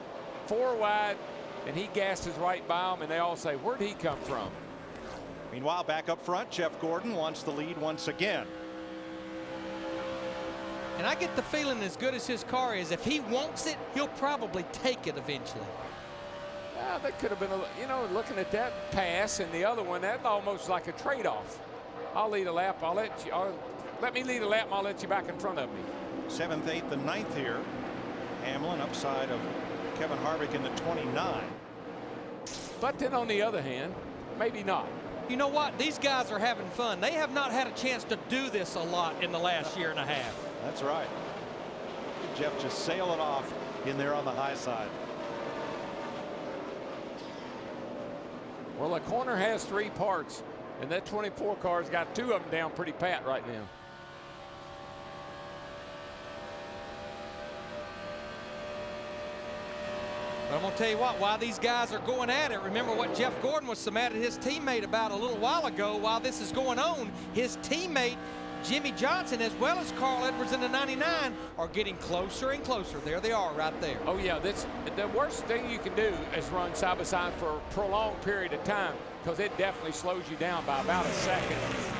4 wide, and he gasses right by him, and they all say, where'd he come from?
Meanwhile, back up front, Jeff Gordon wants the lead once again.
And I get the feeling, as good as his car is, if he wants it, he'll probably take it eventually.
That could have been, looking at that pass and the other one, that's almost like a trade-off. I'll lead a lap. Let me lead a lap, and I'll let you back in front of me.
7th, 8th, and 9th here. Hamlin upside of Kevin Harvick in the 29.
But then on the other hand, maybe not.
You know what? These guys are having fun. They have not had a chance to do this a lot in the last year and a half.
That's right. Jeff just sail it off in there on the high side.
Well, a corner has 3 parts, and that 24 car's got 2 of them down pretty pat right now.
But I'm going to tell you what, while these guys are going at it, remember what Jeff Gordon was so mad at his teammate about a little while ago. While this is going on, his teammate Jimmy Johnson, as well as Carl Edwards in the 99, are getting closer and closer. There they are right there.
Oh, yeah. The worst thing you can do is run side by side for a prolonged period of time, because it definitely slows you down by about a second.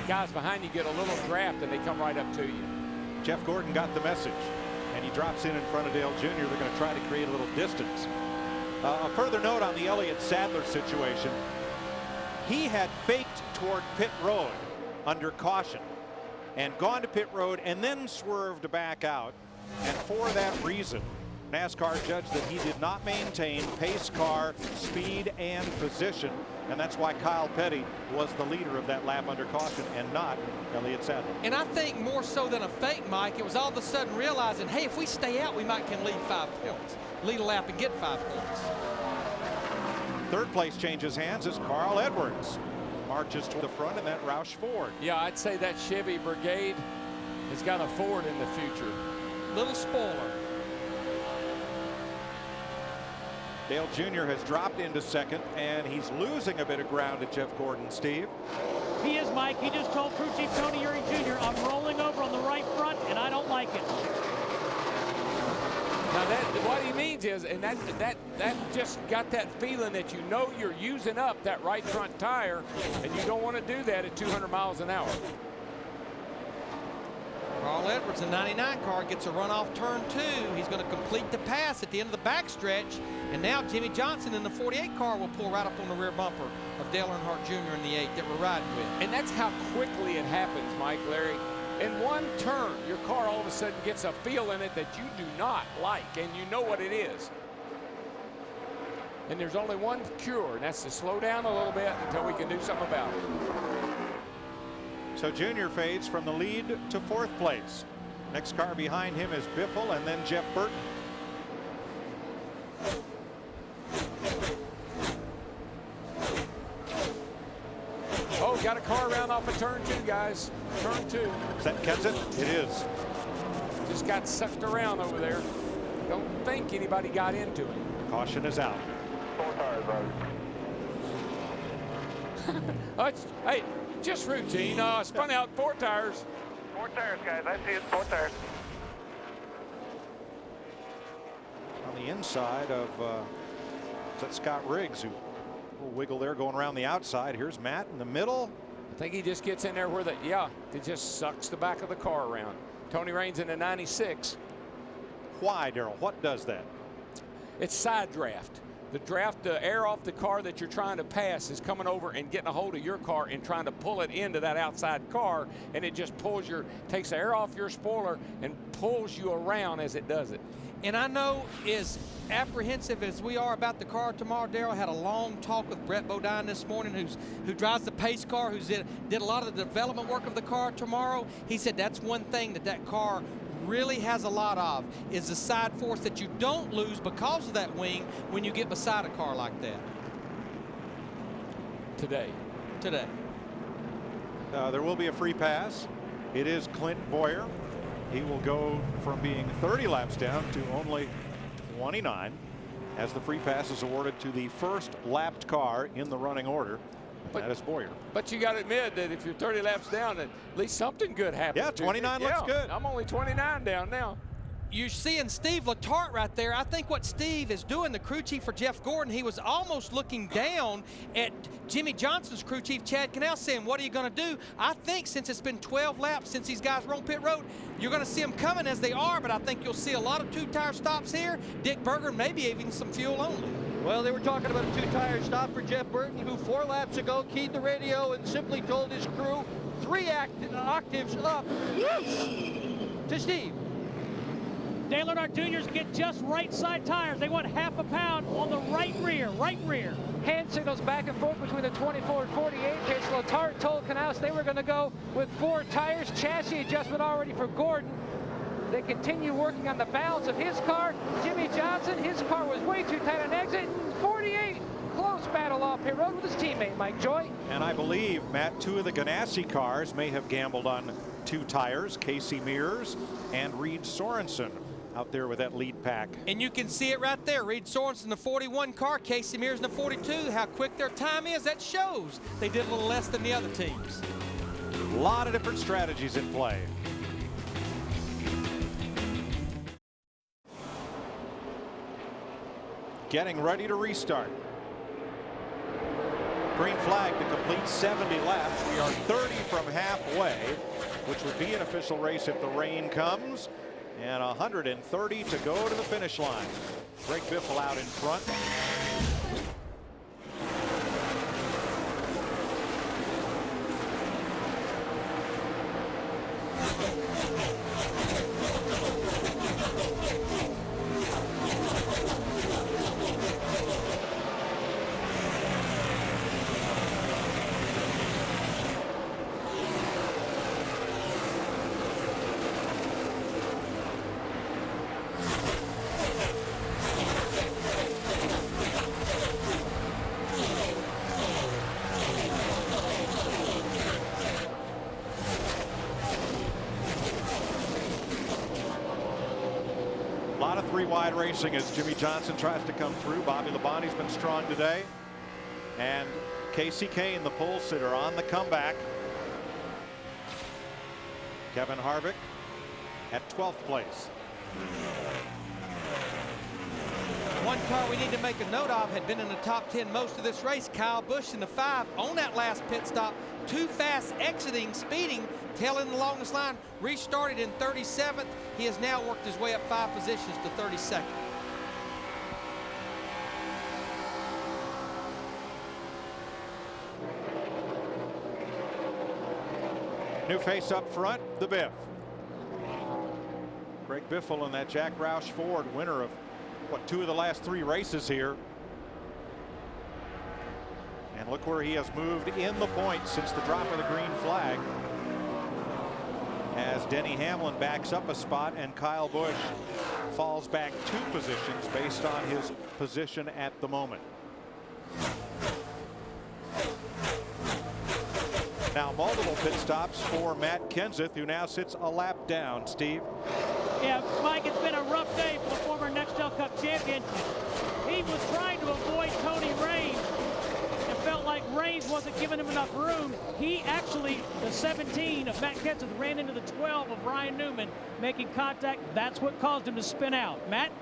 Guys behind you get a little draft, and they come right up to you.
Jeff Gordon got the message, and he drops in front of Dale Jr. They're going to try to create a little distance. A further note on the Elliott Sadler situation. He had faked toward pit road under caution and gone to pit road and then swerved back out. And for that reason, NASCAR judged that he did not maintain pace car speed and position. And that's why Kyle Petty was the leader of that lap under caution and not Elliott Sadler.
And I think more so than a fake, Mike, it was all of a sudden realizing, hey, if we stay out, we can lead 5 points. Lead a lap and get 5 points.
Third place changes hands as Carl Edwards marches to the front in that Roush Ford.
Yeah, I'd say that Chevy Brigade has got a Ford in the future.
Little spoiler.
Dale Jr. has dropped into second, and he's losing a bit of ground to Jeff Gordon. Steve?
He is, Mike. He just told crew chief Tony Eury Jr., I'm rolling over on the right front, and I don't like it.
Now what he means is, and that just got that feeling that you know you're using up that right front tire, and you don't want to do that at 200 miles an hour.
Carl Edwards, the 99 car, gets a run off turn 2. He's going to complete the pass at the end of the backstretch. And now Jimmy Johnson in the 48 car will pull right up on the rear bumper of Dale Earnhardt Jr. in the 8 that we're riding with.
And that's how quickly it happens, Mike, Larry. In one turn, your car all of a sudden gets a feel in it that you do not like, and you know what it is. And there's only one cure, and that's to slow down a little bit until we can do something about it.
So Junior fades from the lead to 4th place. Next car behind him is Biffle and then Jeff Burton.
Oh, got a car around off of turn 2, guys. Turn 2.
Is that Kenseth? It is.
Just got sucked around over there. Don't think anybody got into it.
Caution is out.
4 tires, brother.
Hey, just routine. Spun out 4 tires.
4 tires, guys. I see it. 4 tires.
On the inside of is that Scott Riggs, who will wiggle there going around the outside. Here's Matt in the middle.
I think he just gets in there where it just sucks the back of the car around. Tony Raines in a 96.
Why, Darrell? What does that?
It's side draft. The air off the car that you're trying to pass is coming over and getting a hold of your car and trying to pull it into that outside car, and it just takes the air off your spoiler and pulls you around as it does it.
And I know, as apprehensive as we are about the car tomorrow, Darrell had a long talk with Brett Bodine this morning, who drives the pace car, who did a lot of the development work of the car tomorrow. He said that's one thing that car really has a lot of, is the side force that you don't lose because of that wing when you get beside a car like that.
Today.
There will be a free pass. It is Clint Boyer. He will go from being 30 laps down to only 29 as the free pass is awarded to the first lapped car in the running order. That is Boyer.
But you got to admit that if you're 30 laps down, at least something good happens.
Yeah, 29 looks good.
I'm only 29 down now.
You're seeing Steve Letarte right there. I think what Steve is doing, the crew chief for Jeff Gordon, he was almost looking down at Jimmy Johnson's crew chief, Chad Cannell, saying, what are you going to do? I think since it's been 12 laps since these guys were on pit road, you're going to see them coming as they are, but I think you'll see a lot of 2-tire stops here. Dick Berger, maybe even some fuel only.
Well, they were talking about a 2-tire stop for Jeff Burton, who 4 laps ago keyed the radio and simply told his crew 3 octaves up to Steve.
Dale Earnhardt Jr.'s get just right side tires. They want half a pound on the right rear.
Hand signals back and forth between the 24 and 48. Case Letarte told Canals they were going to go with 4 tires. Chassis adjustment already for Gordon. They continue working on the balance of his car. Jimmy Johnson, his car was way too tight on exit. 48, close battle off pit road with his teammate Mike Joy.
And I believe, Matt, 2 of the Ganassi cars may have gambled on 2 tires. Casey Mears and Reed Sorensen out there with that lead pack.
And you can see it right there. Reed Sorensen, the 41 car, Casey Mears in the 42. How quick their time is, that shows they did a little less than the other teams.
A lot of different strategies in play. Getting ready to restart. Green flag to complete 70 laps. We are 30 from halfway, which would be an official race if the rain comes. And 130 to go to the finish line. Greg Biffle out in front. A lot of 3 wide racing as Jimmy Johnson tries to come through. Bobby Labonte's been strong today. And Casey Kane, the pole sitter, on the comeback. Kevin Harvick at 12th place.
One car we need to make a note of had been in the top 10 most of this race. Kyle Busch in the 5 on that last pit stop. Too fast exiting, speeding, tailing the longest line. Restarted in 37th. He has now worked his way up 5 positions to 32nd.
New face up front, the Biff. Greg Biffle in that Jack Roush Ford, winner of, what, 2 of the last 3 races here. And look where he has moved in the points since the drop of the green flag. As Denny Hamlin backs up a spot and Kyle Busch falls back 2 positions based on his position at the moment. Now multiple pit stops for Matt Kenseth, who now sits a lap down. Steve?
Yeah, Mike, it's been a rough day for the former Nextel Cup champion. He was trying to avoid Tony Raines and felt like Raines wasn't giving him enough room. He actually, the 17 of Matt Kenseth, ran into the 12 of Ryan Newman, making contact. That's what caused him to spin out. Matt?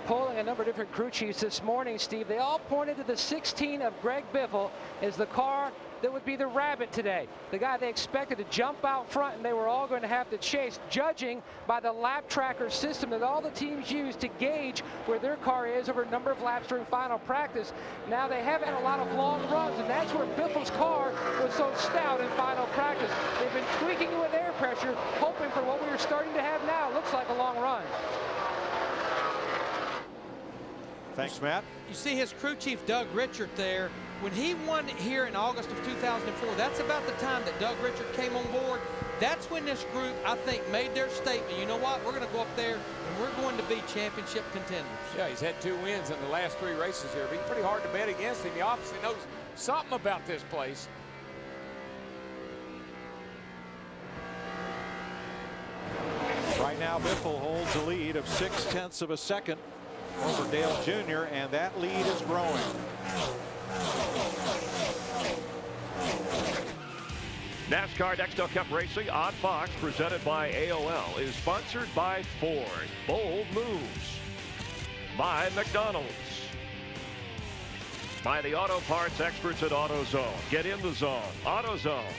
Polling a number of different crew chiefs this morning, Steve, they all pointed to the 16 of Greg Biffle as the car that would be the rabbit today, the guy they expected to jump out front and they were all going to have to chase, judging by the lap tracker system that all the teams use to gauge where their car is over a number of laps during final practice. Now they haven't had a lot of long runs, and that's where Biffle's car was so stout in final practice. They've been tweaking it with air pressure, hoping for what we are starting to have now. Looks like a long run.
Thanks, Matt.
You see his crew chief, Doug Richard, there. When he won here in August of 2004, that's about the time that Doug Richard came on board. That's when this group, I think, made their statement. You know what? We're going to go up there, and we're going to be championship contenders.
Yeah, he's had 2 wins in the last 3 races here. It'd be pretty hard to bet against him. He obviously knows something about this place.
Right now, Biffle holds a lead of 0.6 of a second over Dale Jr., and that lead is growing.
NASCAR Nextel Cup Racing on Fox, presented by AOL, is sponsored by Ford. Bold moves. By McDonald's. By the auto parts experts at AutoZone. Get in the zone. AutoZone.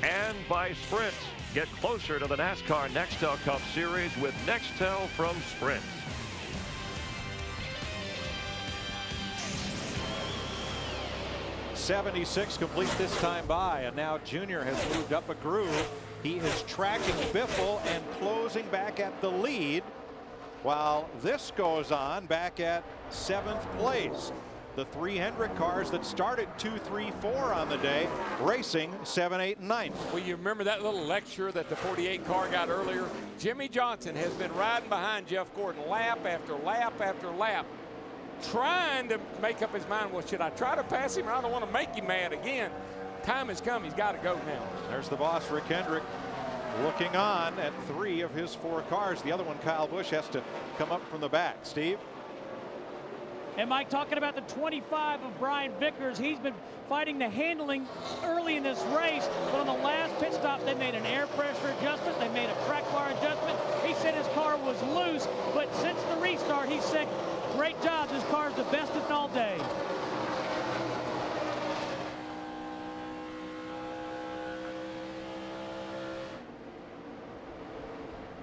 And by Sprint. Get closer to the NASCAR Nextel Cup Series with Nextel from Sprint.
.76 complete this time by, and now Junior has moved up a groove. He is tracking Biffle and closing back at the lead, while this goes on back at 7th place. The 3 Hendrick cars that started 2, 3, 4 on the day, racing 7, 8, and 9.
Well, you remember that little lecture that the 48 car got earlier? Jimmy Johnson has been riding behind Jeff Gordon lap after lap after lap, trying to make up his mind. Well, should I try to pass him, or I don't want to make him mad again? Time has come. He's got to go now.
There's the boss, Rick Hendrick, looking on at 3 of his 4 cars. The other one, Kyle Busch, has to come up from the back. Steve?
And Mike, talking about the 25 of Brian Vickers, he's been fighting the handling early in this race, but on the last pit stop, they made an air pressure adjustment. They made a track bar adjustment. He said his car was loose, but since the restart, he said, great job. This car is the best in all day.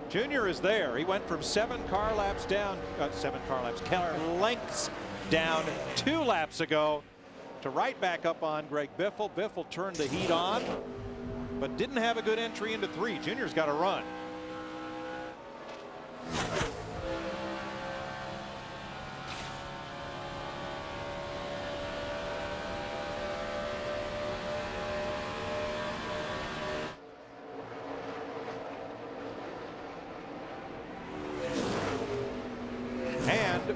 Junior is there. He went from 7 car lengths down 2 laps ago to right back up on Greg Biffle. Biffle turned the heat on, but didn't have a good entry into 3. Junior's got to run.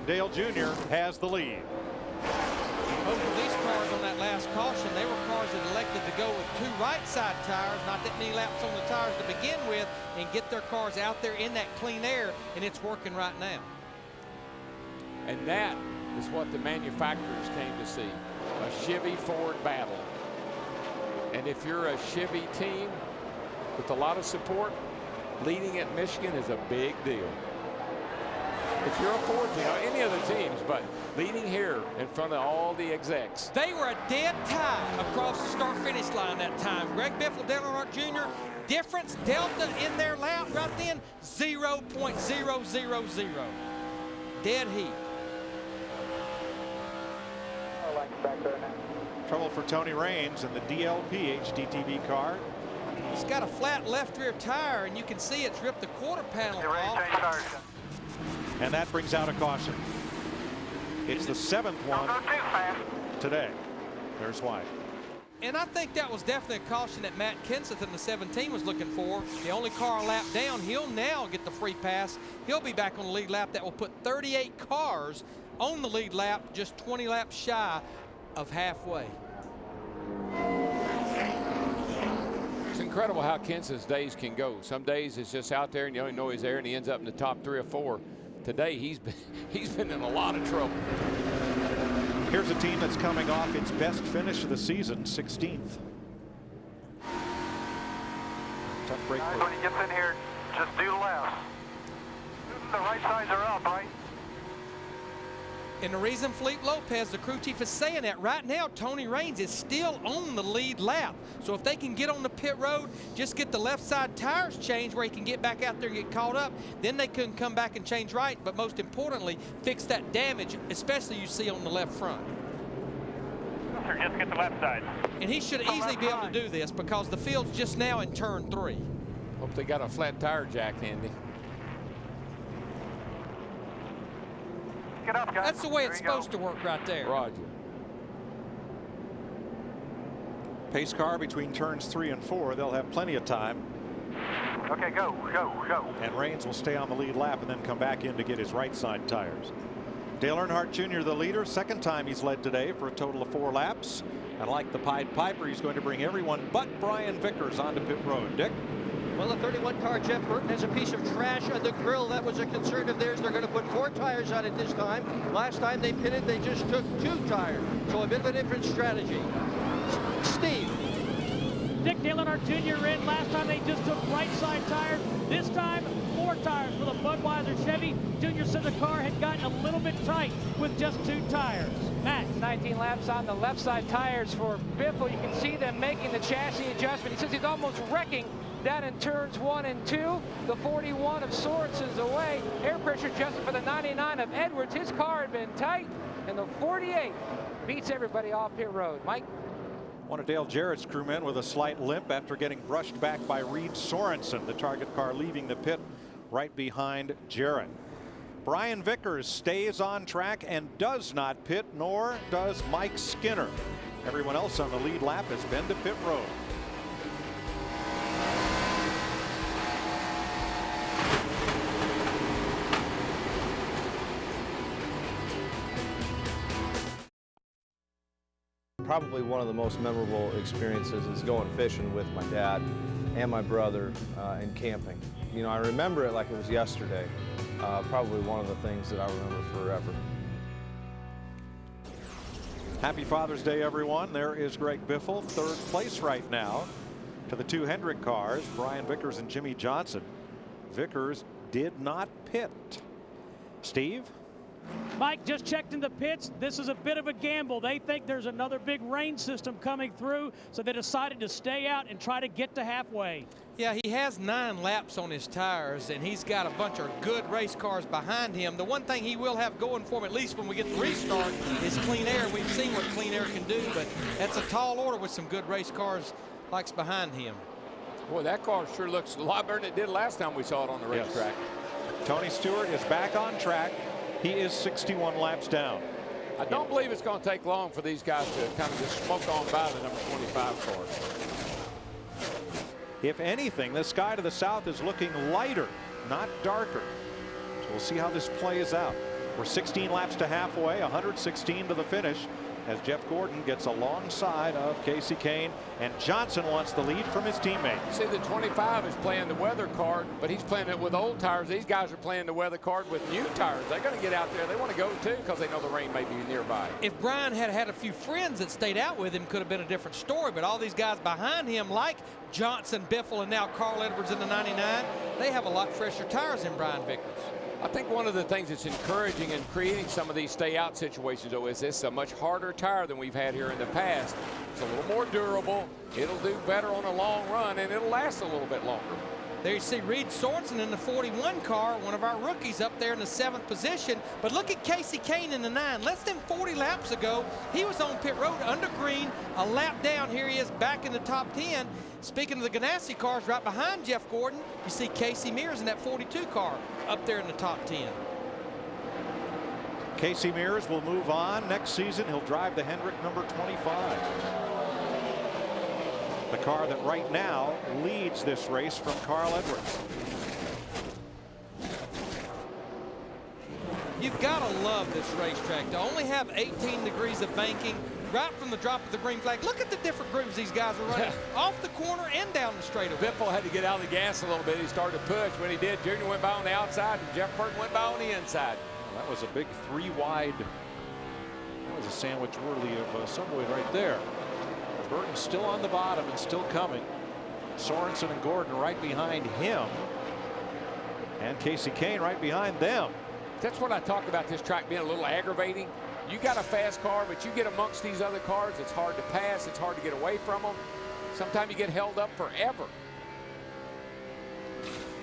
Dale Jr. has the lead.
Both of these cars on that last caution, they were cars that elected to go with 2 right side tires, not that many laps on the tires to begin with, and get their cars out there in that clean air, and it's working right now.
And that is what the manufacturers came to see, a Chevy-Ford battle. And if you're a Chevy team with a lot of support, leading at Michigan is a big deal. If you're a 14, any of the teams, but leading here in front of all the execs.
They were a dead tie across the start-finish line that time. Greg Biffle, Dale Earnhardt Jr., difference, delta in their lap right then, 0.000. Dead heat.
Trouble for Tony Raines in the DLP HDTV car.
He's got a flat left rear tire, and you can see it's ripped the quarter panel off.
And that brings out a caution. It's the 7th one today. There's why.
And I think that was definitely a caution that Matt Kenseth in the 17 was looking for. The only car a lap down, he'll now get the free pass. He'll be back on the lead lap. That will put 38 cars on the lead lap, just 20 laps shy of halfway.
It's incredible how Kenseth's days can go. Some days it's just out there and you don't even know he's there, and he ends up in the top 3 or 4. Today he's been in a lot of trouble.
Here's a team that's coming off its best finish of the season, 16th. Tough break.
When he gets in here, just do left. The right sides are up, right?
And the reason Felipe Lopez, the crew chief, is saying that right now, Tony Raines is still on the lead lap. So if they can get on the pit road, just get the left side tires changed where he can get back out there and get caught up, then they can come back and change right. But most importantly, fix that damage, especially you see on the left front.
Sir, just get the left side.
And he should easily be able to do this because the field's just now in turn 3.
Hope they got a flat tire jack handy.
Get up, guys.
That's the way it's supposed to work right there.
Roger.
Pace car between turns 3 and 4. They'll have plenty of time.
Okay, go.
And Raines will stay on the lead lap and then come back in to get his right side tires. Dale Earnhardt Jr., the leader, second time he's led today for a total of 4 laps. And like the Pied Piper, he's going to bring everyone but Brian Vickers onto pit road. Dick?
Well, the 31 car, Jeff Burton, has a piece of trash on the grill. That was a concern of theirs. They're going to put 4 tires on it this time. Last time they pitted, they just took 2 tires. So a bit of a different strategy. Steve.
Dick Dale Earnhardt Jr. in. Last time they just took right side tires. This time, 4 tires for the Budweiser Chevy. Jr. said the car had gotten a little bit tight with just 2 tires. Matt.
19 laps on the left side tires for Biffle. You can see them making the chassis adjustment. He says he's almost wrecking down in turns 1 and 2. The 41 of Sorensen's away. Air pressure adjusted for the 99 of Edwards. His car had been tight, and the 48 beats everybody off pit road. Mike?
One of Dale Jarrett's crewmen with a slight limp after getting brushed back by Reed Sorensen, the target car leaving the pit right behind Jarrett. Brian Vickers stays on track and does not pit, nor does Mike Skinner. Everyone else on the lead lap has been to pit road.
Probably one of the most memorable experiences is going fishing with my dad and my brother and camping. You know, I remember it like it was yesterday. Probably one of the things that I remember forever.
Happy Father's Day, everyone. There is Greg Biffle, 3rd place right now to the 2 Hendrick cars, Brian Vickers and Jimmy Johnson. Vickers did not pit. Steve?
Mike just checked in the pits. This is a bit of a gamble. They think there's another big rain system coming through, so they decided to stay out and try to get to halfway.
Yeah, he has 9 laps on his tires, and he's got a bunch of good race cars behind him. The one thing he will have going for him, at least when we get the restart, is clean air. We've seen what clean air can do, but that's a tall order with some good race cars likes behind him.
Boy, that car sure looks a lot better than it did last time we saw it on the racetrack.
Tony Stewart is back on track. He is 61 laps down.
I don't believe it's going to take long for these guys to kind of just smoke on by the number 25 cars.
If anything, the sky to the south is looking lighter, not darker. So we'll see how this plays out. We're 16 laps to halfway, 116 to the finish, as Jeff Gordon gets alongside of Casey Kane, and Johnson wants the lead from his teammate.
See, the 25 is playing the weather card, but he's playing it with old tires. These guys are playing the weather card with new tires. They're going to get out there. They want to go too because they know the rain may be nearby.
If Brian had had a few friends that stayed out with him, could have been a different story, but all these guys behind him, like Johnson, Biffle, and now Carl Edwards in the 99, they have a lot fresher tires than Brian Vickers.
I think one of the things that's encouraging in creating some of these stay-out situations, though, is this a much harder tire than we've had here in the past. It's a little more durable. It'll do better on a long run, and it'll last a little bit longer.
There you see Reed Sorensen in the 41 car, one of our rookies up there in the 7th position. But look at Casey Kane in the 9. Less than 40 laps ago, he was on pit road under green, a lap down. Here he is back in the top 10. Speaking of the Ganassi cars, right behind Jeff Gordon, you see Casey Mears in that 42 car up there in the top 10.
Casey Mears will move on. Next season, he'll drive the Hendrick number 25. The car that right now leads this race from Carl Edwards.
You've got to love this racetrack to only have 18 degrees of banking right from the drop of the green flag. Look at the different grooves these guys are running off the corner and down the straightaway.
Biffle had to get out of the gas a little bit. He started to push. When he did, Junior went by on the outside and Jeff Burton went by on the inside.
Well, that was a big 3-wide. That was a sandwich worthy of Subway right there. Burton still on the bottom and still coming. Sorensen and Gordon right behind him. And Casey Kane right behind them.
That's what I talk about this track being a little aggravating. You got a fast car, but you get amongst these other cars, it's hard to pass, it's hard to get away from them. Sometimes you get held up forever.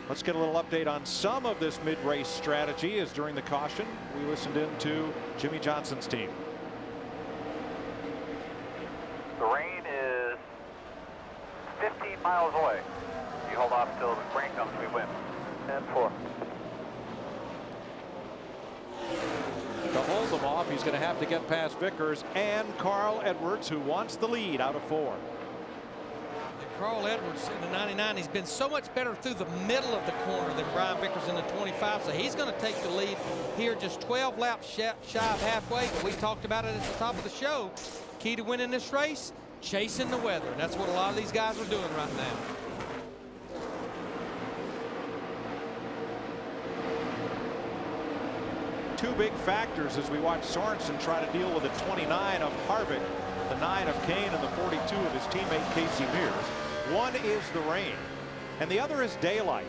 Let's get a little update on some of this mid-race strategy as during the caution we listened in to Jimmy Johnson's team.
The rain is 15 miles away. You hold off till the rain comes, we win. And 4.
To hold them off, he's going to have to get past Vickers and Carl Edwards, who wants the lead out of 4.
And Carl Edwards in the 99, he's been so much better through the middle of the corner than Brian Vickers in the 25, so he's going to take the lead here just 12 laps shy of halfway. We talked about it at the top of the show. Key to winning this race, chasing the weather. And that's what a lot of these guys are doing right now.
Two big factors as we watch Sorensen try to deal with the 29 of Harvick, the 9 of Kane, and the 42 of his teammate Casey Mears. One is the rain, and the other is daylight.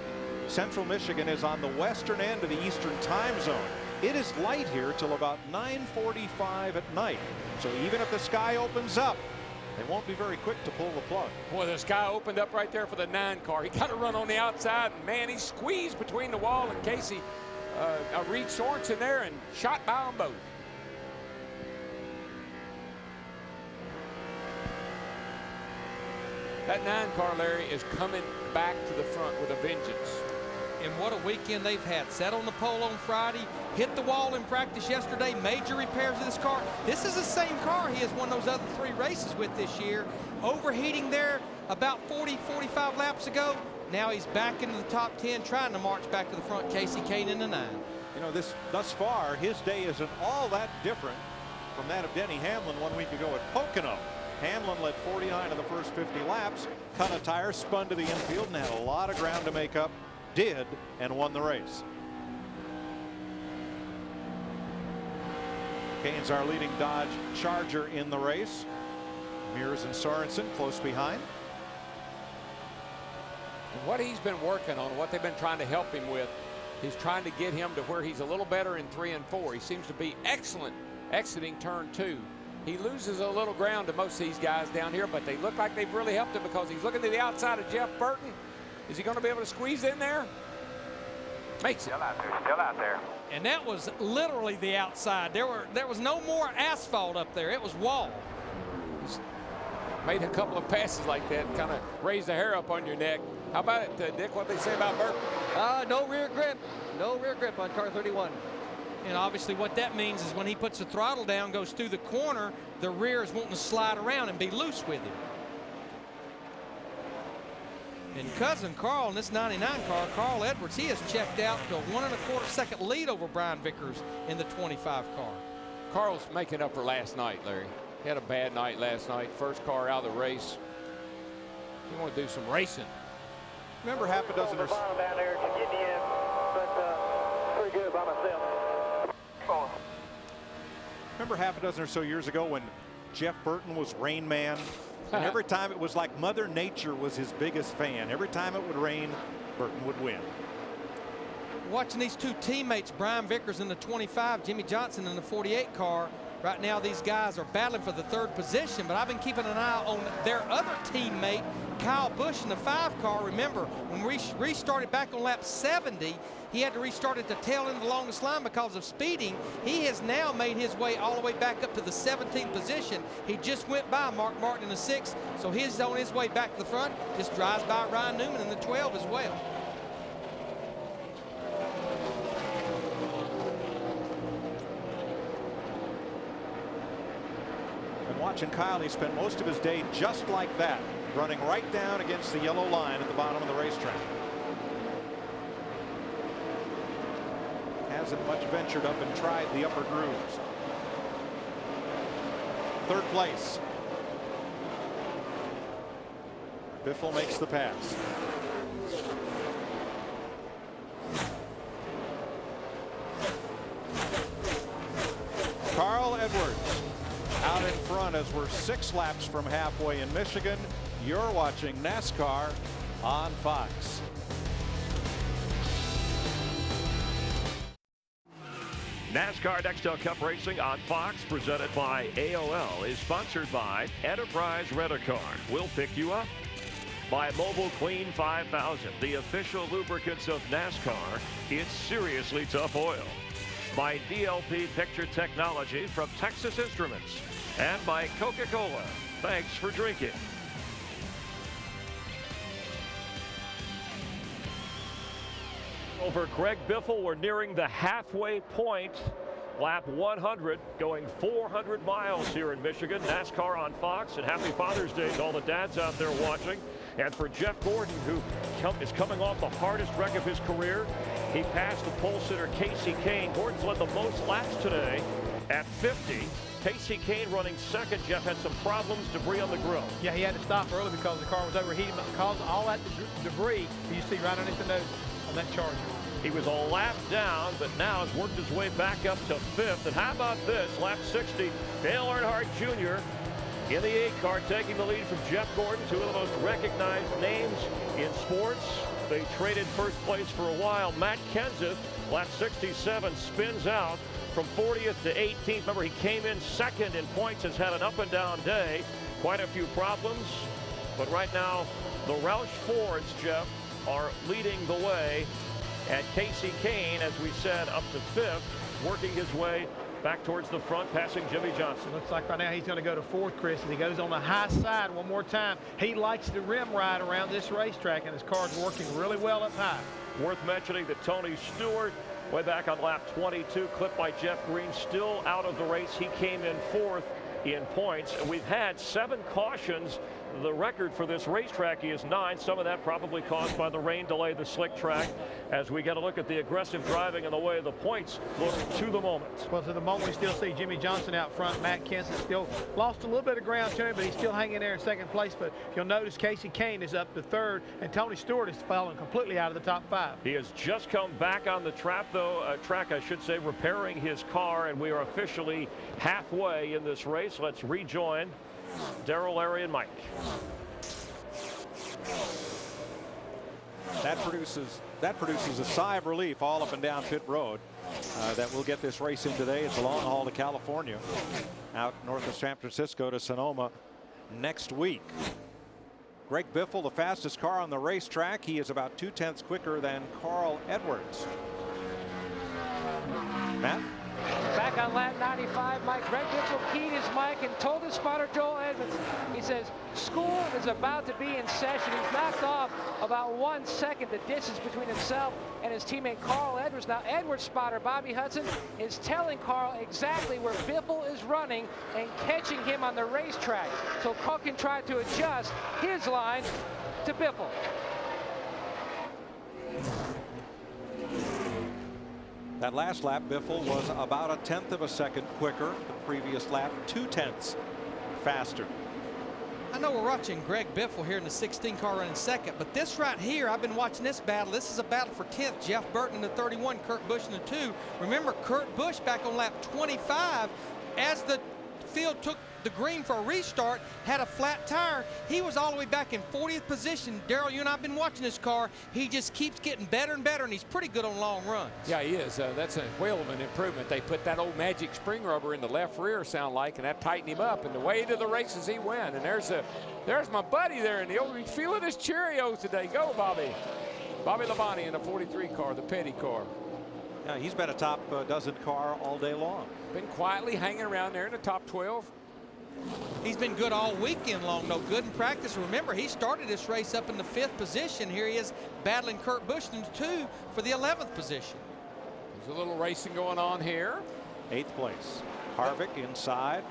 Central Michigan is on the western end of the Eastern time zone. It is light here till about 9:45 at night. So even if the sky opens up, they won't be very quick to pull the plug.
Boy, the sky opened up right there for the 9 car. He got to run on the outside, and man, he squeezed between the wall and Casey. Reed Sorensen there and shot by them both. That 9 car, Larry, is coming back to the front with a vengeance.
And what a weekend they've had. Sat on the pole on Friday, hit the wall in practice yesterday, major repairs to this car. This is the same car he has won those other 3 races with this year. Overheating there about 40-45 laps ago. Now he's back into the top 10, trying to march back to the front. Casey Kane in the 9.
You know, thus far, his day isn't all that different from that of Denny Hamlin 1 week ago at Pocono. Hamlin led 49 of the first 50 laps, cut a tire, spun to the infield, and had a lot of ground to make up. Did, and won the race. Kane's our leading Dodge Charger in the race. Mears and Sorensen close behind.
And what he's been working on, what they've been trying to help him with, he's trying to get him to where he's a little better in 3 and 4. He seems to be excellent exiting turn 2. He loses a little ground to most of these guys down here, but they look like they've really helped him because he's looking to the outside of Jeff Burton. Is he going to be able to squeeze in there? Makes it.
Still out there.
And that was literally the outside. There was no more asphalt up there. It was wall.
He's made a couple of passes like that, kind of raised the hair up on your neck. How about it, Dick, what they say about Burton?
No rear grip. No rear grip on car 31.
And obviously what that means is when he puts the throttle down, goes through the corner, the rear is wanting to slide around and be loose with him. And cousin Carl in this 99 car, Carl Edwards, he has checked out to a 1 1/4 second lead over Brian Vickers in the 25 car.
Carl's making up for last night, Larry. He had a bad night last night. First car out of the race. He want to do some racing.
Remember half a dozen or so.
Down there to get in, but pretty good by myself.
Remember half a dozen or so years ago when Jeff Burton was Rain Man? And every time it was like Mother Nature was his biggest fan. Every time it would rain, Burton would win.
watching these two teammates, Brian Vickers in the 25, Jimmy Johnson in the 48 car. Right now, these guys are battling for the 3rd position, but I've been keeping an eye on their other teammate, Kyle Busch in the 5 car. Remember, when we restarted back on lap 70, he had to restart at the tail end of the longest line because of speeding. He has now made his way all the way back up to the 17th position. He just went by Mark Martin in the 6th, so he's on his way back to the front. Just drives by Ryan Newman in the 12 as well.
Watching Kyle, he spent most of his day just like that, running right down against the yellow line at the bottom of the racetrack. Hasn't much ventured up and tried the upper grooves. 3rd place. Biffle makes the pass. Carl Edwards out in front as we're 6 laps from halfway in Michigan. You're watching NASCAR on Fox.
NASCAR Nextel Cup Racing on Fox, presented by AOL, is sponsored by Enterprise Rent-A-Car. We'll pick you up. By Mobile Clean 5000, the official lubricants of NASCAR. It's seriously tough oil. By DLP Picture Technology from Texas Instruments. And by Coca-Cola. Thanks for drinking. Over Greg Biffle, we're nearing the halfway point. Lap 100, going 400 miles here in Michigan. NASCAR on Fox, and happy Father's Day to all the dads out there watching. And for Jeff Gordon, who is coming off the hardest wreck of his career, he passed the pole sitter Casey Kane. Gordon's led the most laps today at 50. Casey Kane running 2nd. Jeff had some problems, debris on the grill.
Yeah, he had to stop early because the car was overheating, because of all that debris you see right underneath the nose on that Charger.
He was a lap down, but now has worked his way back up to 5th. And how about this? Lap 60, Dale Earnhardt Jr. in the 8 car, taking the lead from Jeff Gordon, 2 of the most recognized names in sports. They traded 1st place for a while. Matt Kenseth, lap 67, spins out from 40th to 18th. Remember, he came in 2nd in points, has had an up and down day. Quite a few problems. But right now, the Roush Fords, Jeff, are leading the way. And Casey Kane, as we said, up to 5th, working his way back towards the front, passing Jimmy Johnson.
Looks like right now he's going to go to 4th, Chris, as he goes on the high side one more time. He likes the rim ride around this racetrack, and his car's working really well up high.
Worth mentioning that Tony Stewart, way back on lap 22, clipped by Jeff Green, still out of the race. He came in 4th in points. And we've had 7 cautions. The record for this racetrack is 9. Some of that probably caused by the rain delay, the slick track, as we get a look at the aggressive driving and the way the points look to the moment.
Well, to the moment, we still see Jimmy Johnson out front. Matt Kenseth still lost a little bit of ground to him, but he's still hanging there in 2nd place. But you'll notice Casey Kane is up to 3rd, and Tony Stewart is falling completely out of the top 5.
He has just come back on the track, I should say, repairing his car, and we are officially halfway in this race. Let's rejoin Darrell, Larry, and Mike.
That produces a sigh of relief all up and down pit road that we'll get this race in today. It's a long haul to California, out north of San Francisco to Sonoma next week. Greg Biffle, the fastest car on the racetrack. He is about 2/10 quicker than Carl Edwards. Matt?
Back on lap 95, Mike, Greg Biffle keyed his mic and told his spotter Joel Edmonds, he says, school is about to be in session. He's knocked off about 1 second the distance between himself and his teammate Carl Edwards. Now Edwards' spotter Bobby Hudson is telling Carl exactly where Biffle is running and catching him on the racetrack. So Carl can try to adjust his line to Biffle.
That last lap, Biffle was about 1/10 of a second quicker. The previous lap, 2/10 faster.
I know we're watching Greg Biffle here in the 16 car running 2nd, but this right here, I've been watching this battle. This is a battle for 10th. Jeff Burton in the 31, Kurt Busch in the 2. Remember, Kurt Busch back on lap 25, as the field took the green for a restart, had a flat tire. He was all the way back in 40th position. Darrell, you and I have been watching this car. He just keeps getting better and better, and he's pretty good on long runs.
Yeah, he is. That's a whale of an improvement. They put that old magic spring rubber in the left rear, sound like, and that tightened him up. And the way to the races he went. And there's my buddy there in the old. He's feeling his Cheerios today. Go, Bobby. Bobby Labonte in the 43 car, the Petty car.
Yeah, he's been a top dozen car all day long.
Been quietly hanging around there in the top 12.
He's been good all weekend long, though. Good in practice. Remember, he started this race up in the 5th position. Here he is battling Kurt Busch in 2 for the 11th position.
There's a little racing going on here.
8th place. Harvick inside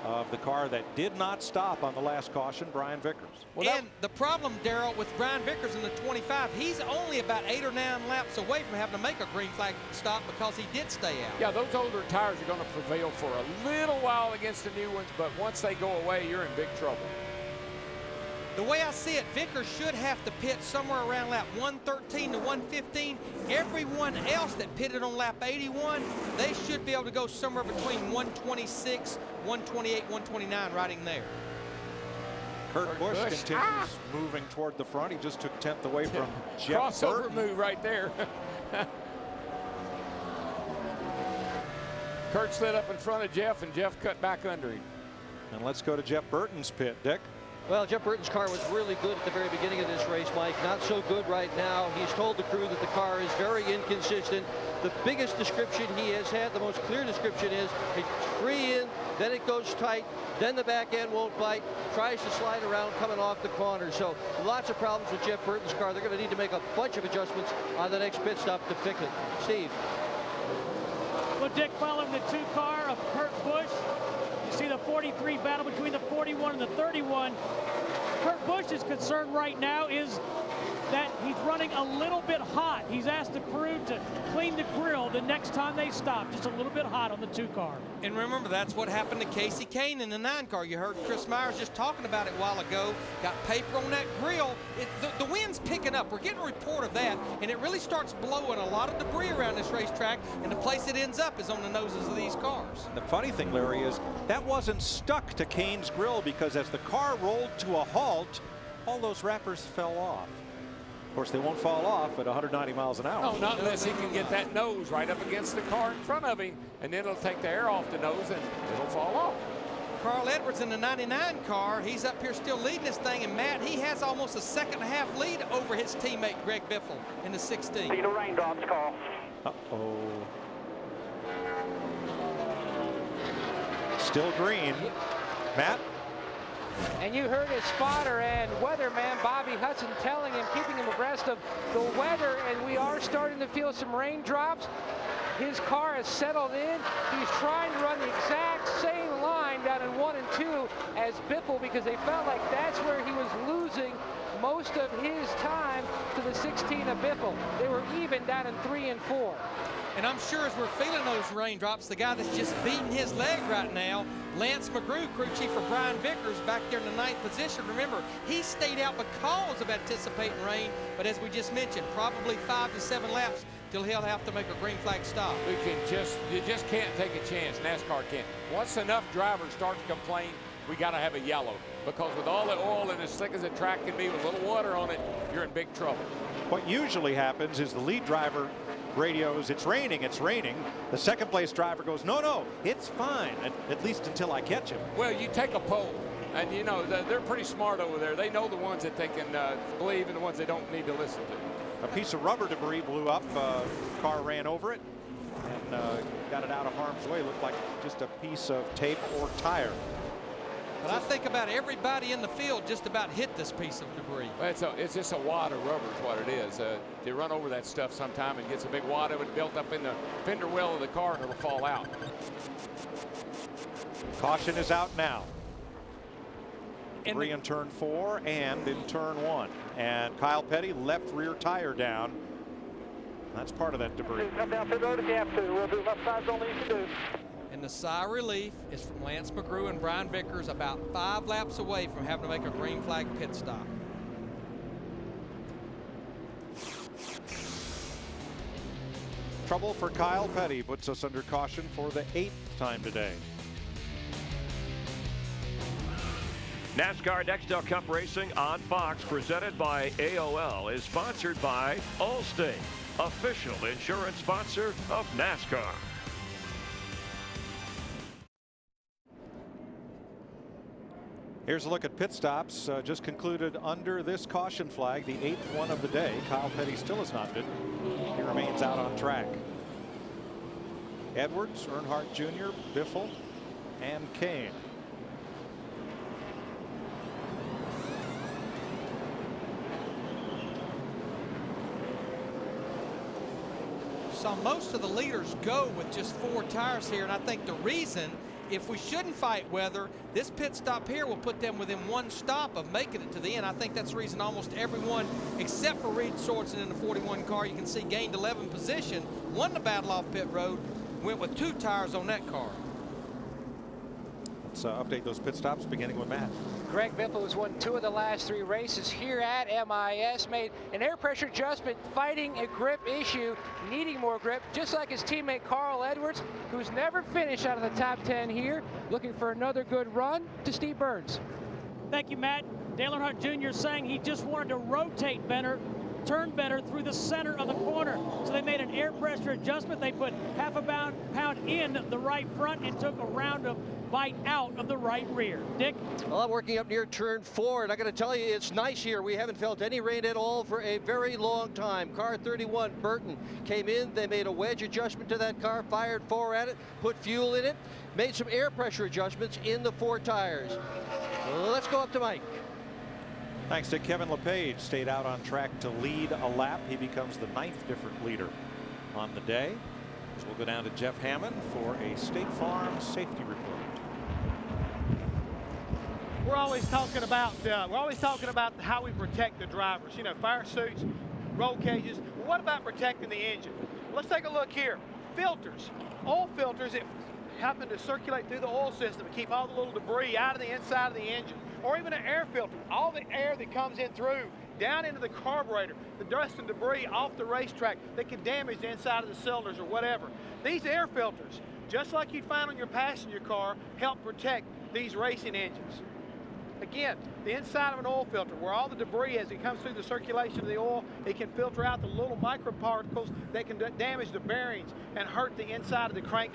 of the car that did not stop on the last caution, Brian Vickers.
Well, and the problem, Darrell, with Brian Vickers in the 25, he's only about 8 or 9 laps away from having to make a green flag stop because he did stay out.
Yeah, those older tires are going to prevail for a little while against the new ones, but once they go away, you're in big trouble.
The way I see it, Vickers should have to pit somewhere around lap 113 to 115. Everyone else that pitted on lap 81, they should be able to go somewhere between 126, 128, 129 right in there.
Kurt Busch continues moving toward the front. He just took 10th away from Jeff
Crossover
Burton.
move right there. Kurt slid up in front of Jeff, and Jeff cut back under him.
And let's go to Jeff Burton's pit, Dick.
Well, Jeff Burton's car was really good at the very beginning of this race, Mike. Not so good right now. He's told the crew that the car is very inconsistent. The biggest description he has had, the most clear description is it's free in, then it goes tight, then the back end won't bite, tries to slide around coming off the corner. So lots of problems with Jeff Burton's car. They're going to need to make a bunch of adjustments on the next pit stop to fix it. Steve.
Well, Dick, following the 2 car of Kurt Busch, you see the 43 battle between the 41 and the 31. Kurt Busch's concern right now is that he's running a little bit hot. He's asked the crew to clean the grill the next time they stop. Just a little bit hot on the 2 car.
And remember, that's what happened to Casey Kane in the 9 car. You heard Chris Myers just talking about it a while ago. Got paper on that grill. The wind's picking up. We're getting a report of that, and it really starts blowing a lot of debris around this racetrack, and the place it ends up is on the noses of these cars.
The funny thing, Larry, is that wasn't stuck to Kane's grill because as the car rolled to a halt, all those wrappers fell off. Of course, they won't fall off at 190 miles an hour.
No, not unless he can get that nose right up against the car in front of him, and then it'll take the air off the nose and it'll fall off.
Carl Edwards in the 99 car, he's up here still leading this thing, and Matt, he has almost a 2.5 lead over his teammate Greg Biffle in the 16.
See the raindrops, Carl.
Uh-oh. Still green. Matt?
And you heard his spotter and weatherman Bobby Hudson telling him, keeping him abreast of the weather, and we are starting to feel some raindrops. His car has settled in. He's trying to run the exact same line down in 1 and 2 as Biffle because they felt like that's where he was losing most of his time to the 16 of Biffle. They were even down in 3 and 4.
And I'm sure as we're feeling those raindrops, the guy that's just beating his leg right now, Lance McGrew, crew chief for Brian Vickers, back there in the 9th position. Remember, he stayed out because of anticipating rain, but as we just mentioned, probably 5 to 7 laps till he'll have to make a green flag stop.
You just can't take a chance. NASCAR can't. Once enough drivers start to complain, we got to have a yellow, because with all the oil and as slick as a track can be with a little water on it, you're in big trouble.
What usually happens is the lead driver radios, it's raining, it's raining. The second place driver goes, no, it's fine, at least until I catch him.
Well, you take a poll, and you know, they're pretty smart over there. They know the ones that they can believe and the ones they don't need to listen to.
A piece of rubber debris blew up, car ran over it, and got it out of harm's way. Looked like just a piece of tape or tire.
But I think about everybody in the field just about hit this piece of debris.
Well, it's just a wad of rubber is what it is. You run over that stuff sometime and gets a big wad of it built up in the fender well of the car and it'll fall out.
Caution is out now. Debris in turn 4 and in turn 1. And Kyle Petty left rear tire down. That's part of that debris.
Come down to the road if you have to. We'll do left sides only if you do.
And the sigh of relief is from Lance McGrew and Brian Vickers, about 5 laps away from having to make a green flag pit stop.
Trouble for Kyle Petty puts us under caution for the 8th time today.
NASCAR Nextel Cup Racing on Fox, presented by AOL, is sponsored by Allstate, official insurance sponsor of NASCAR.
Here's a look at pit stops just concluded under this caution flag, the 8th one of the day. Kyle Petty still has not been. He remains out on track. Edwards, Earnhardt Jr., Biffle, and Kane.
So most of the leaders go with just 4 tires here, and I think the reason, if we shouldn't fight weather, this pit stop here will put them within 1 stop of making it to the end. I think that's the reason almost everyone, except for Reed Sorensen in the 41 car, you can see gained 11 position, won the battle off pit road, went with 2 tires on that car.
Let's update those pit stops, beginning with Matt.
Greg Biffle has won 2 of the last 3 races here at MIS, made an air pressure adjustment, fighting a grip issue, needing more grip, just like his teammate Carl Edwards, who's never finished out of the top 10 here, looking for another good run to Steve Burns.
Thank you, Matt. Dale Earnhardt Jr. saying he just wanted to rotate better, turn better through the center of the corner. So they made an air pressure adjustment. They put half a pound in the right front and took a round of bite out of the right rear. Dick?
Well, I'm working up near turn 4, and I got to tell you, it's nice here. We haven't felt any rain at all for a very long time. Car 31, Burton, came in. They made a wedge adjustment to that car, fired 4 at it, put fuel in it, made some air pressure adjustments in the 4 tires. Let's go up to Mike.
Thanks to Kevin LePage, stayed out on track to lead a lap. He becomes the 9th different leader on the day. So we'll go down to Jeff Hammond for a State Farm safety report.
We're always talking about how we protect the drivers. You know, fire suits, roll cages. Well, what about protecting the engine? Let's take a look here. Filters, oil filters that happen to circulate through the oil system and keep all the little debris out of the inside of the engine, or even an air filter, all the air that comes in through down into the carburetor, the dust and debris off the racetrack that can damage the inside of the cylinders or whatever. These air filters, just like you'd find on your passenger car, help protect these racing engines. Again, the inside of an oil filter, where all the debris, as it comes through the circulation of the oil, it can filter out the little microparticles that can damage the bearings and hurt the inside of the crank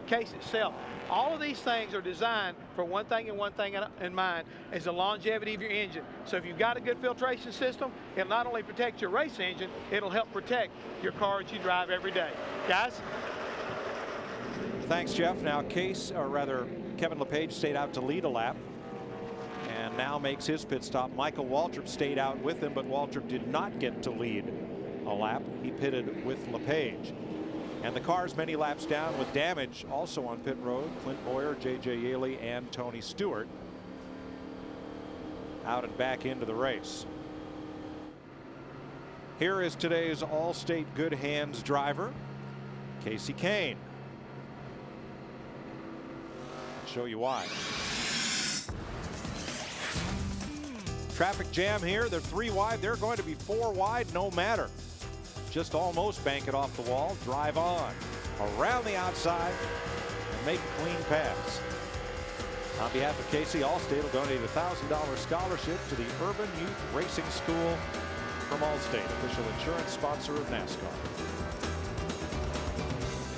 case itself. All of these things are designed for one thing and one thing in mind, is the longevity of your engine. So if you've got a good filtration system, it'll not only protect your race engine, it'll help protect your car that you drive every day. Guys?
Thanks, Jeff. Now Kevin LePage stayed out to lead a lap and now makes his pit stop. Michael Waltrip stayed out with him, but Waltrip did not get to lead a lap. He pitted with LePage. And the car's many laps down with damage also on pit road. Clint Boyer, J.J. Yaley, and Tony Stewart out and back into the race. Here is today's Allstate Good Hands driver, Casey Kane. I'll show you why. Traffic jam here. They're 3 wide. They're going to be 4 wide no matter. Just almost bank it off the wall. Drive on around the outside and make a clean pass. On behalf of Casey, Allstate will donate a $1,000 scholarship to the Urban Youth Racing School from Allstate, official insurance sponsor of NASCAR.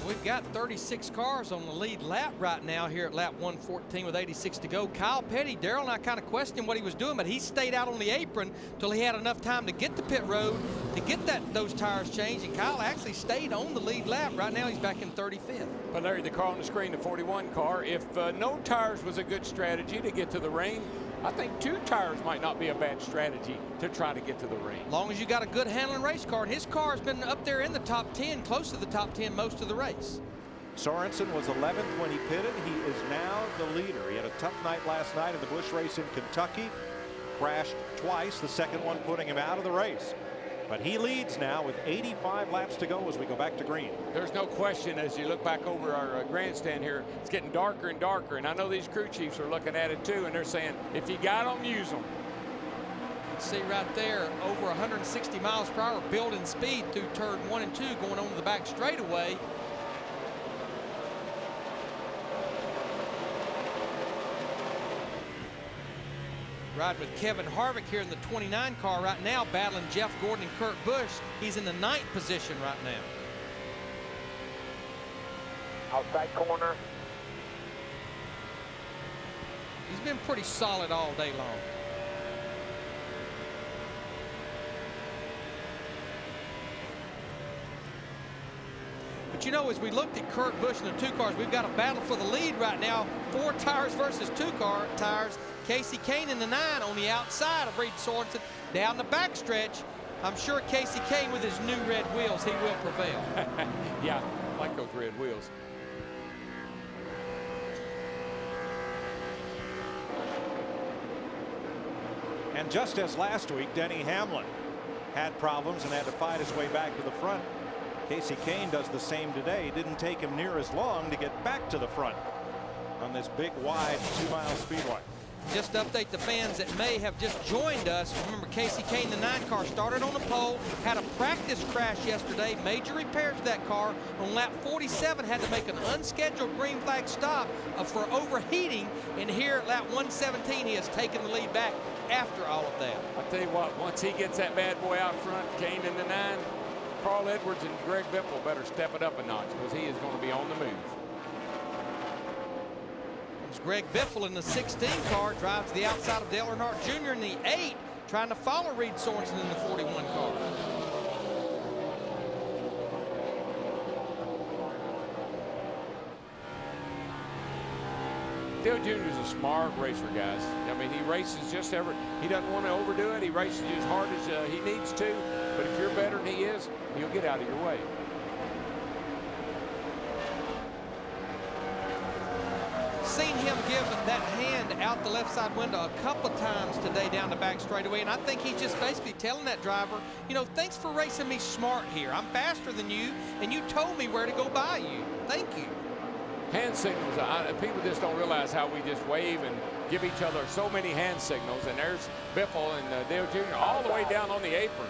We've got 36 cars on the lead lap right now here at lap 114 with 86 to go. Kyle Petty, Darrell and I kind of questioned what he was doing, but he stayed out on the apron till he had enough time to get to pit road to get those tires changed, and Kyle actually stayed on the lead lap. Right now he's back in 35th.
But Larry, the car on the screen, the 41 car, if no tires was a good strategy to get to the rain, I think 2 tires might not be a bad strategy to try to get to the rain.
As long as you got a good handling race car, and his car's been up there in the top 10, close to the top 10 most of the race.
Sorensen was 11th when he pitted. He is now the leader. He had a tough night last night in the Busch race in Kentucky. Crashed twice, the second one putting him out of the race. But he leads now with 85 laps to go as we go back to green.
There's no question, as you look back over our grandstand here, it's getting darker and darker. And I know these crew chiefs are looking at it too, and they're saying, if you got them, use them.
See right there, over 160 miles per hour building speed through turn 1 and 2 going on to the back straightaway. Riding with Kevin Harvick here in the 29 car right now, battling Jeff Gordon and Kurt Busch. He's in the 9th position right now.
Outside corner.
He's been pretty solid all day long. But you know, as we looked at Kurt Busch and the 2 cars, we've got a battle for the lead right now. 4 tires versus 2 tires. Casey Kane in the 9 on the outside of Reed Sorensen. Down the backstretch, I'm sure Casey Kane with his new red wheels, he will prevail.
Yeah, I like those red wheels.
And just as last week, Denny Hamlin had problems and had to fight his way back to the front. Casey Kane does the same today. Didn't take him near as long to get back to the front on this big, wide 2-mile speedway.
Just to update the fans that may have just joined us, remember Casey Kane, the 9 car, started on the pole, had a practice crash yesterday, major repairs to that car. On lap 47, had to make an unscheduled green flag stop for overheating, and here at lap 117, he has taken the lead back after all of that.
I'll tell you what, once he gets that bad boy out front, Kane in the 9, Carl Edwards and Greg Biffle better step it up a notch, because he is going to be on the move.
Greg Biffle in the 16 car drives to the outside of Dale Earnhardt Jr. in the 8, trying to follow Reed Sorensen in the 41 car.
Dale Jr. is a smart racer, guys. I mean, he races just he doesn't want to overdo it. He races as hard as he needs to. But if you're better than he is, he'll get out of your way.
Seen him give that hand out the left side window a couple of times today down the back straightaway, and I think he's just basically telling that driver, you know, thanks for racing me smart here. I'm faster than you, and you told me where to go by you. Thank you.
Hand signals, people just don't realize how we just wave and give each other so many hand signals, and there's Biffle and Dale Jr. all the way down on the apron,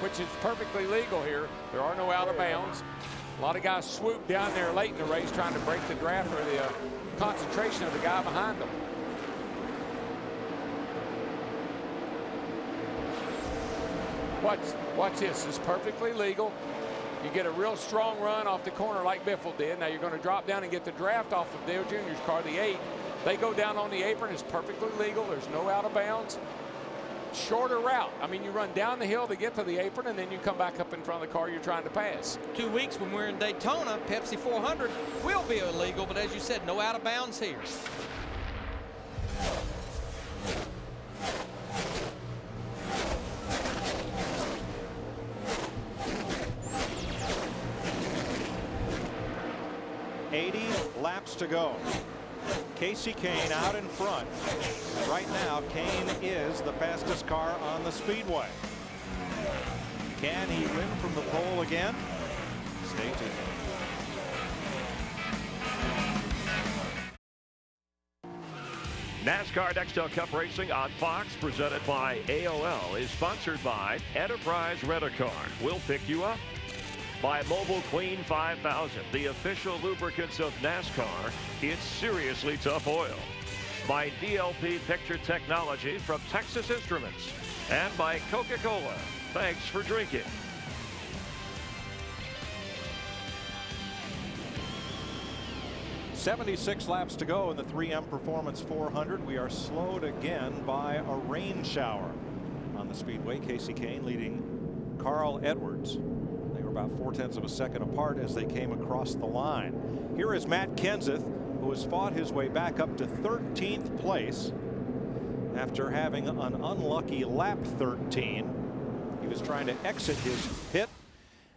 which is perfectly legal here. There are no out of bounds. A lot of guys swoop down there late in the race trying to break the draft or the concentration of the guy behind them. Watch this. It's perfectly legal. You get a real strong run off the corner like Biffle did. Now you're going to drop down and get the draft off of Dale Jr.'s car, the 8. They go down on the apron. It's perfectly legal. There's no out of bounds. Shorter route. I mean, you run down the hill to get to the apron, and then you come back up in front of the car you're trying to pass.
2 weeks when we're in Daytona, Pepsi 400 will be illegal, but as you said, no out of bounds here.
Laps to go. Casey Kane out in front. Right now, Kane is the fastest car on the speedway. Can he win from the pole again? Stay tuned.
NASCAR Nextel Cup Racing on Fox, presented by AOL, is sponsored by Enterprise Rent-A-Car. We'll pick you up. By Mobile Clean 5000, the official lubricants of NASCAR. It's seriously tough oil. By DLP Picture Technology from Texas Instruments. And by Coca-Cola. Thanks for drinking.
.76 laps to go in the 3M Performance 400. We are slowed again by a rain shower on the speedway. Casey Kane leading Carl Edwards. About 0.4 of a second apart as they came across the line. Here is Matt Kenseth, who has fought his way back up to 13th place after having an unlucky lap 13. He was trying to exit his pit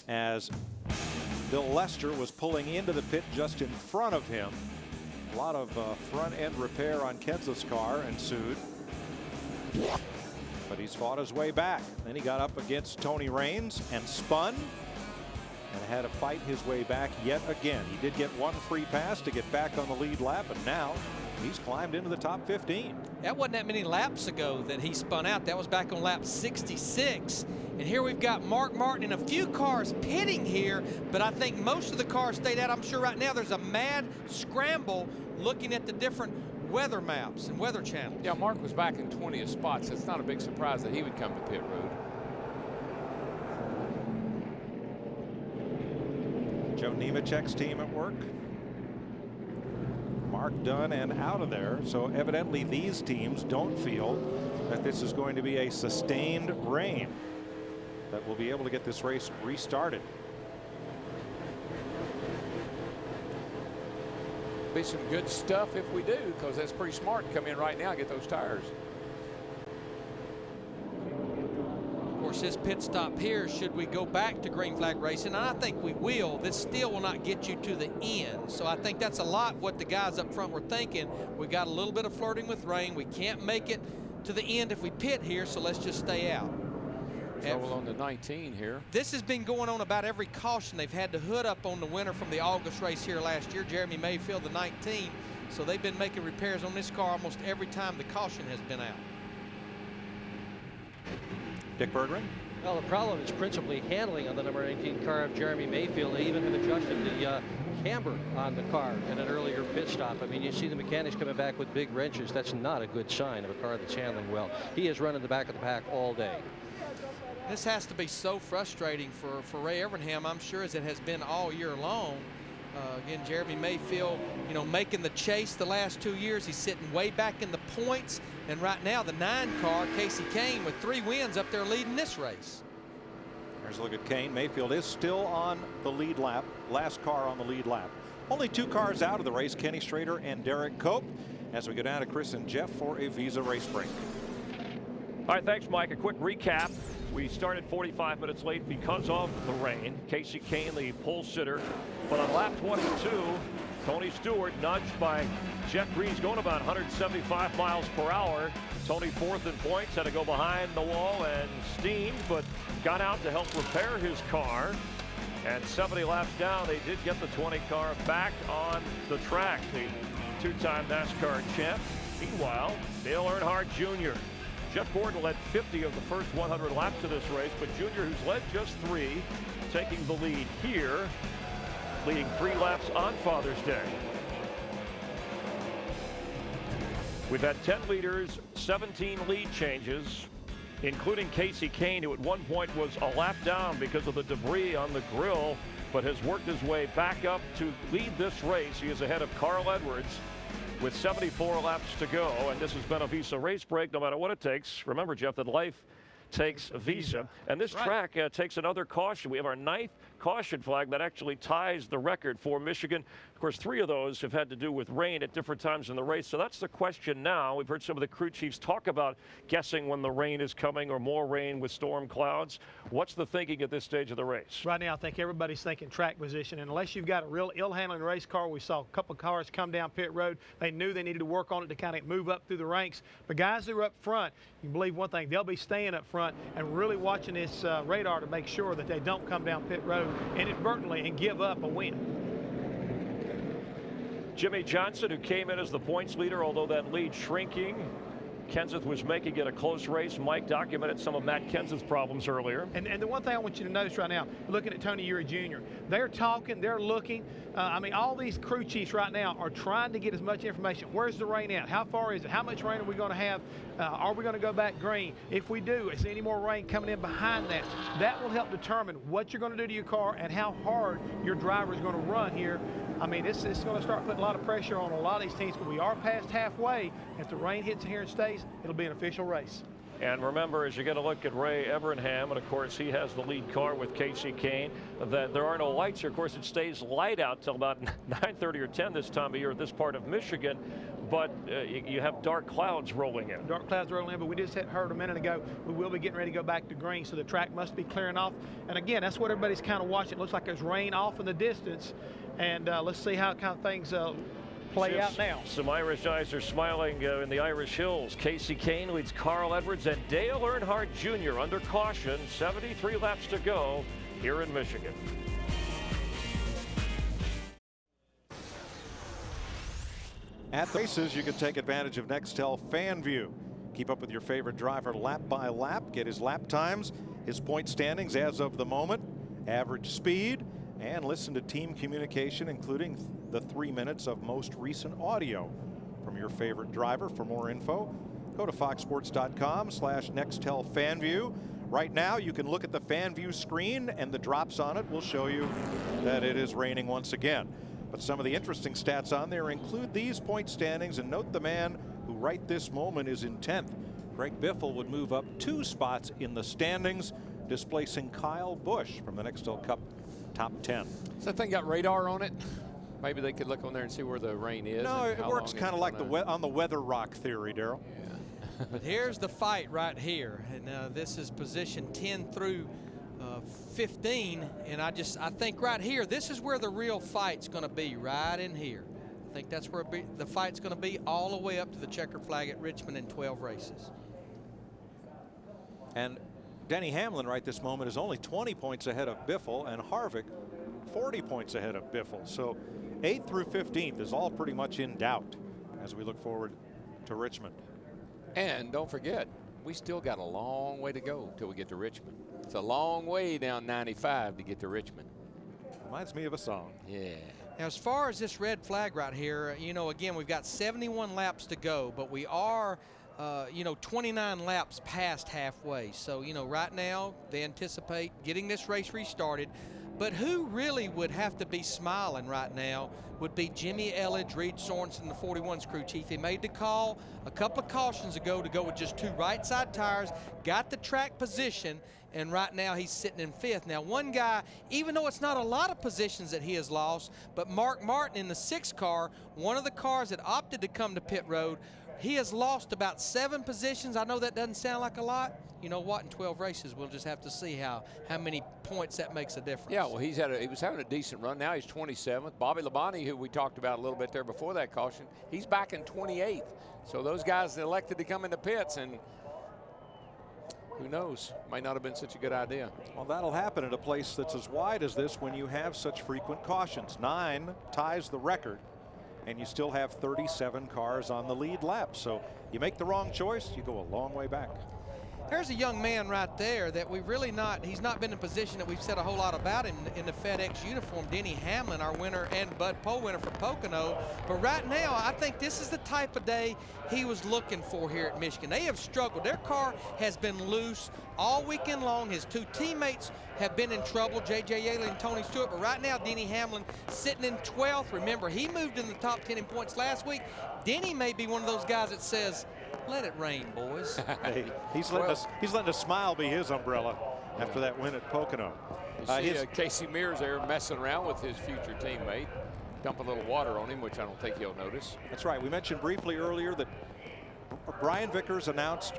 as Bill Lester was pulling into the pit just in front of him. A lot of front end repair on Kenseth's car ensued. But he's fought his way back. Then he got up against Tony Raines and spun and had to fight his way back yet again. He did get one free pass to get back on the lead lap, and now he's climbed into the top 15.
That wasn't that many laps ago that he spun out. That was back on lap 66. And here we've got Mark Martin and a few cars pitting here, but I think most of the cars stayed out. I'm sure right now there's a mad scramble looking at the different weather maps and weather channels.
Yeah, Mark was back in 20th spot, so it's not a big surprise that he would come to pit road.
Joe Nemechek's team at work. Mark done and out of there. So evidently these teams don't feel that this is going to be a sustained rain that will be able to get this race restarted.
Be some good stuff if we do, because that's pretty smart to come in right now and get those tires.
Of course, this pit stop here, should we go back to green flag racing, and I think we will, this still will not get you to the end. So I think that's a lot what the guys up front were thinking. We got a little bit of flirting with rain. We can't make it to the end if we pit here, so let's just stay out.
Trouble on the 19 here.
This has been going on about every caution. They've had the hood up on the winner from the August race here last year, Jeremy Mayfield, the 19. So they've been making repairs on this car almost every time the caution has been out.
Dick Berggren?
Well, the problem is principally handling on the number 19 car of Jeremy Mayfield. They even have adjusted the camber on the car in an earlier pit stop. I mean, you see the mechanics coming back with big wrenches. That's not a good sign of a car that's handling well. He is running the back of the pack all day.
This has to be so frustrating for Ray Evernham, I'm sure, as it has been all year long. Again, Jeremy Mayfield, you know, making the chase the last 2 years. He's sitting way back in the points. And right now, the 9 car, Casey Kane, with 3 wins up there leading this race.
There's a look at Kane. Mayfield is still on the lead lap. Last car on the lead lap. Only 2 cars out of the race, Kenny Schrader and Derek Cope, as we go down to Chris and Jeff for a Visa race break.
All right, thanks, Mike. A quick recap. We started 45 minutes late because of the rain. Casey Kane, the pole sitter. But on lap 22, Tony Stewart nudged by Jeff Green's going about 175 miles per hour. Tony fourth in points, had to go behind the wall and steamed, but got out to help repair his car. And 70 laps down, they did get the 20 car back on the track. The 2-time NASCAR champ. Meanwhile, Dale Earnhardt Jr. Jeff Gordon led 50 of the first 100 laps of this race, but Jr., who's led just 3, taking the lead here, leading 3 laps on Father's Day. We've had 10 leaders, 17 lead changes, including Casey Kane, who at one point was a lap down because of the debris on the grill, but has worked his way back up to lead this race. He is ahead of Carl Edwards with 74 laps to go, and this has been a Visa race break no matter what it takes. Remember, Jeff, that life takes a Visa. And this track takes another caution. We have our 9th caution flag that actually ties the record for Michigan. Of course, 3 of those have had to do with rain at different times in the race. So that's the question now. We've heard some of the crew chiefs talk about guessing when the rain is coming or more rain with storm clouds. What's the thinking at this stage of the race?
Right now, I think everybody's thinking track position. And unless you've got a real ill-handling race car, we saw a couple of cars come down pit road. They knew they needed to work on it to kind of move up through the ranks. The guys who are up front, you can believe one thing, they'll be staying up front and really watching this radar to make sure that they don't come down pit road inadvertently and give up a win.
Jimmy Johnson, who came in as the points leader, although that lead shrinking. Kenseth was making it a close race. Mike documented some of Matt Kenseth's problems earlier.
And the one thing I want you to notice right now, looking at Tony Uri Jr., they're talking, they're looking. I mean, all these crew chiefs right now are trying to get as much information. Where's the rain at? How far is it? How much rain are we going to have? Are we going to go back green? If we do, is there any more rain coming in behind that? That will help determine what you're going to do to your car and how hard your driver is going to run here. I mean, it's going to start putting a lot of pressure on a lot of these teams, but we are past halfway. If the rain hits here and stays, it'll be an official race.
And remember, as you get a look at Ray Evernham, and of course he has the lead car with Casey Kane, that there are no lights here. Of course, it stays light out till about 9:30 or 10 this time of year at this part of Michigan, but you have dark clouds rolling in.
Dark clouds rolling in, but we just heard a minute ago, we will be getting ready to go back to green, so the track must be clearing off. And again, that's what everybody's kind of watching. It looks like there's rain off in the distance, and let's see how kind of things play out now.
Some Irish eyes are smiling in the Irish Hills. Casey Kane leads Carl Edwards and Dale Earnhardt Jr. under caution. 73 laps to go here in Michigan.
At the races, you can take advantage of Nextel Fan View. Keep up with your favorite driver lap by lap. Get his lap times, his point standings as of the moment, average speed, and listen to team communication, including the 3 minutes of most recent audio from your your favorite driver. For more info, go to foxsports.com/NextelFanView. Right now, you can look at the FanView screen, and the drops on it will show you that it is raining once again. But some of the interesting stats on there include these point standings, and note the man who right this moment is in 10th. Greg Biffle would move up 2 spots in the standings, displacing Kyle Busch from the Nextel Cup top 10.
So that thing got radar on it? Maybe they could look on there and see where the rain is.
No, it works kind of like on the weather rock theory, Daryl.
But here's the fight right here, and this is position 10 through 15, and I think right here, this is where the real fight's going to be, right in here. I think that's where the fight's going to be, all the way up to the checkered flag at Richmond in 12 races.
And Denny Hamlin right this moment is only 20 points ahead of Biffle, and Harvick 40 points ahead of Biffle. So 8th through 15th is all pretty much in doubt as we look forward to Richmond.
And don't forget, we still got a long way to go till we get to Richmond. It's a long way down 95 to get to Richmond.
Reminds me of a song.
Yeah.
Now, as far as this red flag right here, you know, again, we've got 71 laps to go, but we are, 29 laps past halfway. So, you know, right now they anticipate getting this race restarted. But who really would have to be smiling right now would be Jimmy Elledge, Reed Sorensen, the 41's crew chief. He made the call a couple of cautions ago to go with just 2 right side tires, got the track position, and right now he's sitting in 5th. Now, one guy, even though it's not a lot of positions that he has lost, but Mark Martin in the 6 car, one of the cars that opted to come to pit road, he has lost about 7 positions. I know that doesn't sound like a lot. You know what? In 12 races, we'll just have to see how many points that makes a difference.
Yeah, well, he was having a decent run. Now he's 27th. Bobby Labonte, who we talked about a little bit there before that caution, he's back in 28th. So those guys elected to come into pits, and who knows? Might not have been such a good idea.
Well, that'll happen at a place that's as wide as this when you have such frequent cautions. 9 ties the record, and you still have 37 cars on the lead lap. So you make the wrong choice, you go a long way back.
There's a young man right there that he's not been in a position that we've said a whole lot about in the FedEx uniform, Denny Hamlin, our winner and Bud Pole winner for Pocono. But right now, I think this is the type of day he was looking for here at Michigan. They have struggled. Their car has been loose all weekend long. His 2 teammates have been in trouble, J.J. Yaley and Tony Stewart. But right now, Denny Hamlin sitting in 12th. Remember, he moved in the top 10 in points last week. Denny may be one of those guys that says, let it rain, boys.
Hey, he's letting a smile be his umbrella after that win at Pocono.
You see Casey Mears there messing around with his future teammate. Dump a little water on him, which I don't think he'll notice.
That's right. We mentioned briefly earlier that Brian Vickers announced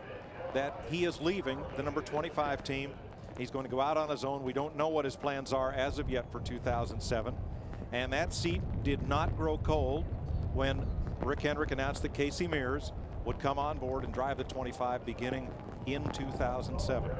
that he is leaving the number 25 team. He's going to go out on his own. We don't know what his plans are as of yet for 2007. And that seat did not grow cold when Rick Hendrick announced that Casey Mears would come on board and drive the 25 beginning in 2007.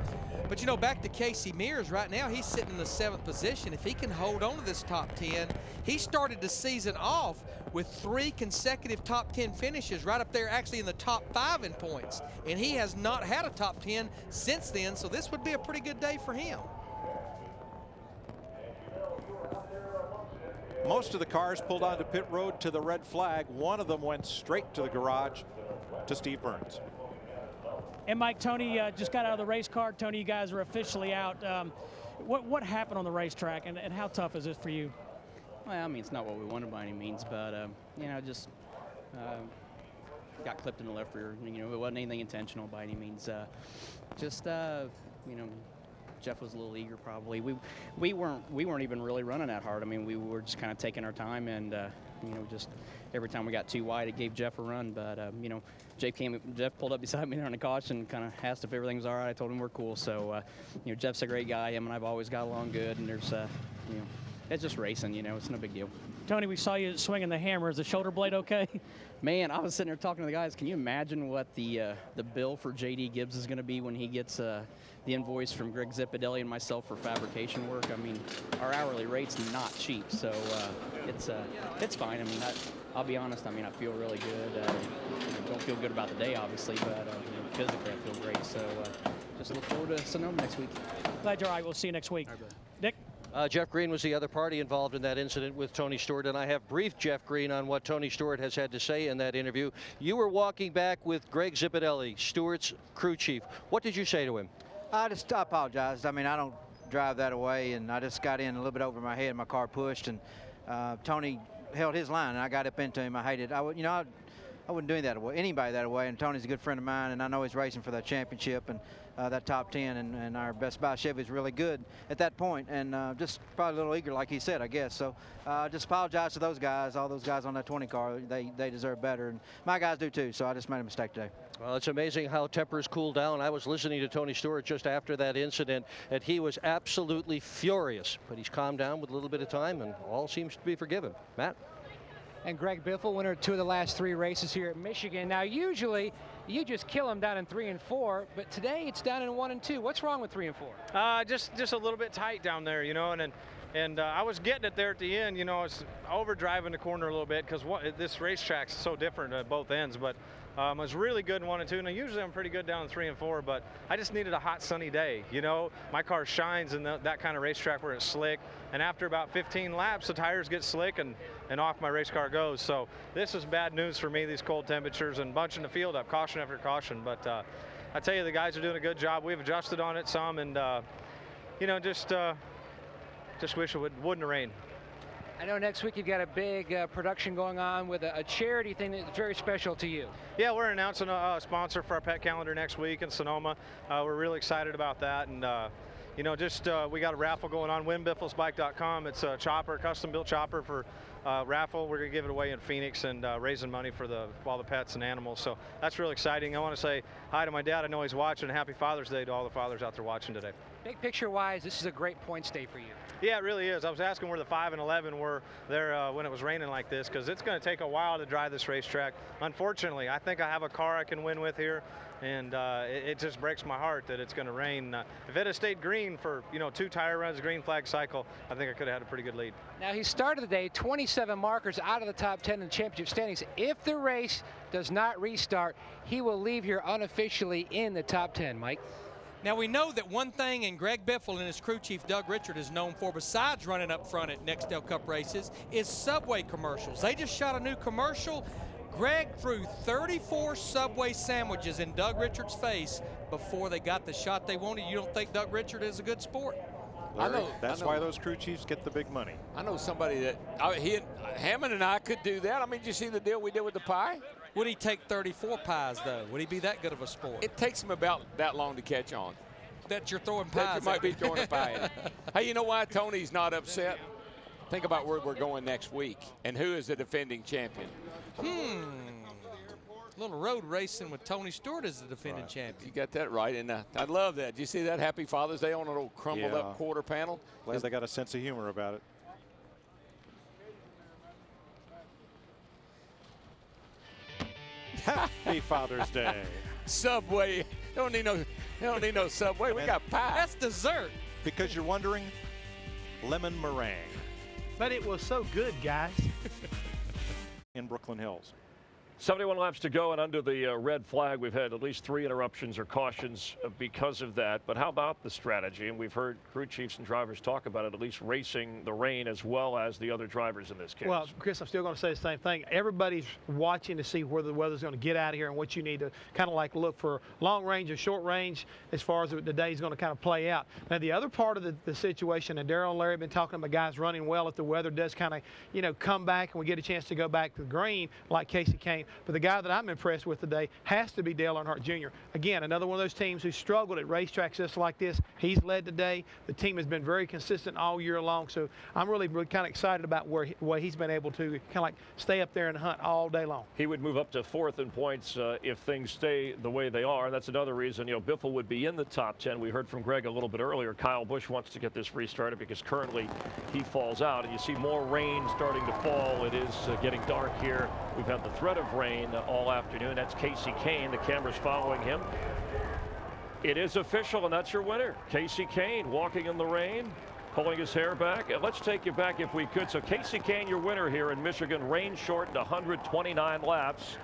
But you know, back to Casey Mears, right now he's sitting in the 7th position. If he can hold on to this top 10, he started the season off with 3 consecutive top 10 finishes, right up there actually in the top 5 in points. And he has not had a top 10 since then, so this would be a pretty good day for him.
Most of the cars pulled onto pit road to the red flag. One of them went straight to the garage to Steve Burns.
And Mike, Tony just got out of the race car. Tony, you guys are officially out. What happened on the racetrack, and how tough is it for you?
Well, I mean, it's not what we wanted by any means, but you know, just got clipped in the left rear. You know, it wasn't anything intentional by any means. You know, Jeff was a little eager probably. We weren't even really running that hard. I mean, we were just kind of taking our time, and you know, just every time we got too wide, it gave Jeff a run. But you know, Jeff pulled up beside me there on the caution, kind of asked if everything was all right. I told him we're cool. So you know, Jeff's a great guy. Him and I've always got along good, and there's you know, it's just racing. You know, it's no big deal.
Tony, we saw you swinging the hammer. Is the shoulder blade okay?
Man, I was sitting there talking to the guys. Can you imagine what the bill for J.D. Gibbs is going to be when he gets the invoice from Greg Zippadelli and myself for fabrication work? I mean, our hourly rate's not cheap, so it's fine. I mean, I'll be honest. I mean, I feel really good. Don't feel good about the day, obviously, but you know, physically I feel great. So just look forward to Sonoma next week.
Glad you're all right. We'll see you next week. Dick?
Jeff Green was the other party involved in that incident with Tony Stewart, and I have briefed Jeff Green on what Tony Stewart has had to say in that interview. You were walking back with Greg Zipadelli, Stewart's crew chief. What did you say to him?
I apologized. I mean, I don't drive that away, and I just got in a little bit over my head. My car pushed, and Tony held his line, and I got up into him. I hated. I wouldn't do anybody that way. And Tony's a good friend of mine, and I know he's racing for that championship and that top 10. And our Best Buy Chevy is really good at that point, and just probably a little eager, like he said, I guess. So just apologize to those guys, all those guys on that 20 car. They deserve better, and my guys do too. So I just made a mistake today.
Well, it's amazing how tempers cool down. I was listening to Tony Stewart just after that incident, and he was absolutely furious. But he's calmed down with a little bit of time, and all seems to be forgiven. Matt?
And Greg Biffle, winner of 2 of the last 3 races here at Michigan. Now, usually you just kill them down in 3 and 4, but today it's down in 1 and 2. What's wrong with 3 and 4?
Just a little bit tight down there, you know, and I was getting it there at the end, you know. It's overdriving the corner a little bit because this racetrack's so different at both ends, but I was really good in 1 and 2. Now, usually I'm pretty good down in 3 and 4, but I just needed a hot, sunny day. You know, my car shines in that kind of racetrack where it's slick, and after about 15 laps, the tires get slick, and off my race car goes. So this is bad news for me, these cold temperatures and bunching the field up, caution after caution. But I tell you, the guys are doing a good job. We've adjusted on it some, and you know, just wish it wouldn't rain.
I know next week you've got a big production going on with a charity thing that's very special to you.
Yeah, we're announcing a sponsor for our pet calendar next week in Sonoma. We're really excited about that, and you know, we got a raffle going on, winbifflesbike.com. It's a chopper, custom-built chopper for raffle. We're going to give it away in Phoenix and raising money for all the pets and animals. So that's really exciting. I want to say hi to my dad. I know he's watching. Happy Father's Day to all the fathers out there watching today.
Big picture-wise, this is a great points day for you.
Yeah, it really is. I was asking where the 5 and 11 were there when it was raining like this, because it's going to take a while to drive this racetrack. Unfortunately, I think I have a car I can win with here, and it just breaks my heart that it's going to rain. If it had stayed green for 2 tire runs, green flag cycle, I think I could have had a pretty good lead.
Now, he started the day 27 markers out of the top 10 in the championship standings. If the race does not restart, he will leave here unofficially in the top 10, Mike.
Now, we know that one thing, and Greg Biffle and his crew chief Doug Richard is known for, besides running up front at Nextel Cup races, is Subway commercials. They just shot a new commercial. Greg threw 34 Subway sandwiches in Doug Richard's face before they got the shot they wanted. You don't think Doug Richard is a good sport?
Larry, that's why those crew chiefs get the big money.
I know somebody that Hammond and I could do that. I mean, did you see the deal we did with the pie?
Would he take 34 pies, though? Would he be that good of a sport?
It takes him about that long to catch on.
That you're throwing pies.
You might be throwing a pie in. Hey, you know why Tony's not upset? Think about where we're going next week and who is the defending champion.
Little road racing with Tony Stewart as the defending champion.
You got that right, and I love that. Did you see that Happy Father's Day on a little crumbled up quarter panel?
Glad they got a sense of humor about it. Happy Father's Day.
Subway. Don't need no Subway. We got pie.
That's dessert.
Because you're wondering, lemon meringue.
But it was so good, guys.
In Brooklyn Hills.
71 laps to go, and under the red flag, we've had at least 3 interruptions or cautions because of that. But how about the strategy? And we've heard crew chiefs and drivers talk about it, at least racing the rain as well as the other drivers in this case.
Well, Chris, I'm still going to say the same thing. Everybody's watching to see where the weather's going to get out of here and what you need to kind of like look for long range or short range as far as the day's going to kind of play out. Now, the other part of the situation, and Darrell and Larry have been talking about guys running well if the weather does kind of, come back and we get a chance to go back to the green like Casey Kane. But the guy that I'm impressed with today has to be Dale Earnhardt Jr. Again, another one of those teams who struggled at racetracks just like this. He's led today. The team has been very consistent all year long, so I'm really kind of excited about where he's been able to kind of like stay up there and hunt all day long.
He would move up to 4th in points if things stay the way they are. That's another reason, Biffle would be in the top 10. We heard from Greg a little bit earlier. Kyle Busch wants to get this restarted because currently he falls out, and you see more rain starting to fall. It is getting dark here. We've had the threat of rain all afternoon. That's Casey Kane. The camera's following him. It is official, and that's your winner. Casey Kane walking in the rain, pulling his hair back. And let's take you back if we could. So Casey Kane, your winner here in Michigan, rain shortened 129 laps.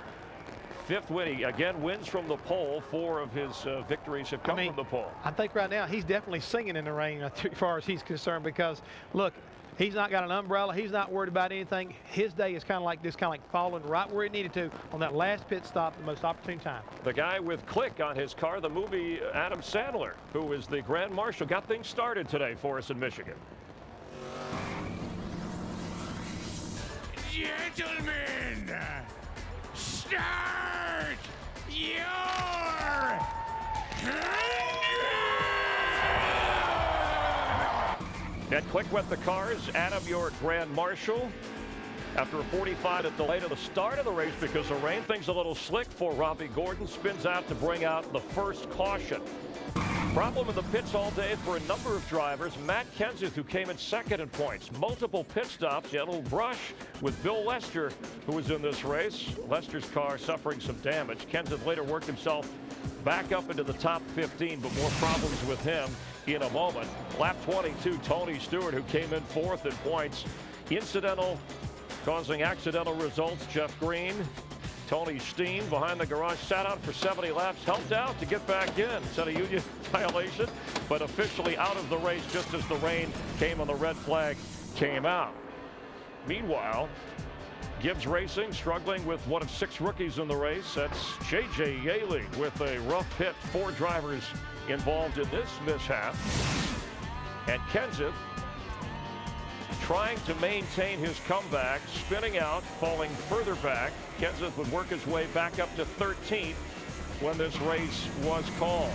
5th win. He again wins from the pole. 4 of his victories have come from the pole.
I think right now he's definitely singing in the rain as far as he's concerned, because look, he's not got an umbrella. He's not worried about anything. His day is kind of like this, kind of like falling right where it needed to on that last pit stop, the most opportune time.
The guy with Click on his car, the movie Adam Sandler, who is the Grand Marshal, got things started today for us in Michigan.
Gentlemen, start your
At Click with the cars, Adam, your Grand Marshal. After a 45-minute delay to the start of the race because of rain, things a little slick for Robbie Gordon. Spins out to bring out the first caution. Problem in the pits all day for a number of drivers. Matt Kenseth, who came in second in points. Multiple pit stops. He had a little brush with Bill Lester, who was in this race. Lester's car suffering some damage. Kenseth later worked himself back up into the top 15, but more problems with him in a moment. Lap 22, Tony Stewart, who came in 4th in points. Incidental, causing accidental results. Jeff Green, Tony Steen behind the garage, sat out for 70 laps, helped out to get back in. Set a union violation, but officially out of the race just as the rain came and the red flag came out. Meanwhile, Gibbs Racing struggling with one of 6 rookies in the race. That's J.J. Yaley with a rough hit. 4 drivers involved in this mishap. And Kenseth trying to maintain his comeback, spinning out, falling further back. Kenseth would work his way back up to 13th when this race was called.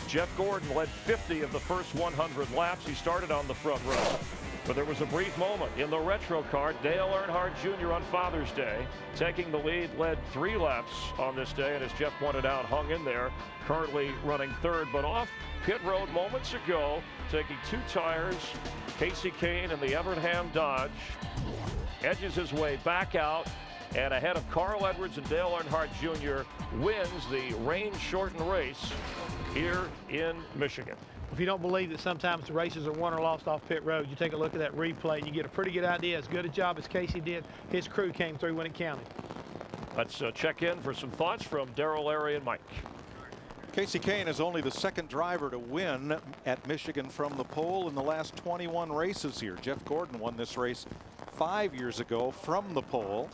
Jeff Gordon led 50 of the first 100 laps. He started on the front row. But there was a brief moment in the retro car. Dale Earnhardt Jr. on Father's Day taking the lead, led 3 laps on this day, and as Jeff pointed out, hung in there, currently running 3rd. But off pit road moments ago, taking 2 tires, Casey Kane in the Evernham Dodge edges his way back out, and ahead of Carl Edwards and Dale Earnhardt Jr. wins the rain-shortened race here in Michigan.
If you don't believe that sometimes the races are won or lost off pit road, you take a look at that replay and you get a pretty good idea. As good a job as Casey did, his crew came through when it counted.
Let's check in for some thoughts from Darrell, Larry, and Mike.
Casey Kane is only the 2nd driver to win at Michigan from the pole in the last 21 races here. Jeff Gordon won this race 5 years ago from the pole,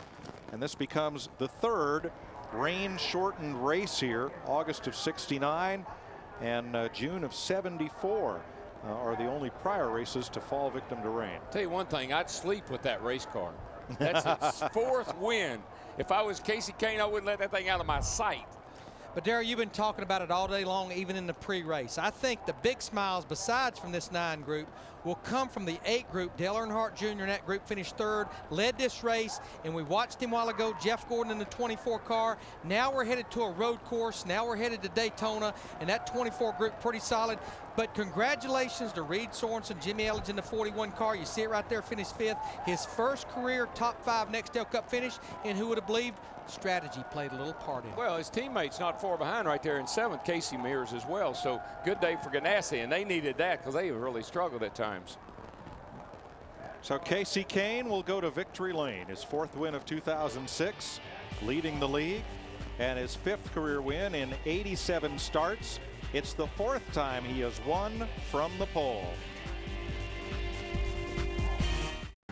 and this becomes the 3rd rain-shortened race here. August of '69 and June of '74 are the only prior races to fall victim to rain.
Tell you one thing, I'd sleep with that race car. That's its 4th win. If I was Casey Kane, I wouldn't let that thing out of my sight.
But Darryl, you've been talking about it all day long, even in the pre-race. I think the big smiles, besides from this 9 group, will come from the 8 group. Dale Earnhardt Jr. in that group finished 3rd, led this race, and we watched him a while ago, Jeff Gordon in the 24 car. Now we're headed to a road course. Now we're headed to Daytona, and that 24 group pretty solid. But congratulations to Reed Sorensen, Jimmy Elledge in the 41 car. You see it right there, finished 5th. His first career top 5 Nextel Cup finish, and who would have believed strategy played a little part in it.
Well, his teammates not far behind right there in 7th, Casey Mears as well. So good day for Ganassi, and they needed that because they really struggled at times.
So Casey Kane will go to victory lane. His 4th win of 2006, leading the league, and his 5th career win in 87 starts. It's the 4th time he has won from the pole.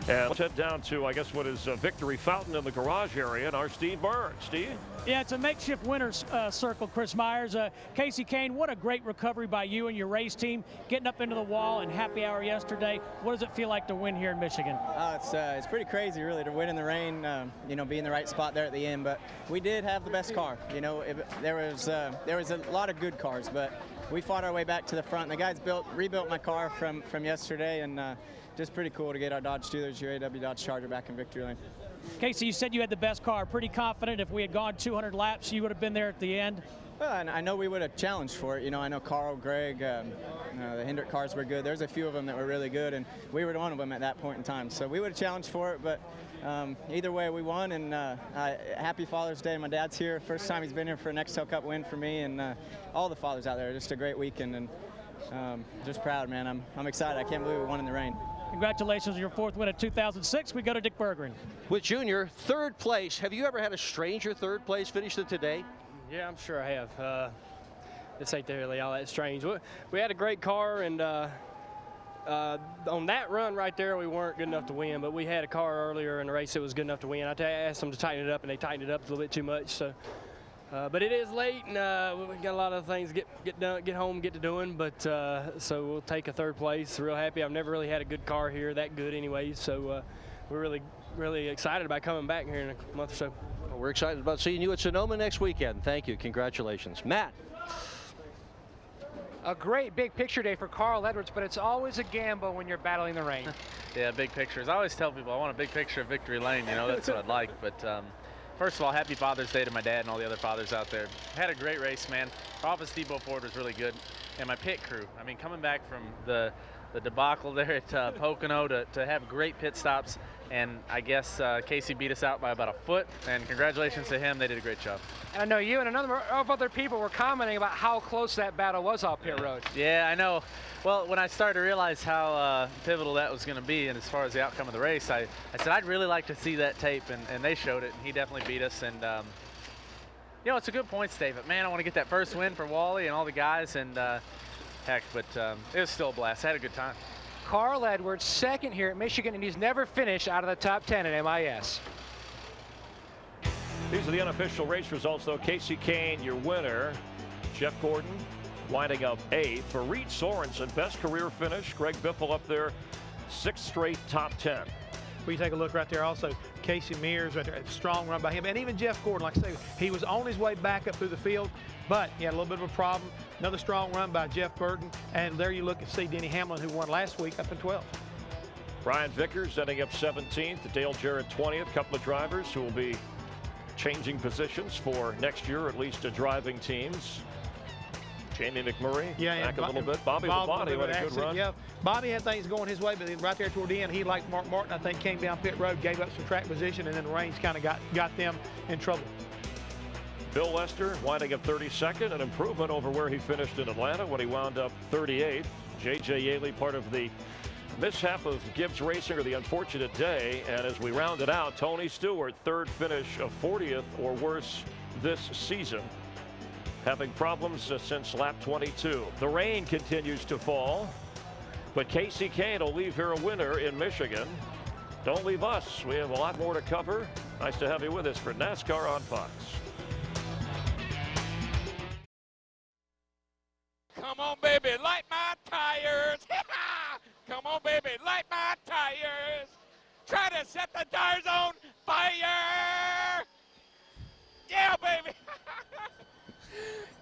And let's head down to, I guess, what is a victory fountain in the garage area, and our Steve Burns. Steve?
Yeah, it's a makeshift winner's circle, Chris Myers. Casey Kane, what a great recovery by you and your race team, getting up into the wall and happy hour yesterday. What does it feel like to win here in Michigan?
It's pretty crazy, really, to win in the rain, you know, be in the right spot there at the end. But we did have the best car. You know, there was a lot of good cars, but we fought our way back to the front. The guys rebuilt my car from yesterday, and just pretty cool to get our Dodge Steelers UAW Dodge Charger back in victory lane.
Casey, you said you had the best car. Pretty confident if we had gone 200 laps, you would have been there at the end?
Well, and I know we would have challenged for it. You know, I know Carl, Greg, the Hendrick cars were good. There's a few of them that were really good, and we were one of them at that point in time. So we would have challenged for it, but either way, we won, and happy Father's Day. My dad's here. First time he's been here for a Nextel Cup win for me, and all the fathers out there. Just a great weekend, and just proud, man. I'm excited. I can't believe we won in the rain.
Congratulations on your 4th win of 2006. We go to Dick Berggren.
With Junior, 3rd place. Have you ever had a stranger 3rd place finish than today?
Yeah, I'm sure I have. This ain't really all that strange. We had a great car, and on that run right there, we weren't good enough to win, but we had a car earlier in the race that was good enough to win. I asked them to tighten it up, and they tightened it up a little bit too much. So, but it is late, and we got a lot of things to get done, get home, get to doing. But so we'll take a 3rd place. Real happy. I've never really had a good car here, that good anyway. So we're really excited about coming back here in a month or so.
Well, we're excited about seeing you at Sonoma next weekend. Thank you. Congratulations, Matt.
A great big picture day for Carl Edwards, but it's always a gamble when you're battling the rain.
Yeah, big pictures. I always tell people I want a big picture of Victory Lane. You know, that's what I'd like. But first of all, happy Father's Day to my dad and all the other fathers out there. Had a great race, man. Our office depot Ford was really good, and my pit crew. I mean, coming back from the debacle there at Pocono to have great pit stops, and I guess Casey beat us out by about a foot, and congratulations to him. They did a great job.
And I know you and a number of other people were commenting about how close that battle was off pit road.
Yeah, I know. Well, when I started to realize how pivotal that was going to be, and as far as the outcome of the race, I said I'd really like to see that tape, and they showed it, and he definitely beat us. And you know, it's a good point, Dave. But man, I want to get that first win for Wally and all the guys, and heck, but it was still a blast. I had a good time.
Carl Edwards, 2nd here at Michigan, and he's never finished out of the top 10 at MIS.
These are the unofficial race results, though. Casey Kane, your winner. Jeff Gordon winding up 8th. For Reed Sorensen, best career finish. Greg Biffle up there, 6th straight top 10.
We take a look right there also. Casey Mears right there, a strong run by him. And even Jeff Gordon, like I say, he was on his way back up through the field, but he had a little bit of a problem. Another strong run by Jeff Burton. And there you look and see Denny Hamlin, who won last week, up in 12th.
Brian Vickers ending up 17th. Dale Jarrett 20th. Couple of drivers who will be changing positions for next year, at least to driving teams. Jamie McMurray back a little bit. Bobby Labonte had a good run.
Yeah, Bobby had things going his way, but then right there toward the end, he, like Mark Martin, I think, came down pit road, gave up some track position, and then the rains kind of got them in trouble.
Bill Lester winding up 32nd, an improvement over where he finished in Atlanta when he wound up 38th. J.J. Yaley, part of the mishap of Gibbs Racing, or the unfortunate day. And as we round it out, Tony Stewart, 3rd finish of 40th or worse this season, having problems since lap 22. The rain continues to fall, but Casey Kane will leave here a winner in Michigan. Don't leave us. We have a lot more to cover. Nice to have you with us for NASCAR on Fox.
Come on, baby, light my tires. Come on, baby, light my tires. Try to set the tires on fire. Yeah, baby.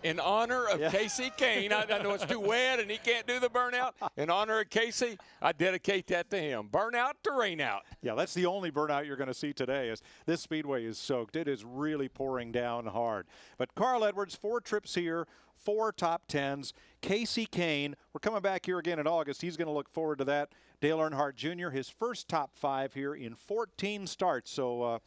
In honor of Casey Kane, I know it's too wet and he can't do the burnout. In honor of Casey, I dedicate that to him. Burnout to rain out.
Yeah, that's the only burnout you're going to see today. Is this speedway is soaked. It is really pouring down hard. But Carl Edwards, 4 trips here, 4 top 10s. Casey Kane, we're coming back here again in August. He's going to look forward to that. Dale Earnhardt Jr., his first top 5 here in 14 starts. So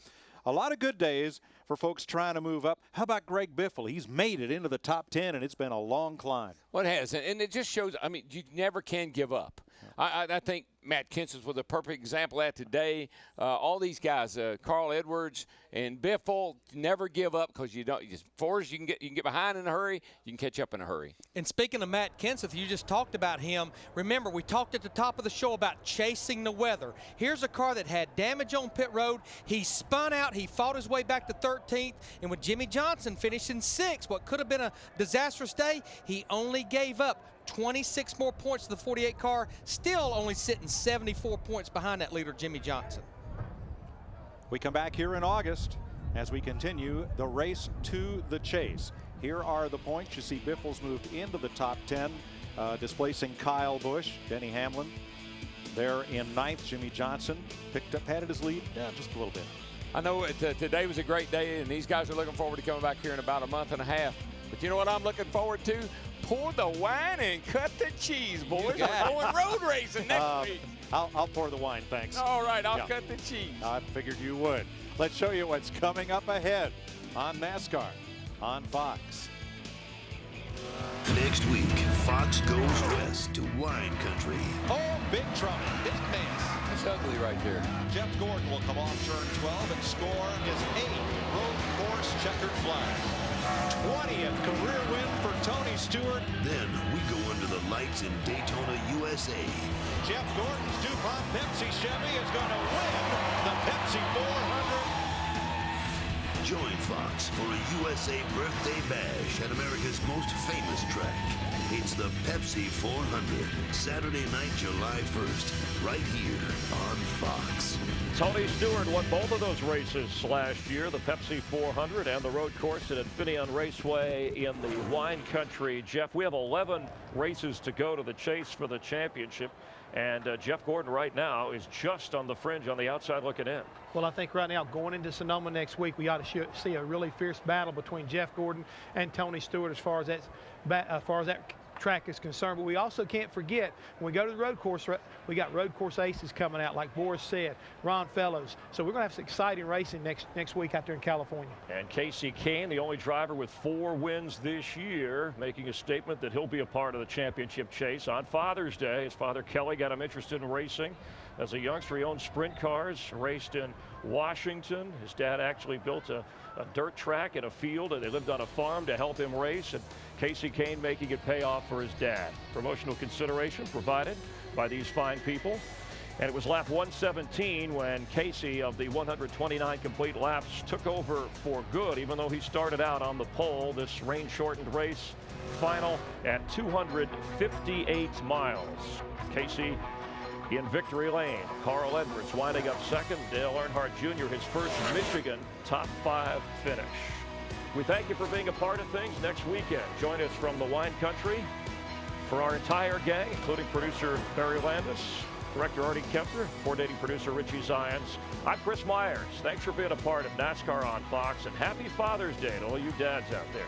a lot of good days for folks trying to move up. How about Greg Biffle? He's made it into the top 10, and it's been a long climb.
Well, it has, and it just shows, I mean, you never can give up. I think Matt Kenseth was a perfect example of that today. All these guys, Carl Edwards and Biffle, never give up, because you don't. As far as you can get behind in a hurry, you can catch up in a hurry.
And speaking of Matt Kenseth, you just talked about him. Remember, we talked at the top of the show about chasing the weather. Here's a car that had damage on pit road. He spun out. He fought his way back to 13th, and with Jimmy Johnson finishing 6th, what could have been a disastrous day, he only gave up 26 more points to the 48 car, still only sitting 74 points behind that leader, Jimmy Johnson.
We come back here in August as we continue the race to the chase. Here are the points. You see Biffle's moved into the top 10, displacing Kyle Busch. Denny Hamlin there in 9th. Jimmy Johnson padded his lead just a little bit.
I know today was a great day, and these guys are looking forward to coming back here in about a month and a half. But you know what I'm looking forward to? Pour the wine and cut the cheese, boys. We're going road racing next week.
I'll pour the wine, thanks.
All right, I'll cut the cheese.
I figured you would. Let's show you what's coming up ahead on NASCAR on Fox.
Next week,
Fox goes west to wine country.
Oh, big trouble. Big miss.
That's ugly right there.
Jeff Gordon will come off turn 12 and score his 8th road course checkered flag. 20th career win for Tony Stewart.
Then we go under the lights in Daytona, USA.
Jeff Gordon's DuPont Pepsi Chevy is going to win the Pepsi 400.
Join Fox for a USA birthday bash at America's most famous track. It's the Pepsi 400, Saturday night, July 1st, right here on Fox.
Tony Stewart won both of those races last year, the Pepsi 400 and the road course at Infineon Raceway in the wine country. Jeff, we have 11 races to go to the chase for the championship. And Jeff Gordon right now is just on the fringe on the outside looking in.
Well, I think right now going into Sonoma next week, we ought to see a really fierce battle between Jeff Gordon and Tony Stewart as far as that track is concerned. But we also can't forget, when we go to the road course, we got road course aces coming out, like Boris said, Ron Fellows. So we're going to have some exciting racing next week out there in California.
And Casey Kane, the only driver with 4 wins this year, making a statement that he'll be a part of the championship chase on Father's Day. His father Kelly got him interested in racing. As a youngster, he owned sprint cars, raced in Washington. His dad actually built a dirt track in a field, and they lived on a farm to help him race. And Casey Kane making it pay off for his dad. Promotional consideration provided by these fine people. And it was lap 117 when Casey, of the 129 complete laps, took over for good, even though he started out on the pole. This rain-shortened race final at 258 miles. Casey in victory lane. Carl Edwards winding up second. Dale Earnhardt Jr. his first Michigan top 5 finish. We thank you for being a part of things. Next weekend, join us from the wine country for our entire gang, including producer Barry Landis, director Artie Kempner, coordinating producer Richie Zions. I'm Chris Myers. Thanks for being a part of NASCAR on Fox, and happy Father's Day to all you dads out there.